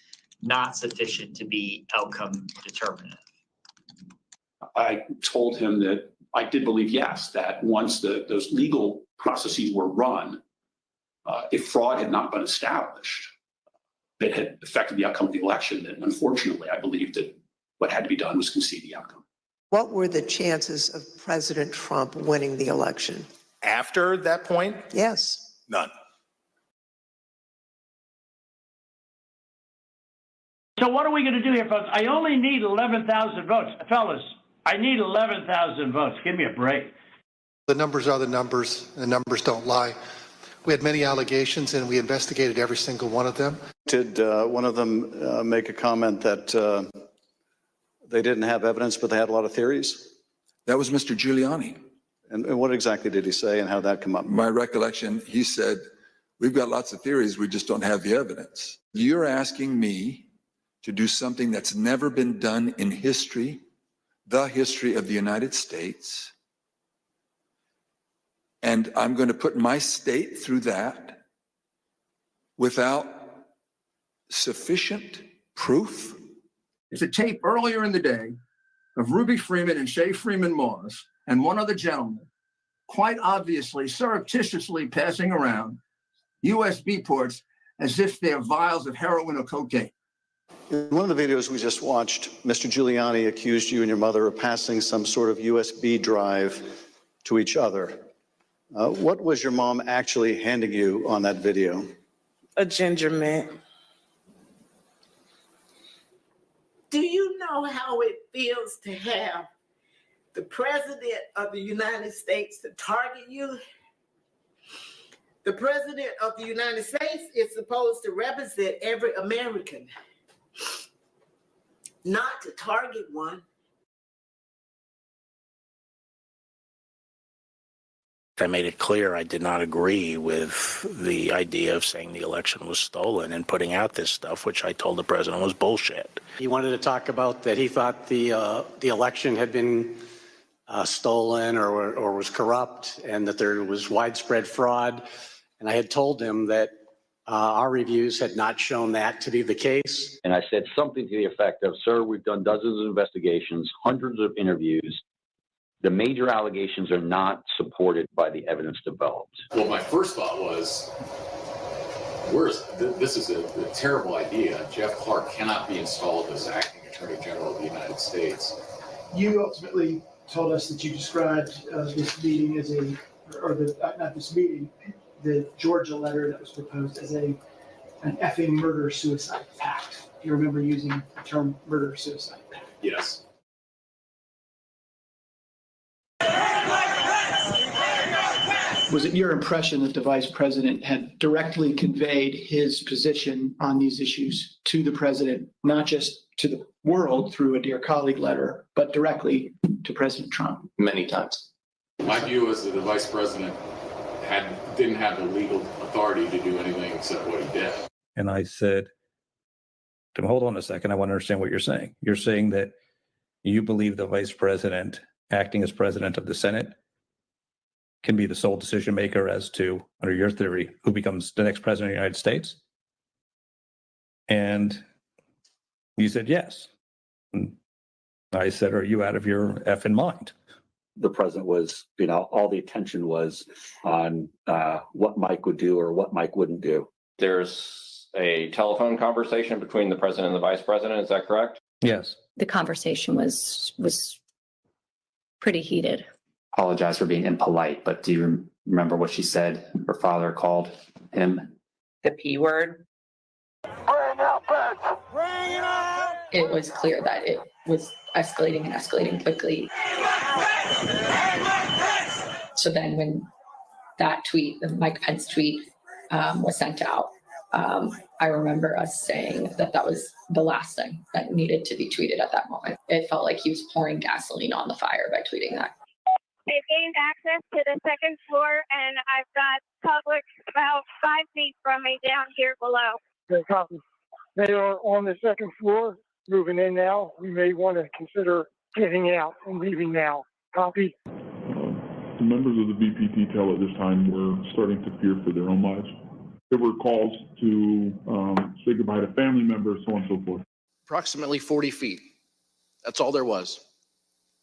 not sufficient to be outcome determinative. I told him that I did believe, yes, that once those legal processes were run, if fraud had not been established that had affected the outcome of the election, then unfortunately, I believe that what had to be done was concede the outcome. What were the chances of President Trump winning the election? After that point? Yes. None. So what are we going to do here, folks? I only need 11,000 votes. Fellas, I need 11,000 votes. Give me a break. The numbers are the numbers. The numbers don't lie. We had many allegations, and we investigated every single one of them. Did one of them make a comment that they didn't have evidence, but they had a lot of theories? That was Mr. Giuliani. And what exactly did he say, and how did that come up? My recollection, he said, we've got lots of theories, we just don't have the evidence. You're asking me to do something that's never been done in history, the history of the United States. And I'm going to put my state through that without sufficient proof. It's a tape earlier in the day of Ruby Freeman and Shay Freeman Moss and one other gentleman, quite obviously, surreptitiously passing around USB ports as if they're vials of heroin or cocaine. In one of the videos we just watched, Mr. Giuliani accused you and your mother of passing some sort of USB drive to each other. What was your mom actually handing you on that video? A ginger mint. Do you know how it feels to have the President of the United States to target you? The President of the United States is supposed to represent every American, not to target one. I made it clear I did not agree with the idea of saying the election was stolen and putting out this stuff, which I told the president was bullshit. He wanted to talk about that he thought the election had been stolen or was corrupt and that there was widespread fraud. And I had told him that our reviews had not shown that to be the case. And I said something to the effect of, sir, we've done dozens of investigations, hundreds of interviews. The major allegations are not supported by the evidence developed. Well, my first thought was, this is a terrible idea. Jeff Clark cannot be installed as acting Attorney General of the United States. You ultimately told us that you described this meeting as not this meeting, the Georgia letter that was proposed as an effing murder-suicide pact. Do you remember using the term murder-suicide pact? Yes. Was it your impression that the vice president had directly conveyed his position on these issues to the president, not just to the world through a dear colleague letter, but directly to President Trump? Many times. My view is that the vice president didn't have the legal authority to do anything except what he did. And I said, hold on a second, I want to understand what you're saying. You're saying that you believe the vice president, acting as president of the Senate, can be the sole decision maker as to, under your theory, who becomes the next president of the United States? And you said yes. And I said, are you out of your effing mind? The president was, all the attention was on what Mike would do or what Mike wouldn't do. There's a telephone conversation between the president and the vice president. Is that correct? Yes. The conversation was pretty heated. Apologize for being impolite, but do you remember what she said her father called him? The P word. It was clear that it was escalating quickly. So then when that tweet, the Mike Pence tweet, was sent out, I remember us saying that was the last thing that needed to be tweeted at that moment. It felt like he was pouring gasoline on the fire by tweeting that. They've gained access to the second floor, and I've got public about 5 feet from me down here below. Okay, copy. They are on the second floor, moving in now. We may want to consider getting out and leaving now. Copy. The members of the VP detail at this time were starting to fear for their own lives. There were calls to say goodbye to family members, so on and so forth. Approximately 40 feet. That's all there was.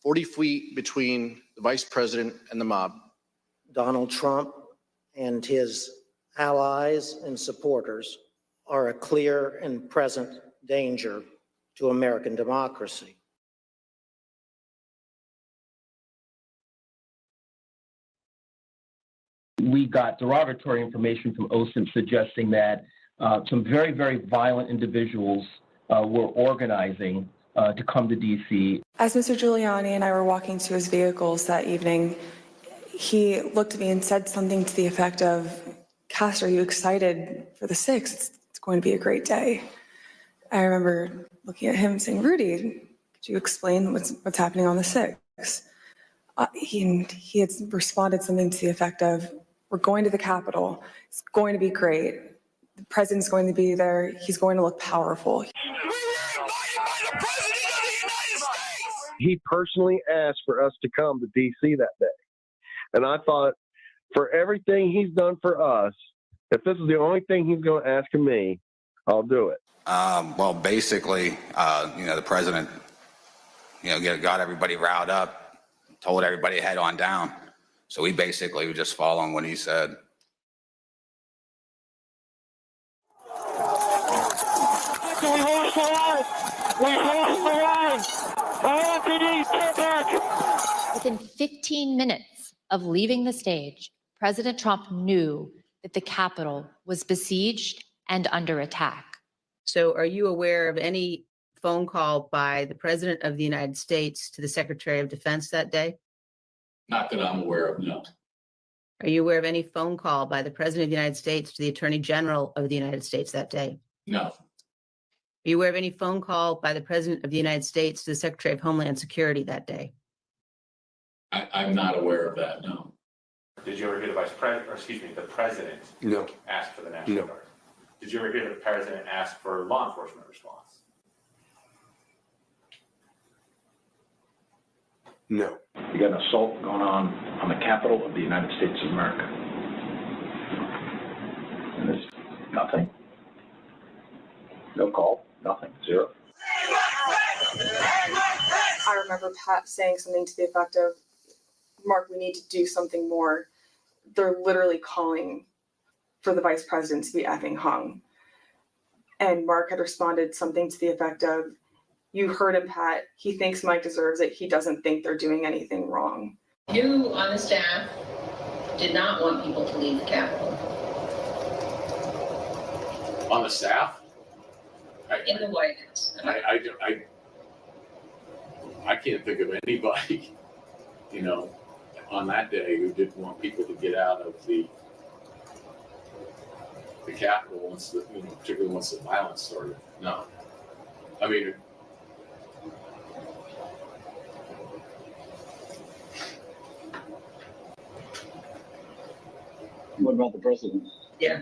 40 feet between the vice president and the mob. Donald Trump and his allies and supporters are a clear and present danger to American democracy. We got derogatory information from OSINT suggesting that some very, very violent individuals were organizing to come to D.C. As Mr. Giuliani and I were walking to his vehicles that evening, he looked at me and said something to the effect of, Cass, are you excited for the 6th? It's going to be a great day. I remember looking at him saying, Rudy, could you explain what's happening on the 6th? He had responded something to the effect of, we're going to the Capitol. It's going to be great. The president's going to be there. He's going to look powerful. He personally asked for us to come to D.C. that day. And I thought, for everything he's done for us, if this is the only thing he's going to ask of me, I'll do it. Well, basically, the president, got everybody riled up, told everybody to head on down. So we basically were just following what he said. Within 15 minutes of leaving the stage, President Trump knew that the Capitol was besieged and under attack. So are you aware of any phone call by the President of the United States to the Secretary of Defense that day? Not that I'm aware of, no. Are you aware of any phone call by the President of the United States to the Attorney General of the United States that day? No. Are you aware of any phone call by the President of the United States to the Secretary of Homeland Security that day? I'm not aware of that, no. Did you ever hear the the president No. ask for the National No. Guard? Did you ever hear the president ask for law enforcement response? No. You got an assault going on the Capitol of the United States of America. And there's nothing. No call, nothing, zero. I remember Pat saying something to the effect of, Mark, we need to do something more. They're literally calling for the vice president to be effing hung. And Mark had responded something to the effect of, you heard him, Pat. He thinks Mike deserves it. He doesn't think they're doing anything wrong. You on the staff did not want people to leave the Capitol. On the staff? In the White House. I can't think of anybody, you know, on that day who didn't want people to get out of the Capitol once the, you know, particularly once the violence started. No. I mean, What about the president? Yeah.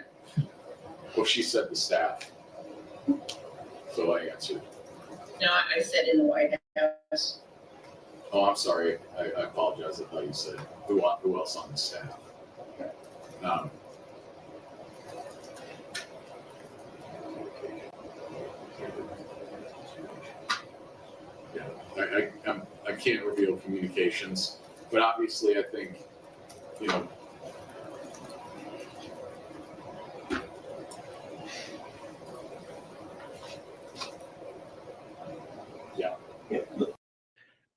well, she said the staff. So I answered. No, I said in the White House. Oh, I'm sorry. I apologize. I thought you said who else on the staff. Yeah, I can't reveal communications, but obviously I think, you know,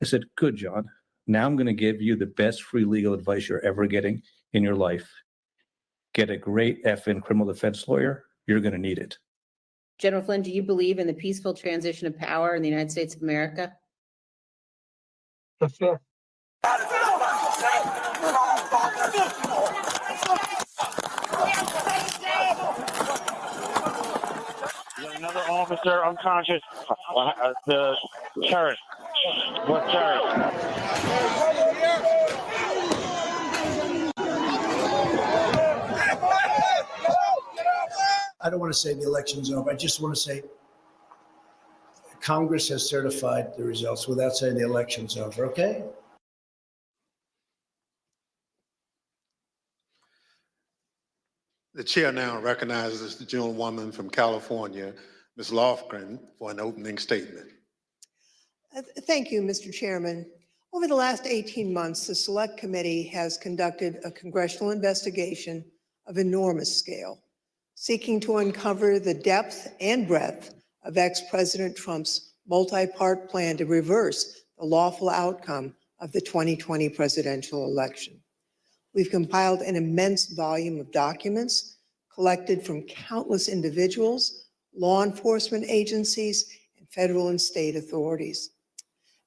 I said, good, John. Now I'm going to give you the best free legal advice you're ever getting in your life. Get a great effing criminal defense lawyer. You're going to need it. General Flynn, do you believe in the peaceful transition of power in the United States of America? The fifth. Another officer unconscious. The sheriff. What sheriff? I don't want to say the election's over. I just want to say Congress has certified the results without saying the election's over, okay? The chair now recognizes the gentlewoman from California, Ms. Lofgren, for an opening statement. Thank you, Mr. Chairman. Over the last 18 months, the Select Committee has conducted a congressional investigation of enormous scale, seeking to uncover the depth and breadth of ex-President Trump's multi-part plan to reverse the lawful outcome of the 2020 presidential election. We've compiled an immense volume of documents collected from countless individuals, law enforcement agencies, and federal and state authorities.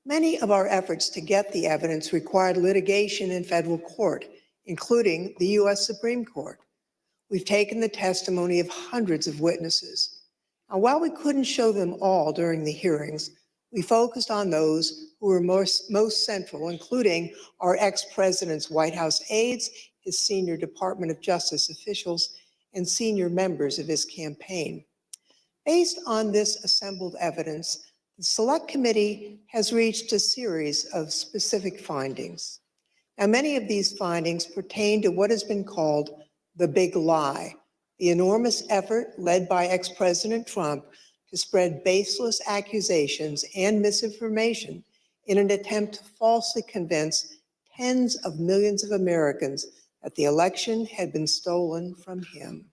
Many of our efforts to get the evidence required litigation in federal court, including the U.S. Supreme Court. We've taken the testimony of hundreds of witnesses. Now, while we couldn't show them all during the hearings, we focused on those who were most central, including our ex-president's White House aides, his senior Department of Justice officials, and senior members of his campaign. Based on this assembled evidence, the Select Committee has reached a series of specific findings. Now, many of these findings pertain to what has been called the big lie, the enormous effort led by ex-President Trump to spread baseless accusations and misinformation in an attempt to falsely convince tens of millions of Americans that the election had been stolen from him.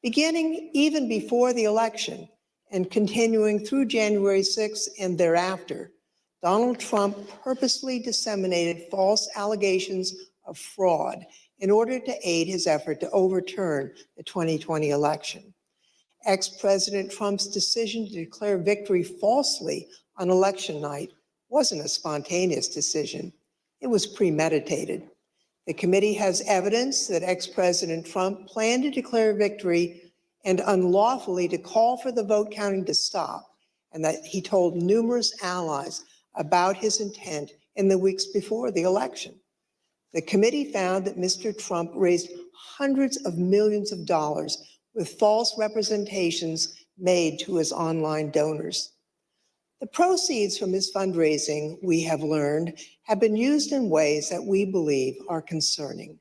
Beginning even before the election and continuing through January 6th and thereafter, Donald Trump purposely disseminated false allegations of fraud in order to aid his effort to overturn the 2020 election. Ex-President Trump's decision to declare victory falsely on election night wasn't a spontaneous decision. It was premeditated. The committee has evidence that ex-President Trump planned to declare victory and unlawfully to call for the vote counting to stop, and that he told numerous allies about his intent in the weeks before the election. The committee found that Mr. Trump raised hundreds of millions of dollars with false representations made to his online donors. The proceeds from his fundraising, we have learned, have been used in ways that we believe are concerning.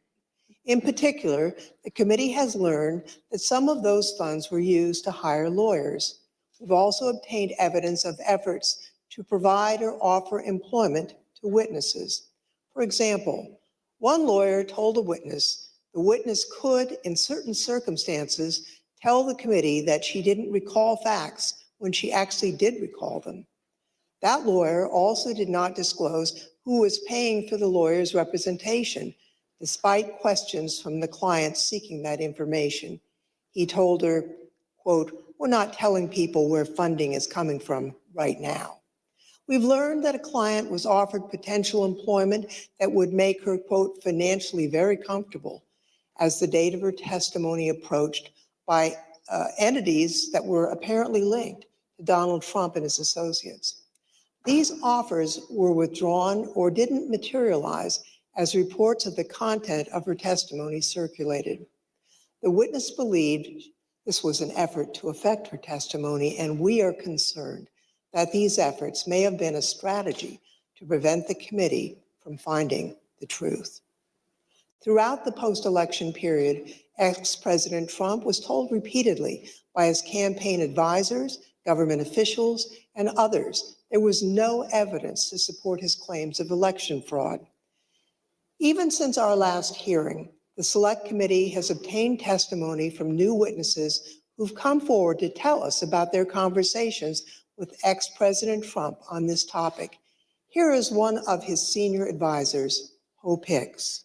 In particular, the committee has learned that some of those funds were used to hire lawyers. We've also obtained evidence of efforts to provide or offer employment to witnesses. For example, one lawyer told a witness the witness could, in certain circumstances, tell the committee that she didn't recall facts when she actually did recall them. That lawyer also did not disclose who was paying for the lawyer's representation, despite questions from the client seeking that information. He told her, quote, "We're not telling people where funding is coming from right now." We've learned that a client was offered potential employment that would make her, quote, "financially very comfortable" as the date of her testimony approached by entities that were apparently linked to Donald Trump and his associates. These offers were withdrawn or didn't materialize as reports of the content of her testimony circulated. The witness believed this was an effort to affect her testimony, and we are concerned that these efforts may have been a strategy to prevent the committee from finding the truth. Throughout the post-election period, ex-President Trump was told repeatedly by his campaign advisors, government officials, and others there was no evidence to support his claims of election fraud. Even since our last hearing, the Select Committee has obtained testimony from new witnesses who've come forward to tell us about their conversations with ex-President Trump on this topic. Here is one of his senior advisors, Hope Hicks.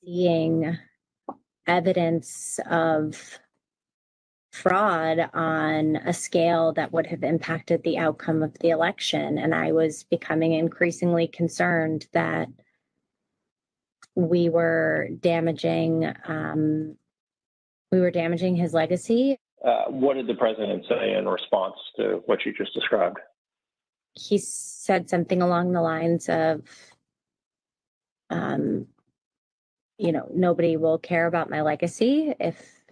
Seeing evidence of fraud on a scale that would have impacted the outcome of the election. And I was becoming increasingly concerned that we were damaging his legacy. What did the president say in response to what you just described? He said something along the lines of, nobody will care about my legacy if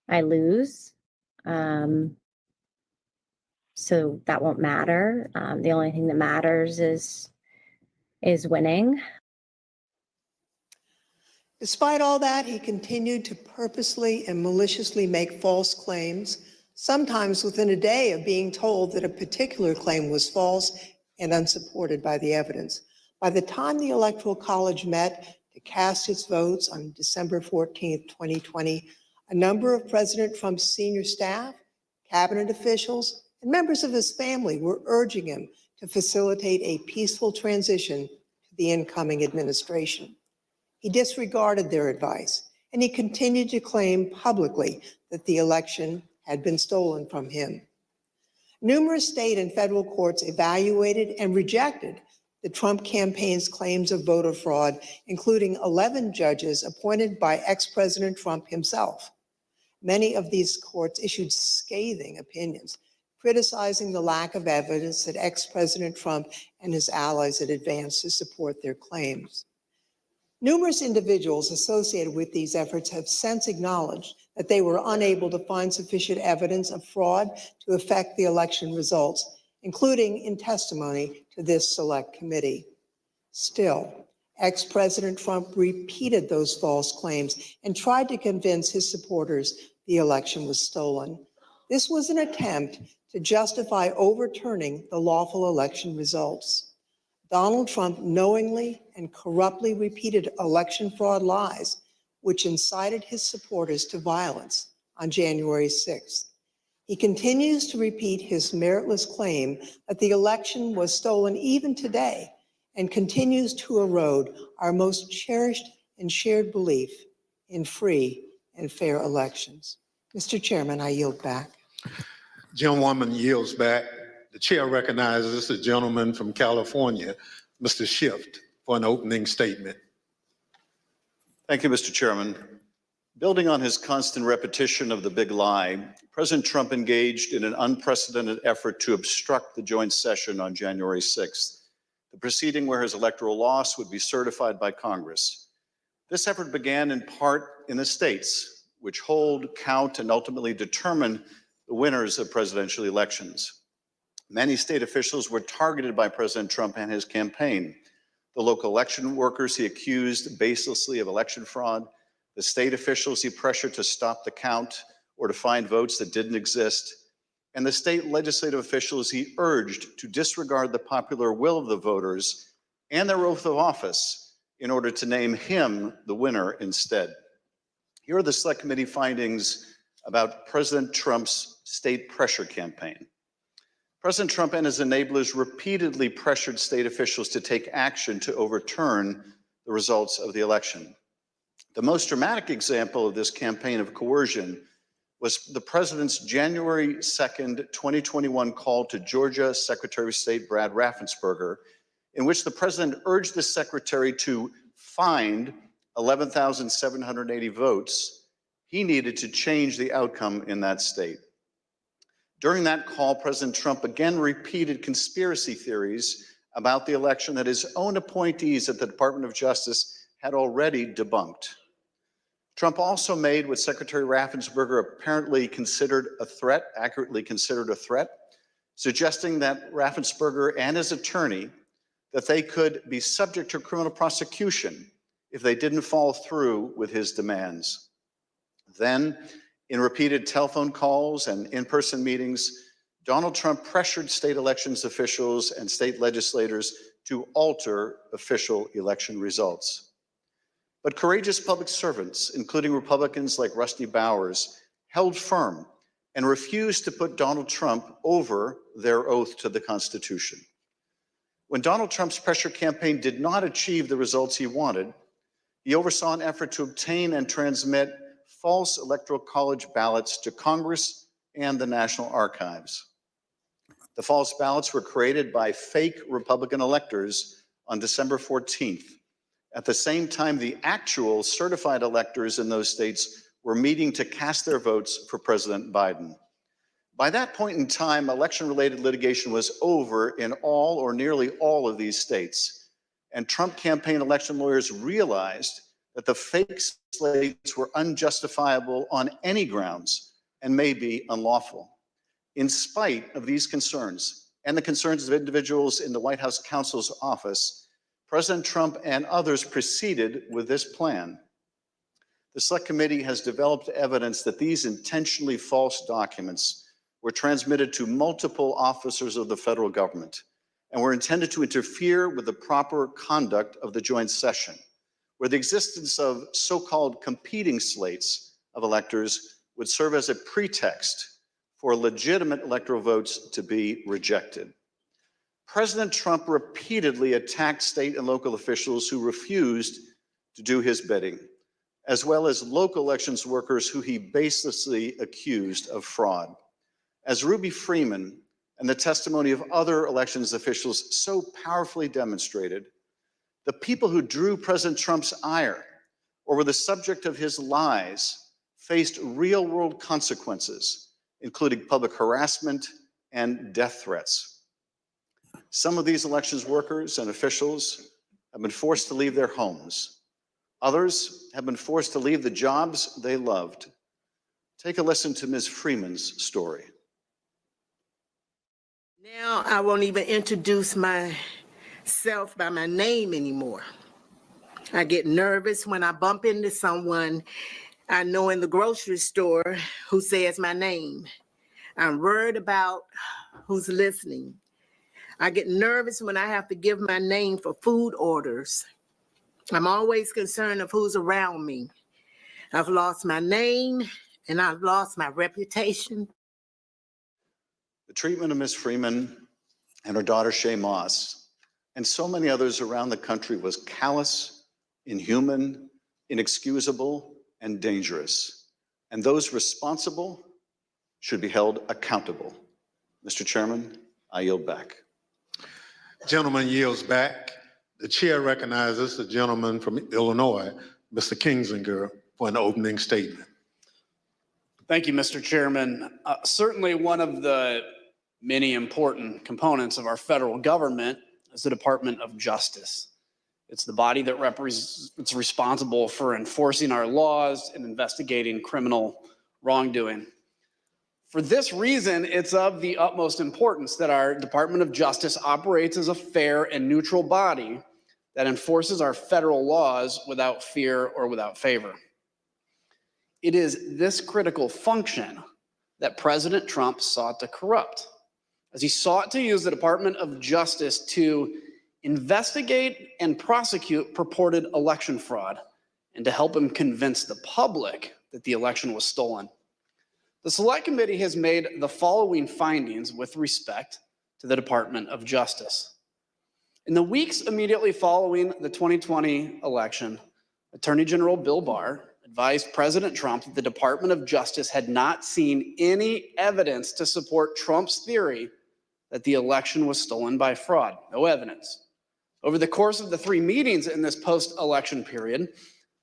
I lose. So that won't matter. The only thing that matters is winning. Despite all that, he continued to purposely and maliciously make false claims, sometimes within a day of being told that a particular claim was false and unsupported by the evidence. By the time the Electoral College met to cast its votes on December 14th, 2020, a number of President Trump's senior staff, cabinet officials, and members of his family were urging him to facilitate a peaceful transition to the incoming administration. He disregarded their advice, and he continued to claim publicly that the election had been stolen from him. Numerous state and federal courts evaluated and rejected the Trump campaign's claims of voter fraud, including 11 judges appointed by ex-President Trump himself. Many of these courts issued scathing opinions, criticizing the lack of evidence that ex-President Trump and his allies had advanced to support their claims. Numerous individuals associated with these efforts have since acknowledged that they were unable to find sufficient evidence of fraud to affect the election results, including in testimony to this Select Committee. Still, ex-President Trump repeated those false claims and tried to convince his supporters the election was stolen. This was an attempt to justify overturning the lawful election results. Donald Trump knowingly and corruptly repeated election fraud lies, which incited his supporters to violence on January 6th. He continues to repeat his meritless claim that the election was stolen even today and continues to erode our most cherished and shared belief in free and fair elections. Mr. Chairman, I yield back. Gentlewoman yields back. The chair recognizes the gentleman from California, Mr. Schiff, for an opening statement. Thank you, Mr. Chairman. Building on his constant repetition of the big lie, President Trump engaged in an unprecedented effort to obstruct the joint session on January 6th. the proceeding where his electoral loss would be certified by Congress. This effort began in part in the states, which hold, count, and ultimately determine the winners of presidential elections. Many state officials were targeted by President Trump and his campaign. The local election workers he accused baselessly of election fraud, the state officials he pressured to stop the count or to find votes that didn't exist, and the state legislative officials he urged to disregard the popular will of the voters and their oath of office in order to name him the winner instead. Here are the Select Committee findings about President Trump's state pressure campaign. President Trump and his enablers repeatedly pressured state officials to take action to overturn the results of the election. The most dramatic example of this campaign of coercion was the president's January 2nd, 2021 call to Georgia Secretary of State Brad Raffensperger, in which the president urged the secretary to find 11,780 votes he needed to change the outcome in that state. During that call, President Trump again repeated conspiracy theories about the election that his own appointees at the Department of Justice had already debunked. Trump also made what Secretary Raffensperger apparently accurately considered a threat, suggesting that Raffensperger and his attorney, that they could be subject to criminal prosecution if they didn't follow through with his demands. Then, in repeated telephone calls and in-person meetings, Donald Trump pressured state elections officials and state legislators to alter official election results. But courageous public servants, including Republicans like Rusty Bowers, held firm and refused to put Donald Trump over their oath to the Constitution. When Donald Trump's pressure campaign did not achieve the results he wanted, he oversaw an effort to obtain and transmit false electoral college ballots to Congress and the National Archives. The false ballots were created by fake Republican electors on December 14th. At the same time, the actual certified electors in those states were meeting to cast their votes for President Biden. By that point in time, election-related litigation was over in all or nearly all of these states. And Trump campaign election lawyers realized that the fake slates were unjustifiable on any grounds and may be unlawful. In spite of these concerns and the concerns of individuals in the White House counsel's office, President Trump and others proceeded with this plan. The Select Committee has developed evidence that these intentionally false documents were transmitted to multiple officers of the federal government and were intended to interfere with the proper conduct of the joint session, where the existence of so-called competing slates of electors would serve as a pretext for legitimate electoral votes to be rejected. President Trump repeatedly attacked state and local officials who refused to do his bidding, as well as local elections workers who he baselessly accused of fraud. As Ruby Freeman and the testimony of other elections officials so powerfully demonstrated, the people who drew President Trump's ire or were the subject of his lies faced real-world consequences, including public harassment and death threats. Some of these elections workers and officials have been forced to leave their homes. Others have been forced to leave the jobs they loved. Take a listen to Ms. Freeman's story. Now I won't even introduce myself by my name anymore. I get nervous when I bump into someone I know in the grocery store who says my name. I'm worried about who's listening. I get nervous when I have to give my name for food orders. I'm always concerned of who's around me. I've lost my name and I've lost my reputation. The treatment of Ms. Freeman and her daughter Shay Moss and so many others around the country was callous, inhuman, inexcusable, and dangerous. And those responsible should be held accountable. Mr. Chairman, I yield back. Gentleman yields back. The chair recognizes the gentleman from Illinois, Mr. Kinzinger, for an opening statement. Thank you, Mr. Chairman. Certainly one of the many important components of our federal government is the Department of Justice. It's the body that it's responsible for enforcing our laws and investigating criminal wrongdoing. For this reason, it's of the utmost importance that our Department of Justice operates as a fair and neutral body that enforces our federal laws without fear or without favor. It is this critical function that President Trump sought to corrupt, as he sought to use the Department of Justice to investigate and prosecute purported election fraud and to help him convince the public that the election was stolen. The Select Committee has made the following findings with respect to the Department of Justice. In the weeks immediately following the 2020 election, Attorney General Bill Barr advised President Trump that the Department of Justice had not seen any evidence to support Trump's theory that the election was stolen by fraud. No evidence. Over the course of the 3 meetings in this post-election period,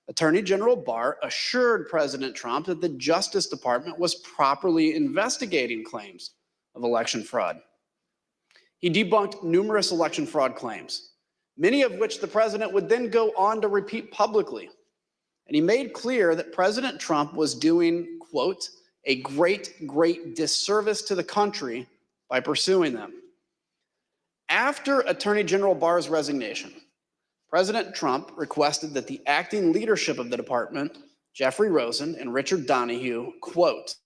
Attorney General Barr assured President Trump that the Justice Department was properly investigating claims of election fraud. He debunked numerous election fraud claims, many of which the president would then go on to repeat publicly. And he made clear that President Trump was doing, quote, a great disservice to the country by pursuing them. After Attorney General Barr's resignation, President Trump requested that the acting leadership of the department, Jeffrey Rosen and Richard Donahue, quote,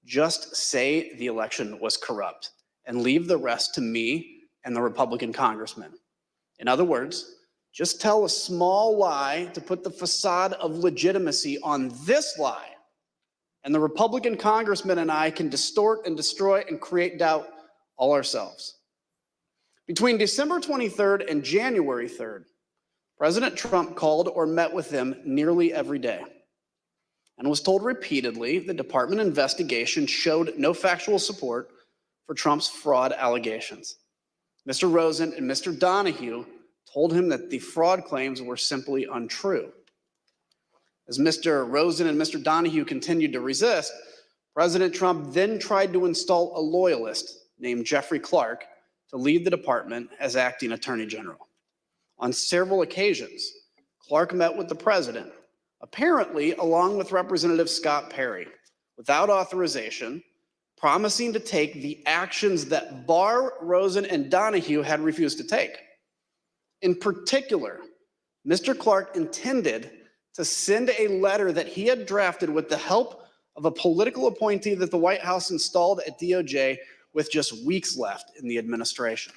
just say the election was corrupt and leave the rest to me and the Republican congressmen. In other words, just tell a small lie to put the facade of legitimacy on this lie, and the Republican congressmen and I can distort and destroy and create doubt all ourselves. Between December 23rd and January 3rd, President Trump called or met with them nearly every day and was told repeatedly the department investigation showed no factual support for Trump's fraud allegations. Mr. Rosen and Mr. Donahue told him that the fraud claims were simply untrue. As Mr. Rosen and Mr. Donahue continued to resist, President Trump then tried to install a loyalist named Jeffrey Clark to lead the department as acting attorney general. On several occasions, Clark met with the president, apparently along with Representative Scott Perry, without authorization, promising to take the actions that Barr, Rosen, and Donahue had refused to take. In particular, Mr. Clark intended to send a letter that he had drafted with the help of a political appointee that the White House installed at DOJ with just weeks left in the administration.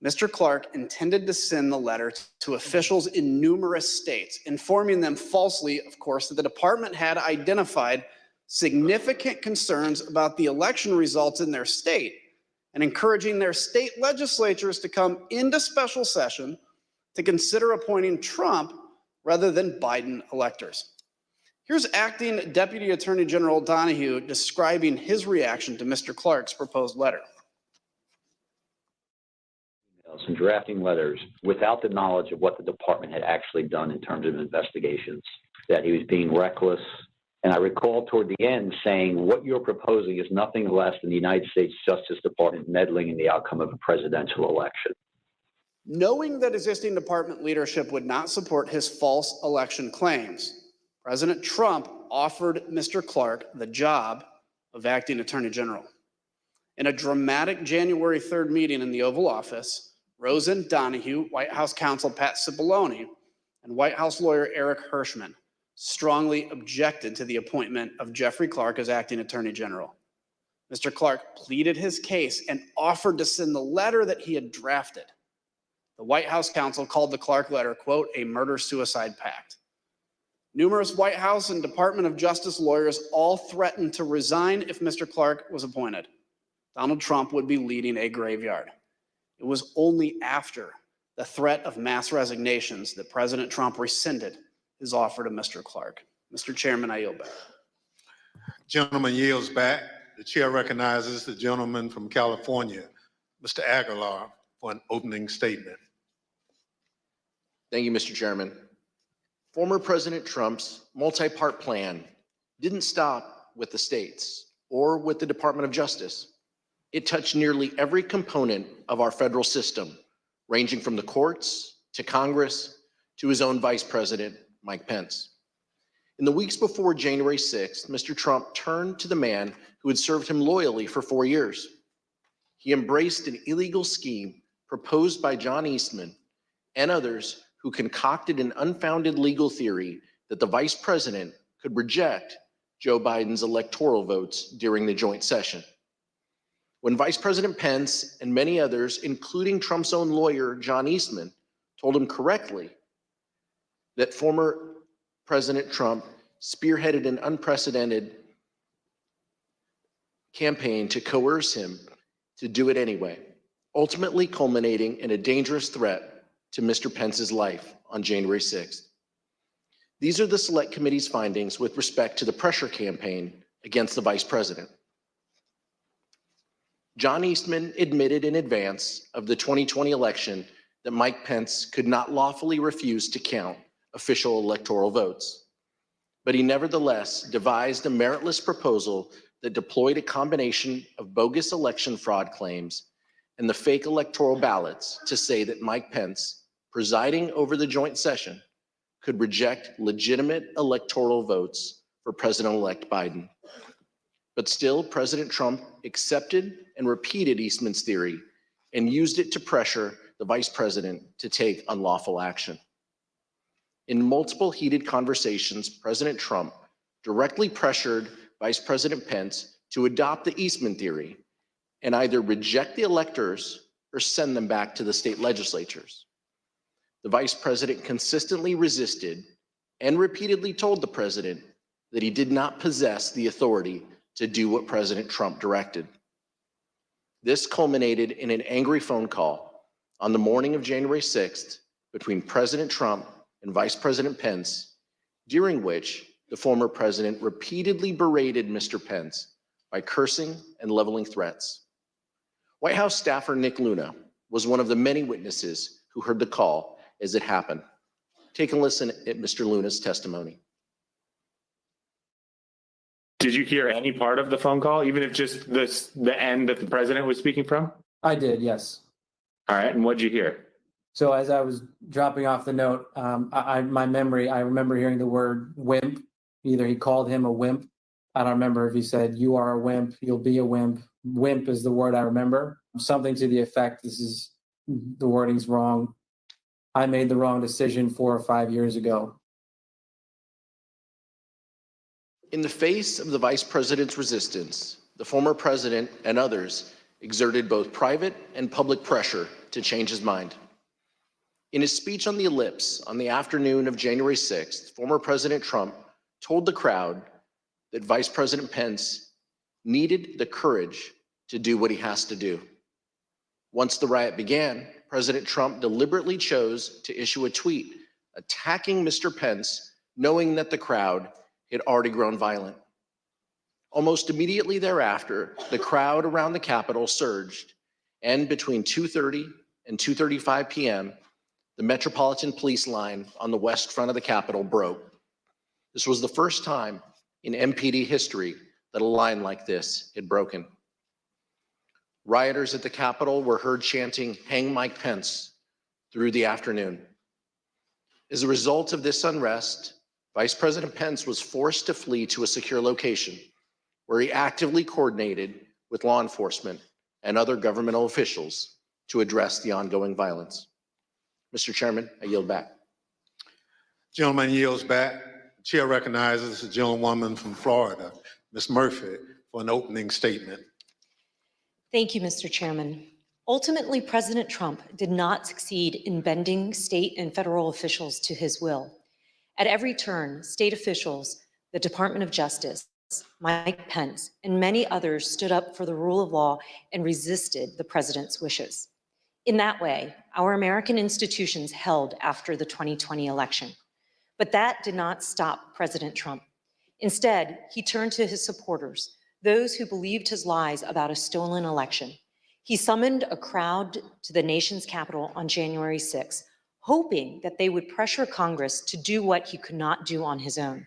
Mr. Clark intended to send the letter to officials in numerous states, informing them falsely, of course, that the department had identified significant concerns about the election results in their state and encouraging their state legislatures to come into special session to consider appointing Trump rather than Biden electors. Here's Acting Deputy Attorney General Donahue describing his reaction to Mr. Clark's proposed letter. And drafting letters without the knowledge of what the department had actually done in terms of investigations, that he was being reckless. And I recall toward the end saying, what you're proposing is nothing less than the United States Justice Department meddling in the outcome of a presidential election. Knowing that existing department leadership would not support his false election claims, President Trump offered Mr. Clark the job of acting attorney general. In a dramatic January 3rd meeting in the Oval Office, Rosen, Donahue, White House counsel Pat Cipollone, and White House lawyer Eric Hirschman strongly objected to the appointment of Jeffrey Clark as acting attorney general. Mr. Clark pleaded his case and offered to send the letter that he had drafted. The White House counsel called the Clark letter, quote, a murder-suicide pact. Numerous White House and Department of Justice lawyers all threatened to resign if Mr. Clark was appointed. Donald Trump would be leading a graveyard. It was only after the threat of mass resignations that President Trump rescinded his offer to Mr. Clark. Mr. Chairman, I yield back. Gentleman yields back. The chair recognizes the gentleman from California, Mr. Aguilar, for an opening statement. Thank you, Mr. Chairman. Former President Trump's multi-part plan didn't stop with the states or with the Department of Justice. It touched nearly every component of our federal system, ranging from the courts to Congress to his own Vice President, Mike Pence. In the weeks before January 6th, Mr. Trump turned to the man who had served him loyally for 4 years. He embraced an illegal scheme proposed by John Eastman and others who concocted an unfounded legal theory that the vice president could reject Joe Biden's electoral votes during the joint session. When Vice President Pence and many others, including Trump's own lawyer, John Eastman, told him correctly that former President Trump spearheaded an unprecedented campaign to coerce him to do it anyway, ultimately culminating in a dangerous threat to Mr. Pence's life on January 6th. These are the Select Committee's findings with respect to the pressure campaign against the vice president. John Eastman admitted in advance of the 2020 election that Mike Pence could not lawfully refuse to count official electoral votes. But he nevertheless devised a meritless proposal that deployed a combination of bogus election fraud claims and the fake electoral ballots to say that Mike Pence, presiding over the joint session, could reject legitimate electoral votes for President-elect Biden. But still, President Trump accepted and repeated Eastman's theory and used it to pressure the vice president to take unlawful action. In multiple heated conversations, President Trump directly pressured Vice President Pence to adopt the Eastman theory and either reject the electors or send them back to the state legislatures. The vice president consistently resisted and repeatedly told the president that he did not possess the authority to do what President Trump directed. This culminated in an angry phone call on the morning of January 6th between President Trump and Vice President Pence, during which the former president repeatedly berated Mr. Pence by cursing and leveling threats. White House staffer Nick Luna was one of the many witnesses who heard the call as it happened. Take a listen at Mr. Luna's testimony. Did you hear any part of the phone call, even if just the end that the president was speaking from? I did, yes. All right, and what'd you hear? So as I was dropping off the note, I remember hearing the word wimp. Either he called him a wimp. I don't remember if he said, "You are a wimp, you'll be a wimp." Wimp is the word I remember. Something to the effect, the wording's wrong. I made the wrong decision 4 or 5 years ago. In the face of the vice president's resistance, the former president and others exerted both private and public pressure to change his mind. In his speech on the Ellipse on the afternoon of January 6th, former President Trump told the crowd that Vice President Pence needed the courage to do what he has to do. Once the riot began, President Trump deliberately chose to issue a tweet attacking Mr. Pence, knowing that the crowd had already grown violent. Almost immediately thereafter, the crowd around the Capitol surged, and between 2:30 and 2:35 p.m., the Metropolitan Police line on the west front of the Capitol broke. This was the first time in MPD history that a line like this had broken. Rioters at the Capitol were heard chanting, "Hang Mike Pence," through the afternoon. As a result of this unrest, Vice President Pence was forced to flee to a secure location where he actively coordinated with law enforcement and other governmental officials to address the ongoing violence. Mr. Chairman, I yield back. Gentleman yields back. Chair recognizes the gentlewoman from Florida, Ms. Murphy, for an opening statement. Thank you, Mr. Chairman. Ultimately, President Trump did not succeed in bending state and federal officials to his will. At every turn, state officials, the Department of Justice, Mike Pence, and many others stood up for the rule of law and resisted the president's wishes. In that way, our American institutions held after the 2020 election. But that did not stop President Trump. Instead, he turned to his supporters, those who believed his lies about a stolen election. He summoned a crowd to the nation's capital on January 6, hoping that they would pressure Congress to do what he could not do on his own.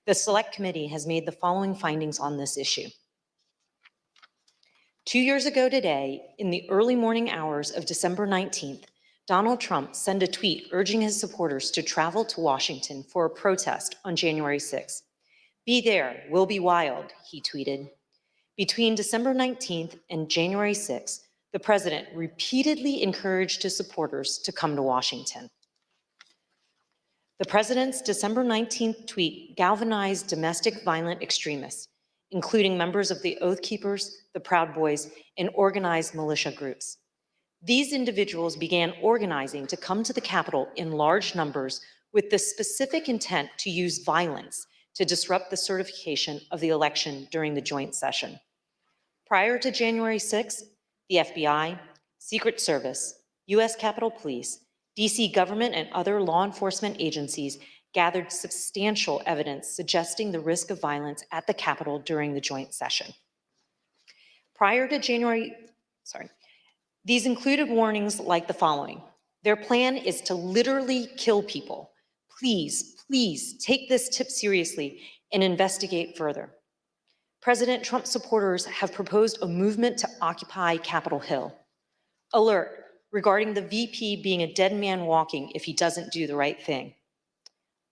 The Select Committee has made the following findings on this issue. 2 years ago today, in the early morning hours of December 19th, Donald Trump sent a tweet urging his supporters to travel to Washington for a protest on January 6. "Be there, we'll be wild," he tweeted. Between December 19th and January 6th, the president repeatedly encouraged his supporters to come to Washington. The president's December 19th tweet galvanized domestic violent extremists, including members of the Oath Keepers, the Proud Boys, and organized militia groups. These individuals began organizing to come to the Capitol in large numbers with the specific intent to use violence to disrupt the certification of the election during the joint session. Prior to January 6th, the FBI, Secret Service, U.S. Capitol Police, D.C. government, and other law enforcement agencies gathered substantial evidence suggesting the risk of violence at the Capitol during the joint session. These included warnings like the following. Their plan is to literally kill people. Please, please take this tip seriously and investigate further. President Trump supporters have proposed a movement to occupy Capitol Hill. Alert regarding the VP being a dead man walking if he doesn't do the right thing.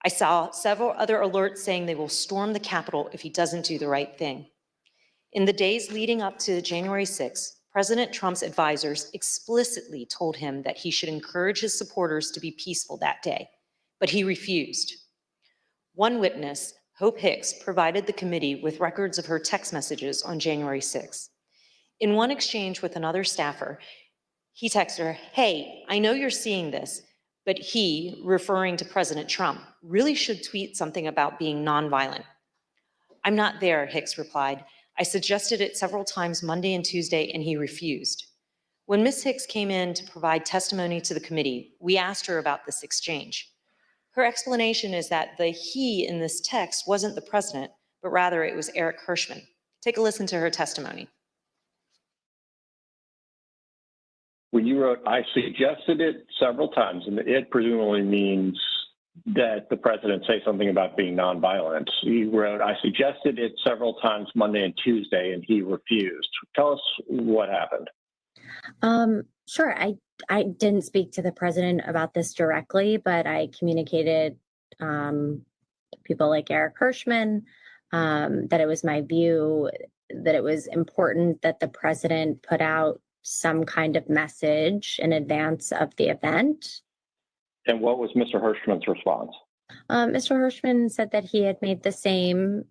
I saw several other alerts saying they will storm the Capitol if he doesn't do the right thing. In the days leading up to January 6th, President Trump's advisors explicitly told him that he should encourage his supporters to be peaceful that day, but he refused. One witness, Hope Hicks, provided the committee with records of her text messages on January 6th. In one exchange with another staffer, he texted her, "Hey, I know you're seeing this, but he," referring to President Trump, "really should tweet something about being nonviolent." "I'm not there," Hicks replied. "I suggested it several times Monday and Tuesday, and he refused." When Ms. Hicks came in to provide testimony to the committee, we asked her about this exchange. Her explanation is that the he in this text wasn't the president, but rather it was Eric Hirschman. Take a listen to her testimony. When you wrote, "I suggested it several times," and it presumably means that the president say something about being nonviolent. You wrote, "I suggested it several times Monday and Tuesday, and he refused." Tell us what happened. Sure. I didn't speak to the president about this directly, but I communicated people like Eric Hirschman that it was my view that it was important that the president put out some kind of message in advance of the event. And what was Mr. Hirschman's response? Mr. Hirschman said that he had made the same,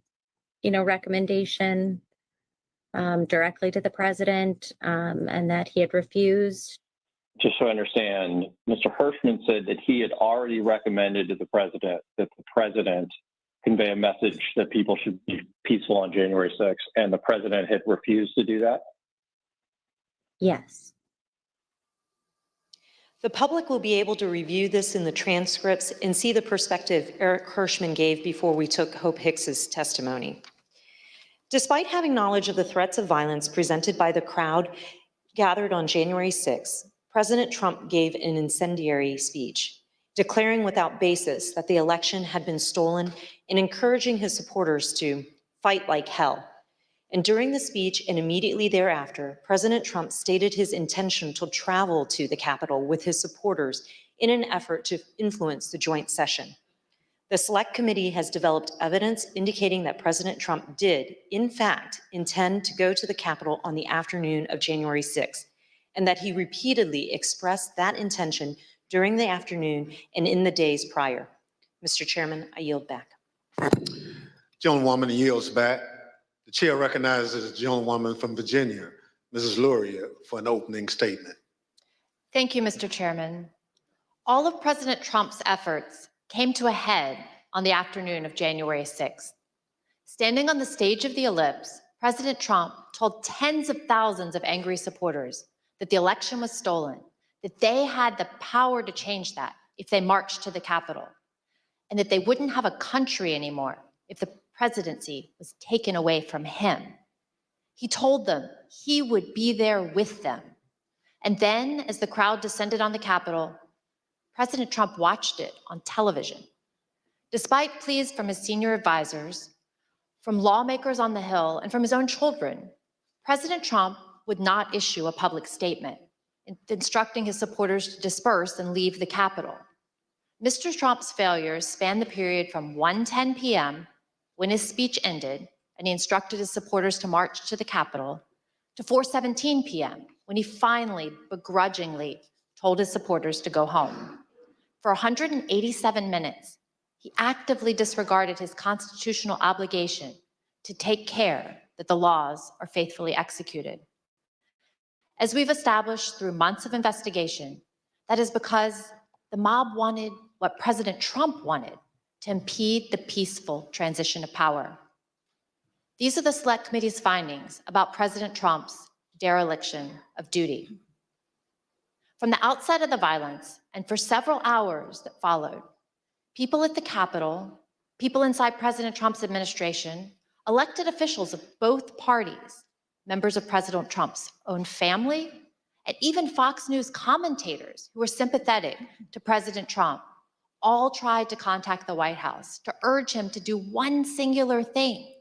recommendation directly to the president, and that he had refused. Just so I understand, Mr. Hirschman said that he had already recommended to the president that the president convey a message that people should be peaceful on January 6th, and the president had refused to do that? Yes. The public will be able to review this in the transcripts and see the perspective Eric Hirschman gave before we took Hope Hicks's testimony. Despite having knowledge of the threats of violence presented by the crowd gathered on January 6th, President Trump gave an incendiary speech, declaring without basis that the election had been stolen and encouraging his supporters to fight like hell. And during the speech and immediately thereafter, President Trump stated his intention to travel to the Capitol with his supporters in an effort to influence the joint session. The Select Committee has developed evidence indicating that President Trump did, in fact, intend to go to the Capitol on the afternoon of January 6th, and that he repeatedly expressed that intention during the afternoon and in the days prior. Mr. Chairman, I yield back. Gentlewoman yields back. The chair recognizes the gentlewoman from Virginia, Mrs. Luria, for an opening statement. Thank you, Mr. Chairman. All of President Trump's efforts came to a head on the afternoon of January 6th. Standing on the stage of the Ellipse, President Trump told tens of thousands of angry supporters that the election was stolen, that they had the power to change that if they marched to the Capitol, and that they wouldn't have a country anymore if the presidency was taken away from him. He told them he would be there with them. And then, as the crowd descended on the Capitol, President Trump watched it on television. Despite pleas from his senior advisors, from lawmakers on the Hill, and from his own children, President Trump would not issue a public statement. instructing his supporters to disperse and leave the Capitol. Mr. Trump's failures spanned the period from 1:10 p.m., when his speech ended, and he instructed his supporters to march to the Capitol, to 4:17 p.m., when he finally, begrudgingly, told his supporters to go home. For 187 minutes, he actively disregarded his constitutional obligation to take care that the laws are faithfully executed. As we've established through months of investigation, that is because the mob wanted what President Trump wanted, to impede the peaceful transition of power. These are the Select Committee's findings about President Trump's dereliction of duty. From the outset of the violence, and for several hours that followed, people at the Capitol, people inside President Trump's administration, elected officials of both parties, members of President Trump's own family, and even Fox News commentators who were sympathetic to President Trump, all tried to contact the White House to urge him to do one singular thing,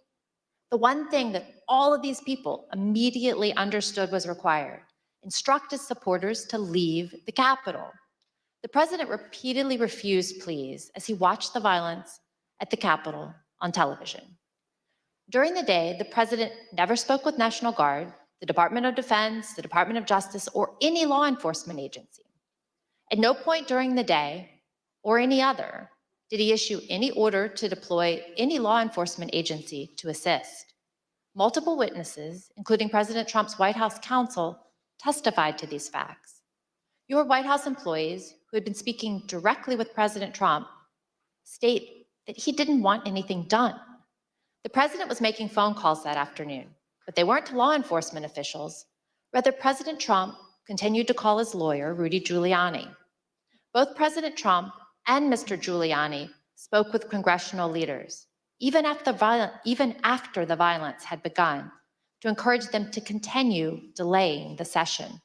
the one thing that all of these people immediately understood was required: instruct his supporters to leave the Capitol. The president repeatedly refused pleas as he watched the violence at the Capitol on television. During the day, the president never spoke with National Guard, the Department of Defense, the Department of Justice, or any law enforcement agency. At no point during the day, or any other, did he issue any order to deploy any law enforcement agency to assist. Multiple witnesses, including President Trump's White House counsel, testified to these facts. Your White House employees, who had been speaking directly with President Trump, state that he didn't want anything done. The president was making phone calls that afternoon, but they weren't to law enforcement officials. Rather, President Trump continued to call his lawyer, Rudy Giuliani. Both President Trump and Mr. Giuliani spoke with congressional leaders, even after the violence had begun, to encourage them to continue delaying the session.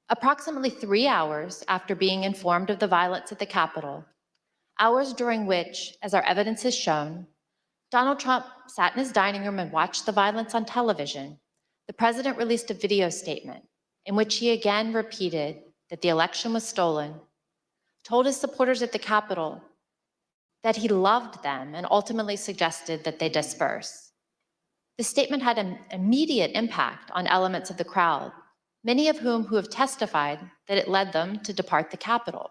Approximately 3 hours after being informed of the violence at the Capitol, hours during which, as our evidence has shown, Donald Trump sat in his dining room and watched the violence on television, the president released a video statement in which he again repeated that the election was stolen, told his supporters at the Capitol that he loved them, and ultimately suggested that they disperse. The statement had an immediate impact on elements of the crowd, many of whom have testified that it led them to depart the Capitol.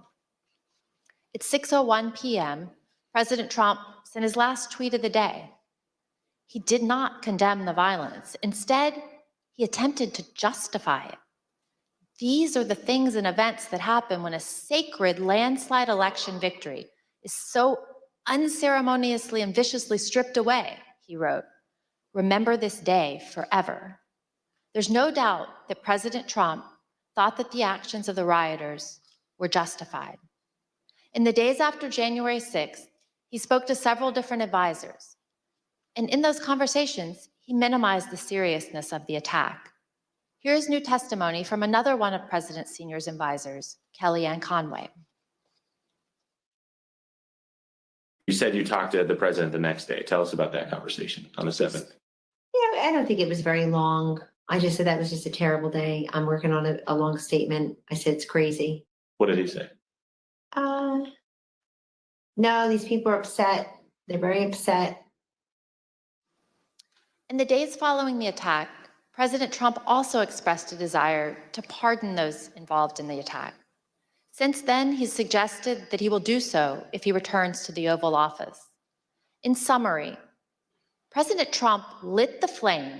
At 6:01 p.m., President Trump sent his last tweet of the day. He did not condemn the violence. Instead, he attempted to justify it. These are the things and events that happen when a sacred landslide election victory is so unceremoniously and viciously stripped away, he wrote. Remember this day forever. There's no doubt that President Trump thought that the actions of the rioters were justified. In the days after January 6th, he spoke to several different advisors. And in those conversations, he minimized the seriousness of the attack. Here's new testimony from another one of President Senior's advisors, Kellyanne Conway. You said you talked to the president the next day. Tell us about that conversation on the 7th. Yeah, I don't think it was very long. I just said that was just a terrible day. I'm working on a long statement. I said it's crazy. What did he say? No, these people are upset. They're very upset. In the days following the attack, President Trump also expressed a desire to pardon those involved in the attack. Since then, he's suggested that he will do so if he returns to the Oval Office. In summary, President Trump lit the flame,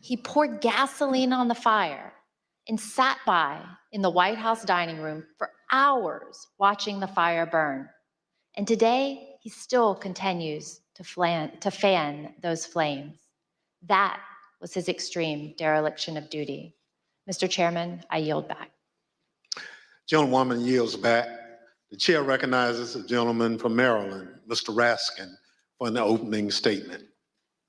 he poured gasoline on the fire, and sat by in the White House dining room for hours watching the fire burn. And today, he still continues to fan those flames. That was his extreme dereliction of duty. Mr. Chairman, I yield back. Gentlewoman yields back. The chair recognizes the gentleman from Maryland, Mr. Raskin, for an opening statement.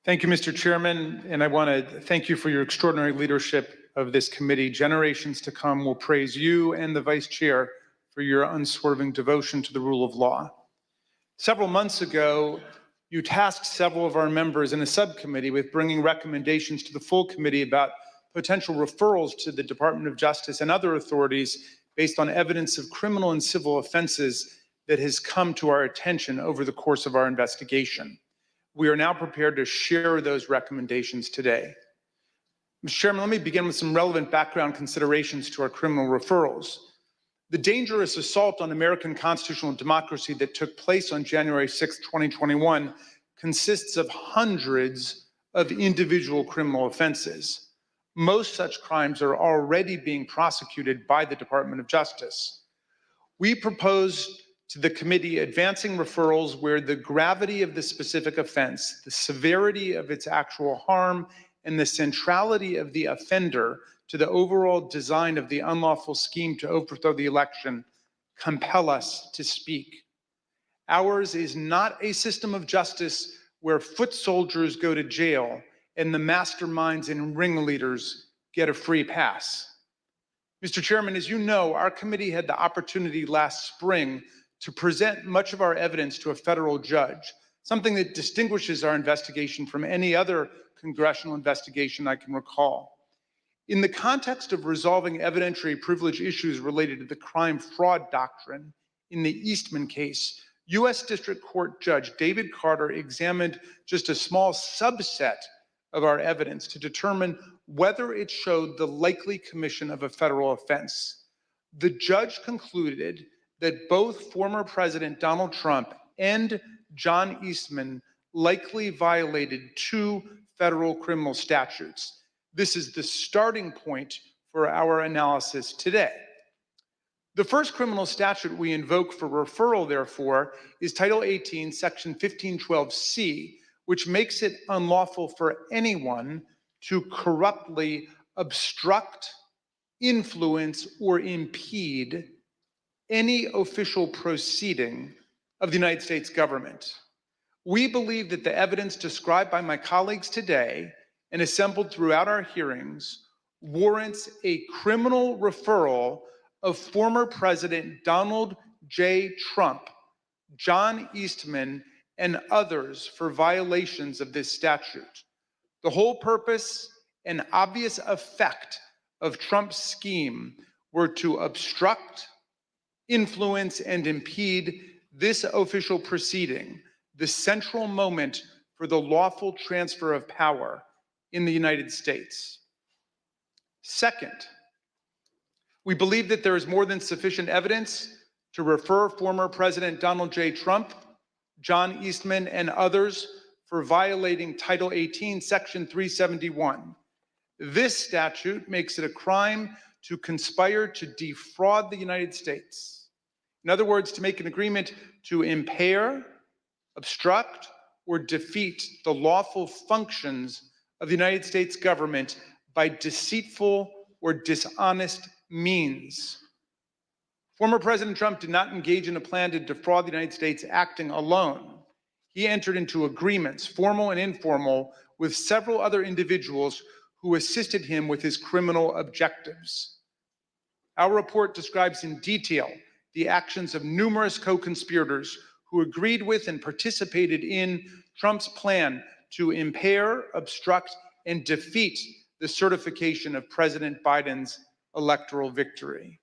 Thank you, Mr. Chairman, and I want to thank you for your extraordinary leadership of this committee. Generations to come will praise you and the Vice Chair for your unswerving devotion to the rule of law. Several months ago, you tasked several of our members in a subcommittee with bringing recommendations to the full committee about potential referrals to the Department of Justice and other authorities based on evidence of criminal and civil offenses that has come to our attention over the course of our investigation. We are now prepared to share those recommendations today. Mr. Chairman, let me begin with some relevant background considerations to our criminal referrals. The dangerous assault on American constitutional democracy that took place on January 6, 2021 consists of hundreds of individual criminal offenses. Most such crimes are already being prosecuted by the Department of Justice. We propose to the committee advancing referrals where the gravity of the specific offense, the severity of its actual harm, and the centrality of the offender to the overall design of the unlawful scheme to overthrow the election compel us to speak. Ours is not a system of justice where foot soldiers go to jail and the masterminds and ringleaders get a free pass. Mr. Chairman, as you know, our committee had the opportunity last spring to present much of our evidence to a federal judge, something that distinguishes our investigation from any other congressional investigation I can recall. In the context of resolving evidentiary privilege issues related to the crime fraud doctrine in the Eastman case, U.S. District Court Judge David Carter examined just a small subset of our evidence to determine whether it showed the likely commission of a federal offense. The judge concluded that both former President Donald Trump and John Eastman likely violated 2 federal criminal statutes. This is the starting point for our analysis today. The first criminal statute we invoke for referral, therefore, is Title 18, Section 1512C, which makes it unlawful for anyone to corruptly obstruct, influence, or impede any official proceeding of the United States government. We believe that the evidence described by my colleagues today and assembled throughout our hearings warrants a criminal referral of former President Donald J. Trump, John Eastman, and others for violations of this statute. The whole purpose and obvious effect of Trump's scheme were to obstruct, influence, and impede this official proceeding, the central moment for the lawful transfer of power in the United States. Second, we believe that there is more than sufficient evidence to refer former President Donald J. Trump, John Eastman, and others for violating Title 18, Section 371. This statute makes it a crime to conspire to defraud the United States. In other words, to make an agreement to impair, obstruct, or defeat the lawful functions of the United States government by deceitful or dishonest means. Former President Trump did not engage in a plan to defraud the United States acting alone. He entered into agreements, formal and informal, with several other individuals who assisted him with his criminal objectives. Our report describes in detail the actions of numerous co-conspirators who agreed with and participated in Trump's plan to impair, obstruct, and defeat the certification of President Biden's electoral victory.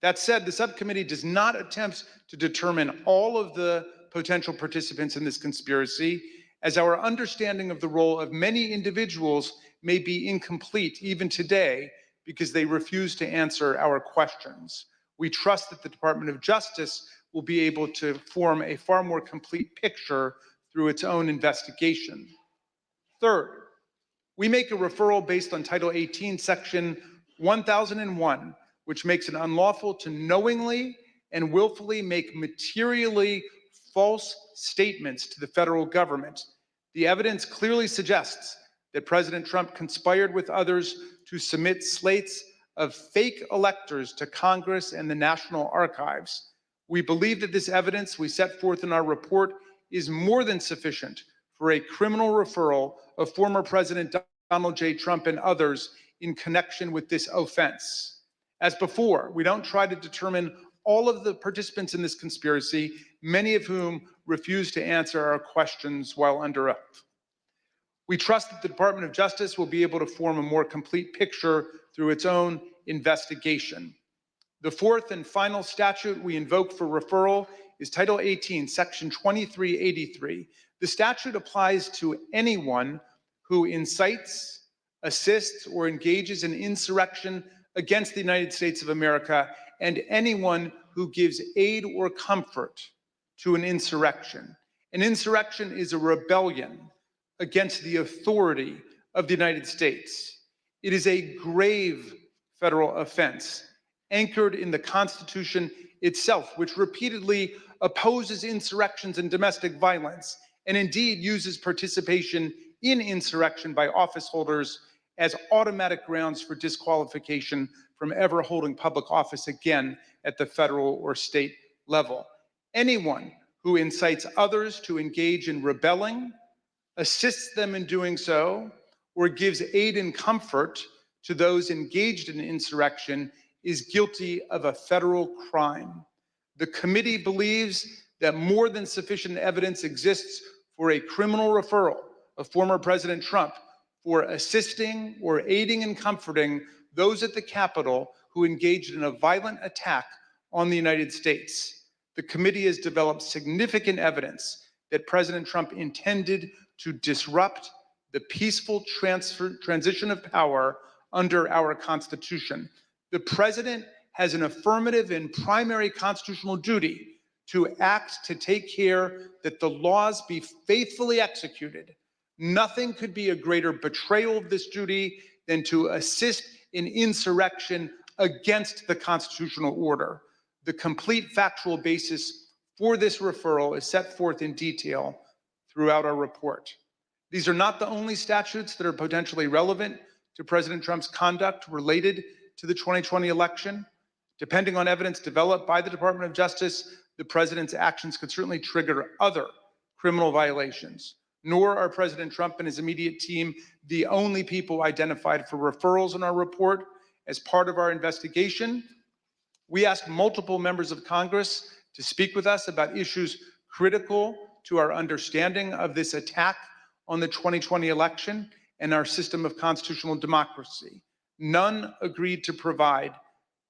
That said, the subcommittee does not attempt to determine all of the potential participants in this conspiracy, as our understanding of the role of many individuals may be incomplete even today because they refuse to answer our questions. We trust that the Department of Justice will be able to form a far more complete picture through its own investigation. Third, we make a referral based on Title 18, Section 1001, which makes it unlawful to knowingly and willfully make materially false statements to the federal government. The evidence clearly suggests that President Trump conspired with others to submit slates of fake electors to Congress and the National Archives. We believe that this evidence we set forth in our report is more than sufficient for a criminal referral of former President Donald J. Trump and others in connection with this offense. As before, we don't try to determine all of the participants in this conspiracy, many of whom refuse to answer our questions while under oath. We trust that the Department of Justice will be able to form a more complete picture through its own investigation. The fourth and final statute we invoke for referral is Title 18, Section 2383. The statute applies to anyone who incites, assists, or engages in insurrection against the United States of America, and anyone who gives aid or comfort to an insurrection. An insurrection is a rebellion against the authority of the United States. It is a grave federal offense anchored in the Constitution itself, which repeatedly opposes insurrections and domestic violence, and indeed uses participation in insurrection by office holders as automatic grounds for disqualification from ever holding public office again at the federal or state level. Anyone who incites others to engage in rebelling, assists them in doing so, or gives aid and comfort to those engaged in insurrection is guilty of a federal crime. The committee believes that more than sufficient evidence exists for a criminal referral of former President Trump for assisting or aiding and comforting those at the Capitol who engaged in a violent attack on the United States. The committee has developed significant evidence that President Trump intended to disrupt the peaceful transition of power under our Constitution. The president has an affirmative and primary constitutional duty to act to take care that the laws be faithfully executed. Nothing could be a greater betrayal of this duty than to assist in insurrection against the constitutional order. The complete factual basis for this referral is set forth in detail throughout our report. These are not the only statutes that are potentially relevant to President Trump's conduct related to the 2020 election. Depending on evidence developed by the Department of Justice, the president's actions could certainly trigger other criminal violations. Nor are President Trump and his immediate team the only people identified for referrals in our report. As part of our investigation, we asked multiple members of Congress to speak with us about issues critical to our understanding of this attack on the 2020 election and our system of constitutional democracy. None agreed to provide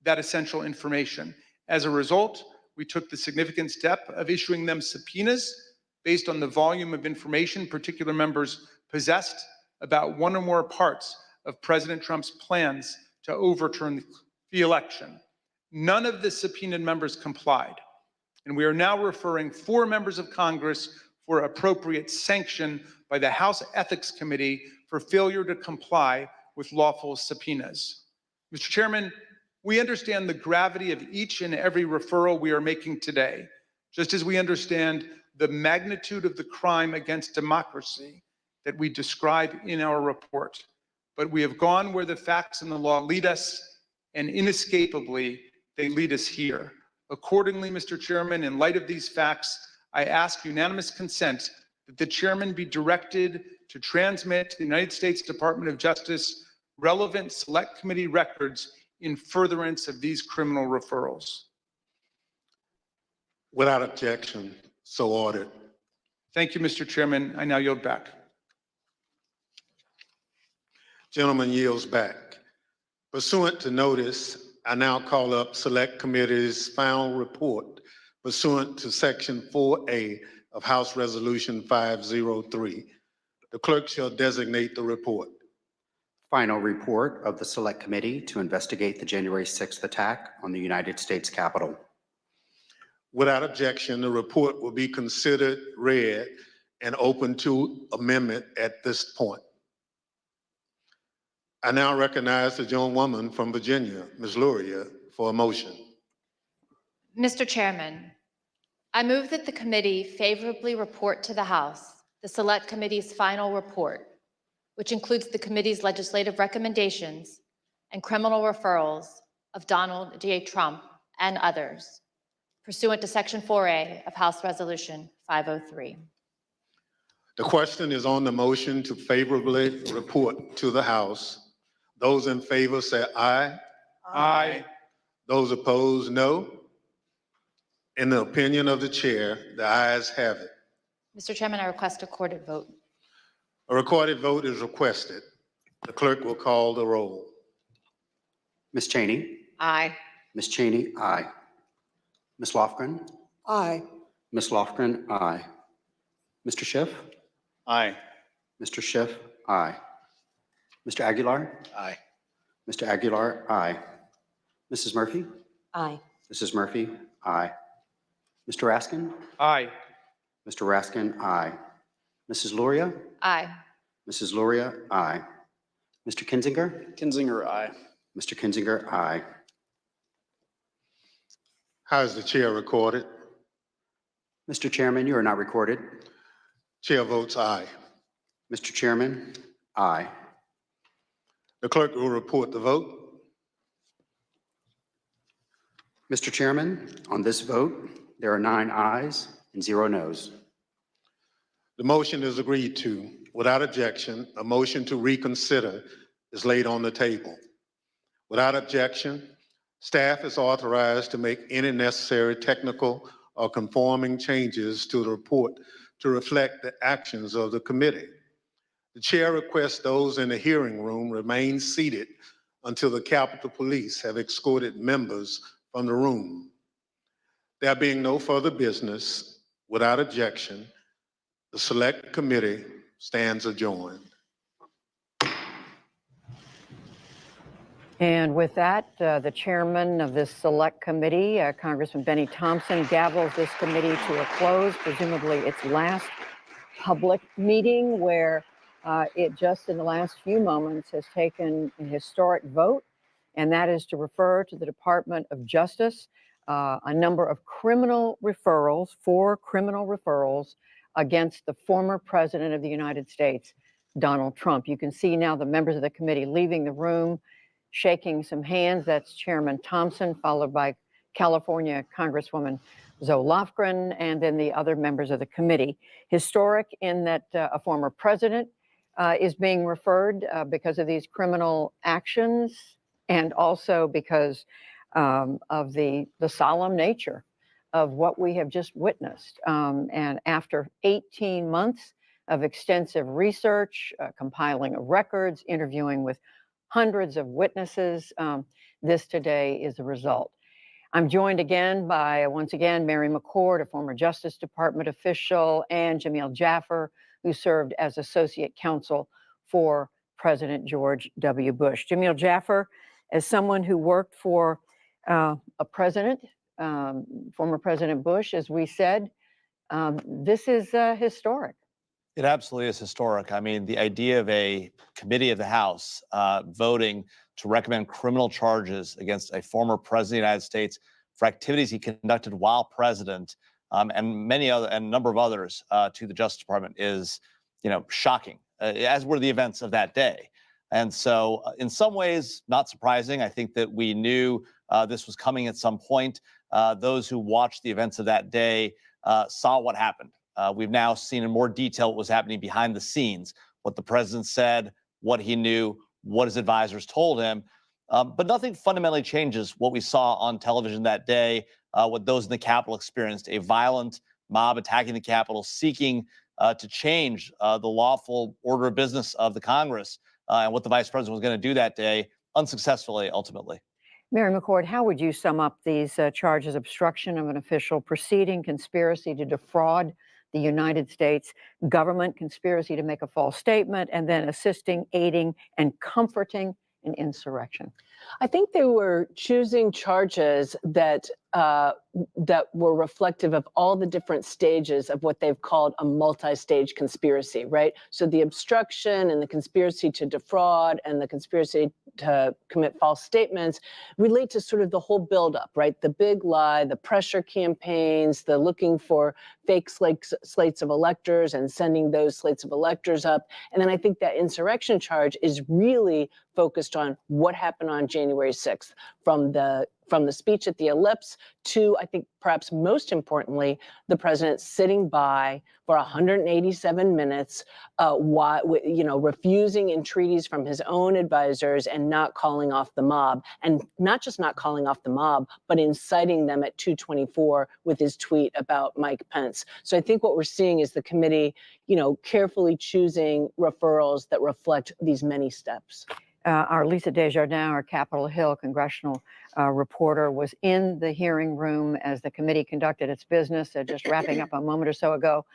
that essential information. As a result, we took the significant step of issuing them subpoenas based on the volume of information particular members possessed about one or more parts of President Trump's plans to overturn the election. None of the subpoenaed members complied, and we are now referring 4 members of Congress for appropriate sanction by the House Ethics Committee for failure to comply with lawful subpoenas. Mr. Chairman, we understand the gravity of each and every referral we are making today, just as we understand the magnitude of the crime against democracy that we describe in our report. But we have gone where the facts and the law lead us, and inescapably, they lead us here. Accordingly, Mr. Chairman, in light of these facts, I ask unanimous consent that the chairman be directed to transmit to the United States Department of Justice relevant select committee records in furtherance of these criminal referrals. Without objection, so ordered. Thank you, Mr. Chairman. I now yield back. Gentleman yields back. Pursuant to notice, I now call up Select Committee's final report pursuant to Section 4A of House Resolution 503. The clerk shall designate the report. Final report of the Select Committee to investigate the January 6th attack on the United States Capitol. Without objection, the report will be considered read and open to amendment at this point. I now recognize the gentlewoman from Virginia, Ms. Luria, for a motion. Mr. Chairman, I move that the committee favorably report to the House the Select Committee's final report, which includes the committee's legislative recommendations and criminal referrals of Donald J. Trump and others, pursuant to Section 4A of House Resolution 503. The question is on the motion to favorably report to the House. Those in favor say aye. Aye. Those opposed, no. In the opinion of the chair, the ayes have it. Mr. Chairman, I request a recorded vote. A recorded vote is requested. The clerk will call the roll. Ms. Cheney? Aye. Ms. Cheney, aye. Ms. Lofgren? Aye. Ms. Lofgren, aye. Mr. Schiff? Aye. Mr. Schiff, aye. Mr. Aguilar? Aye. Mr. Aguilar, aye. Mrs. Murphy? Aye. Mrs. Murphy, aye. Mr. Raskin? Aye. Mr. Raskin, aye. Mrs. Luria? Aye. Mrs. Luria, aye. Mr. Kinzinger? Kinzinger, aye. Mr. Kinzinger, aye. How is the chair recorded? Mr. Chairman, you are not recorded. Chair votes aye. Mr. Chairman, aye. The clerk will report the vote. Mr. Chairman, on this vote, there are 9 ayes and 0 noes. The motion is agreed to. Without objection, a motion to reconsider is laid on the table. Without objection, staff is authorized to make any necessary technical or conforming changes to the report to reflect the actions of the committee. The chair requests those in the hearing room remain seated until the Capitol Police have escorted members from the room. There being no further business, without objection, the Select Committee stands adjourned. And with that, the chairman of this select committee, Congressman Benny Thompson, gavels this committee to a close, presumably its last public meeting, where it just in the last few moments has taken a historic vote, and that is to refer to the Department of Justice a number of criminal referrals, 4 criminal referrals against the former president of the United States, Donald Trump. You can see now the members of the committee leaving the room, shaking some hands. That's Chairman Thompson, followed by California Congresswoman Zoe Lofgren, and then the other members of the committee. Historic in that a former president is being referred because of these criminal actions, and also because of the solemn nature of what we have just witnessed. And after 18 months of extensive research, compiling of records, interviewing with hundreds of witnesses, this today is the result. I'm joined again by, once again, Mary McCord, a former Justice Department official, and Jamil Jaffer, who served as Associate Counsel for President George W. Bush. Jamil Jaffer, as someone who worked for a president, former President Bush, as we said, this is historic. It absolutely is historic. I mean, the idea of a committee of the House voting to recommend criminal charges against a former president of the United States for activities he conducted while president, and many other, and a number of others to the Justice Department is, shocking, as were the events of that day. And so in some ways, not surprising. I think that we knew this was coming at some point. Those who watched the events of that day saw what happened. We've now seen in more detail what was happening behind the scenes, what the president said, what he knew, what his advisors told him. But nothing fundamentally changes what we saw on television that day, what those in the Capitol experienced, a violent mob attacking the Capitol, seeking to change the lawful order of business of the Congress, and what the vice president was going to do that day, unsuccessfully, ultimately. Mary McCord, how would you sum up these charges? Obstruction of an official proceeding, conspiracy to defraud the United States government, conspiracy to make a false statement, and then assisting, aiding, and comforting an insurrection? I think they were choosing charges that were reflective of all the different stages of what they've called a multi-stage conspiracy, right? So the obstruction and the conspiracy to defraud and the conspiracy to commit false statements relate to sort of the whole buildup, right? The big lie, the pressure campaigns, the looking for fake slates of electors and sending those slates of electors up. And then I think that insurrection charge is really focused on what happened on January 6th, from the speech at the Ellipse to I think perhaps most importantly, the president sitting by for 187 minutes, refusing entreaties from his own advisors and not calling off the mob, and not just not calling off the mob, but inciting them at 2:24 with his tweet about Mike Pence. So I think what we're seeing is the committee, carefully choosing referrals that reflect these many steps. Our Lisa Desjardins, our Capitol Hill congressional reporter, was in the hearing room as the committee conducted its business, just wrapping up a moment or so ago.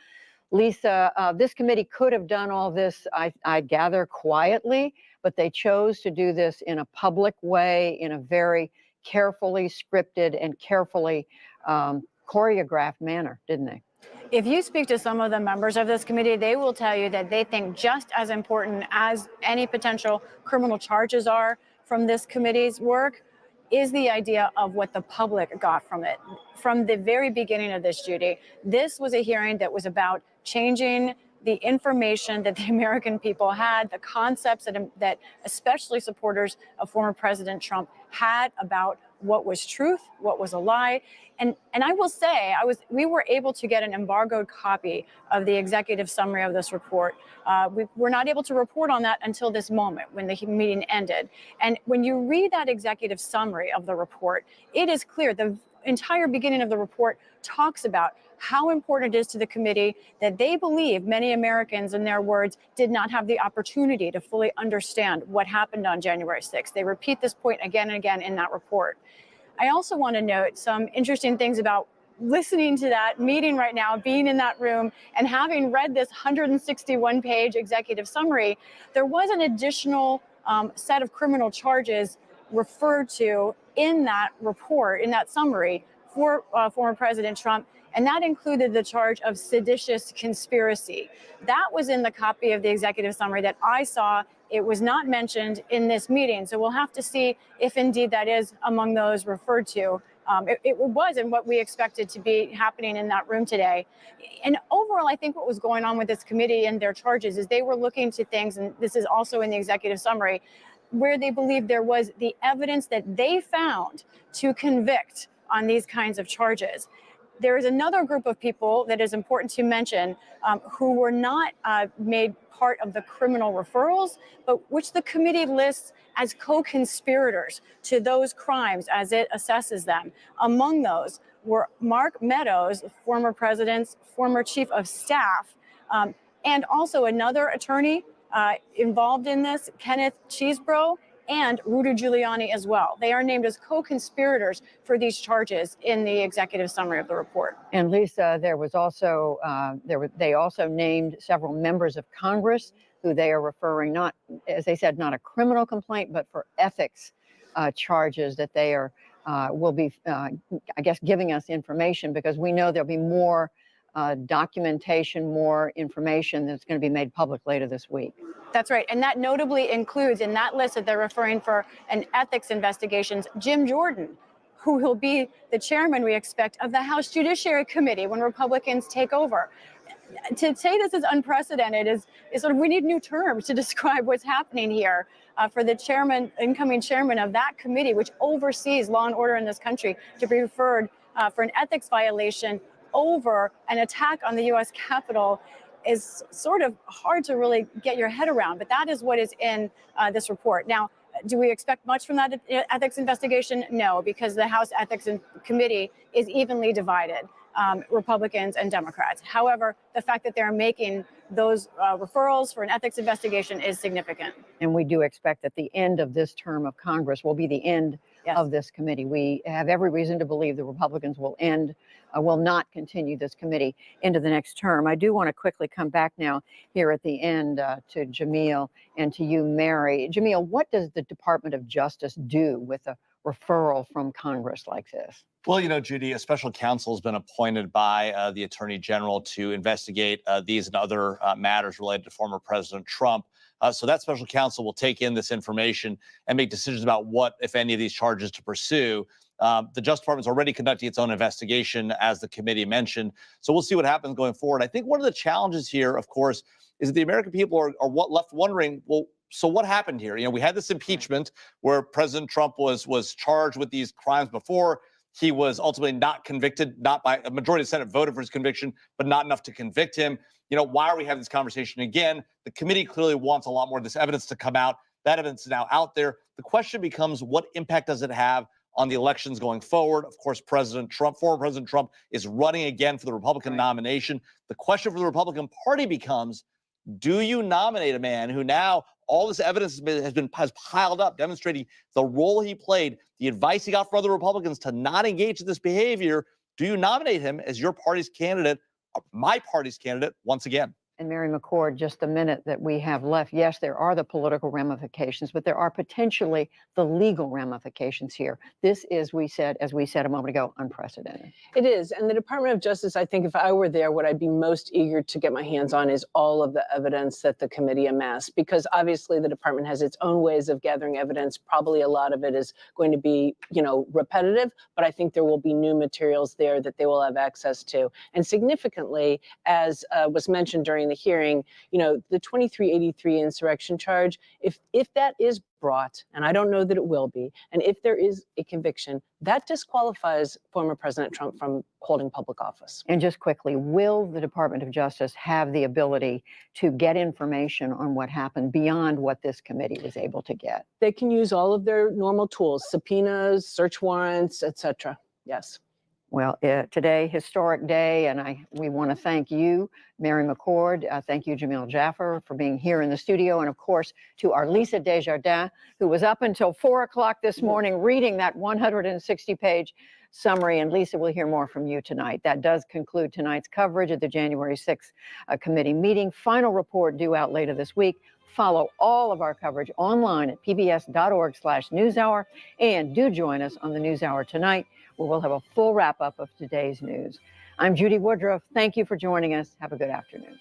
Lisa, this committee could have done all this, I gather, quietly, but they chose to do this in a public way, in a very carefully scripted and carefully choreographed manner, didn't they? If you speak to some of the members of this committee, they will tell you that they think just as important as any potential criminal charges are from this committee's work is the idea of what the public got from it. From the very beginning of this, Judy, this was a hearing that was about changing the information that the American people had, the concepts that especially supporters of former President Trump had about what was truth, what was a lie. And I will say, we were able to get an embargoed copy of the executive summary of this report. We were not able to report on that until this moment when the meeting ended. And when you read that executive summary of the report, it is clear the entire beginning of the report talks about how important it is to the committee that they believe many Americans, in their words, did not have the opportunity to fully understand what happened on January 6th. They repeat this point again and again in that report. I also want to note some interesting things about listening to that meeting right now, being in that room, and having read this 161-page executive summary. There was an additional set of criminal charges referred to in that report, in that summary, for former President Trump, and that included the charge of seditious conspiracy. That was in the copy of the executive summary that I saw. It was not mentioned in this meeting, so we'll have to see if indeed that is among those referred to. It was in what we expected to be happening in that room today. And overall, I think what was going on with this committee and their charges is they were looking to things, and this is also in the executive summary, where they believed there was the evidence that they found to convict on these kinds of charges. There is another group of people that is important to mention who were not made part of the criminal referrals, but which the committee lists as co-conspirators to those crimes as it assesses them. Among those were Mark Meadows, former president's former chief of staff, and also another attorney involved in this, Kenneth Chesebro, and Rudy Giuliani as well. They are named as co-conspirators for these charges in the executive summary of the report. And Lisa, there was also, they also named several members of Congress who they are referring, not, as they said, not a criminal complaint, but for ethics charges that they are, will be, I guess, giving us information, because we know there'll be more documentation, more information that's going to be made public later this week. That's right. And that notably includes in that list that they're referring for an ethics investigations, Jim Jordan, who will be the chairman, we expect, of the House Judiciary Committee when Republicans take over. To say this is unprecedented is sort of, we need new terms to describe what's happening here for the chairman, incoming chairman of that committee, which oversees law and order in this country, to be referred for an ethics violation over an attack on the U.S. Capitol is sort of hard to really get your head around, but that is what is in this report. Now, do we expect much from that ethics investigation? No, because the House Ethics Committee is evenly divided, Republicans and Democrats. However, the fact that they're making those referrals for an ethics investigation is significant. And we do expect that the end of this term of Congress will be the end of this committee. We have every reason to believe the Republicans will not continue this committee into the next term. I do want to quickly come back now here at the end to Jamil and to you, Mary. Jamil, what does the Department of Justice do with a referral from Congress like this? Well, Judy, a special counsel has been appointed by the Attorney General to investigate these and other matters related to former President Trump. So that special counsel will take in this information and make decisions about what, if any, of these charges to pursue. The Justice Department is already conducting its own investigation, as the committee mentioned. So we'll see what happens going forward. I think one of the challenges here, of course, is that the American people are left wondering, well, so what happened here? We had this impeachment where President Trump was charged with these crimes before. he was ultimately not convicted, not by a majority of the Senate voted for his conviction, but not enough to convict him. Why are we having this conversation again? The committee clearly wants a lot more of this evidence to come out. That evidence is now out there. The question becomes, what impact does it have on the elections going forward? Of course, former President Trump is running again for the Republican nomination. The question for the Republican Party becomes, do you nominate a man who now all this evidence has piled up, demonstrating the role he played, the advice he got from other Republicans to not engage in this behavior? Do you nominate him as your party's candidate, my party's candidate, once again? And Mary McCord, just the minute that we have left, yes, there are the political ramifications, but there are potentially the legal ramifications here. This is, as we said a moment ago, unprecedented. It is. And the Department of Justice, I think if I were there, what I'd be most eager to get my hands on is all of the evidence that the committee amassed, because obviously the department has its own ways of gathering evidence. Probably a lot of it is going to be, repetitive, but I think there will be new materials there that they will have access to. And significantly, as was mentioned during the hearing, the 2383 insurrection charge, if that is brought, and I don't know that it will be, and if there is a conviction, that disqualifies former President Trump from holding public office. And just quickly, will the Department of Justice have the ability to get information on what happened beyond what this committee was able to get? They can use all of their normal tools, subpoenas, search warrants, etc. Yes. Well, today, historic day, and we want to thank you, Mary McCord. Thank you, Jamil Jaffer, for being here in the studio. And of course, to our Lisa Desjardins, who was up until 4 o'clock this morning reading that 160-page summary. And Lisa, we'll hear more from you tonight. That does conclude tonight's coverage of the January 6th committee meeting. Final report due out later this week. Follow all of our coverage online at pbs.org/newshour. And do join us on the NewsHour tonight, where we'll have a full wrap-up of today's news. I'm Judy Woodruff. Thank you for joining us. Have a good afternoon.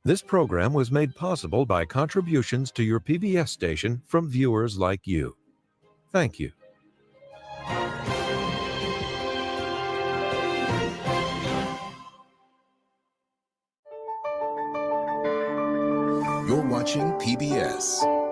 This program was made possible by contributions to your PBS station from viewers like you. Thank you. You're watching PBS.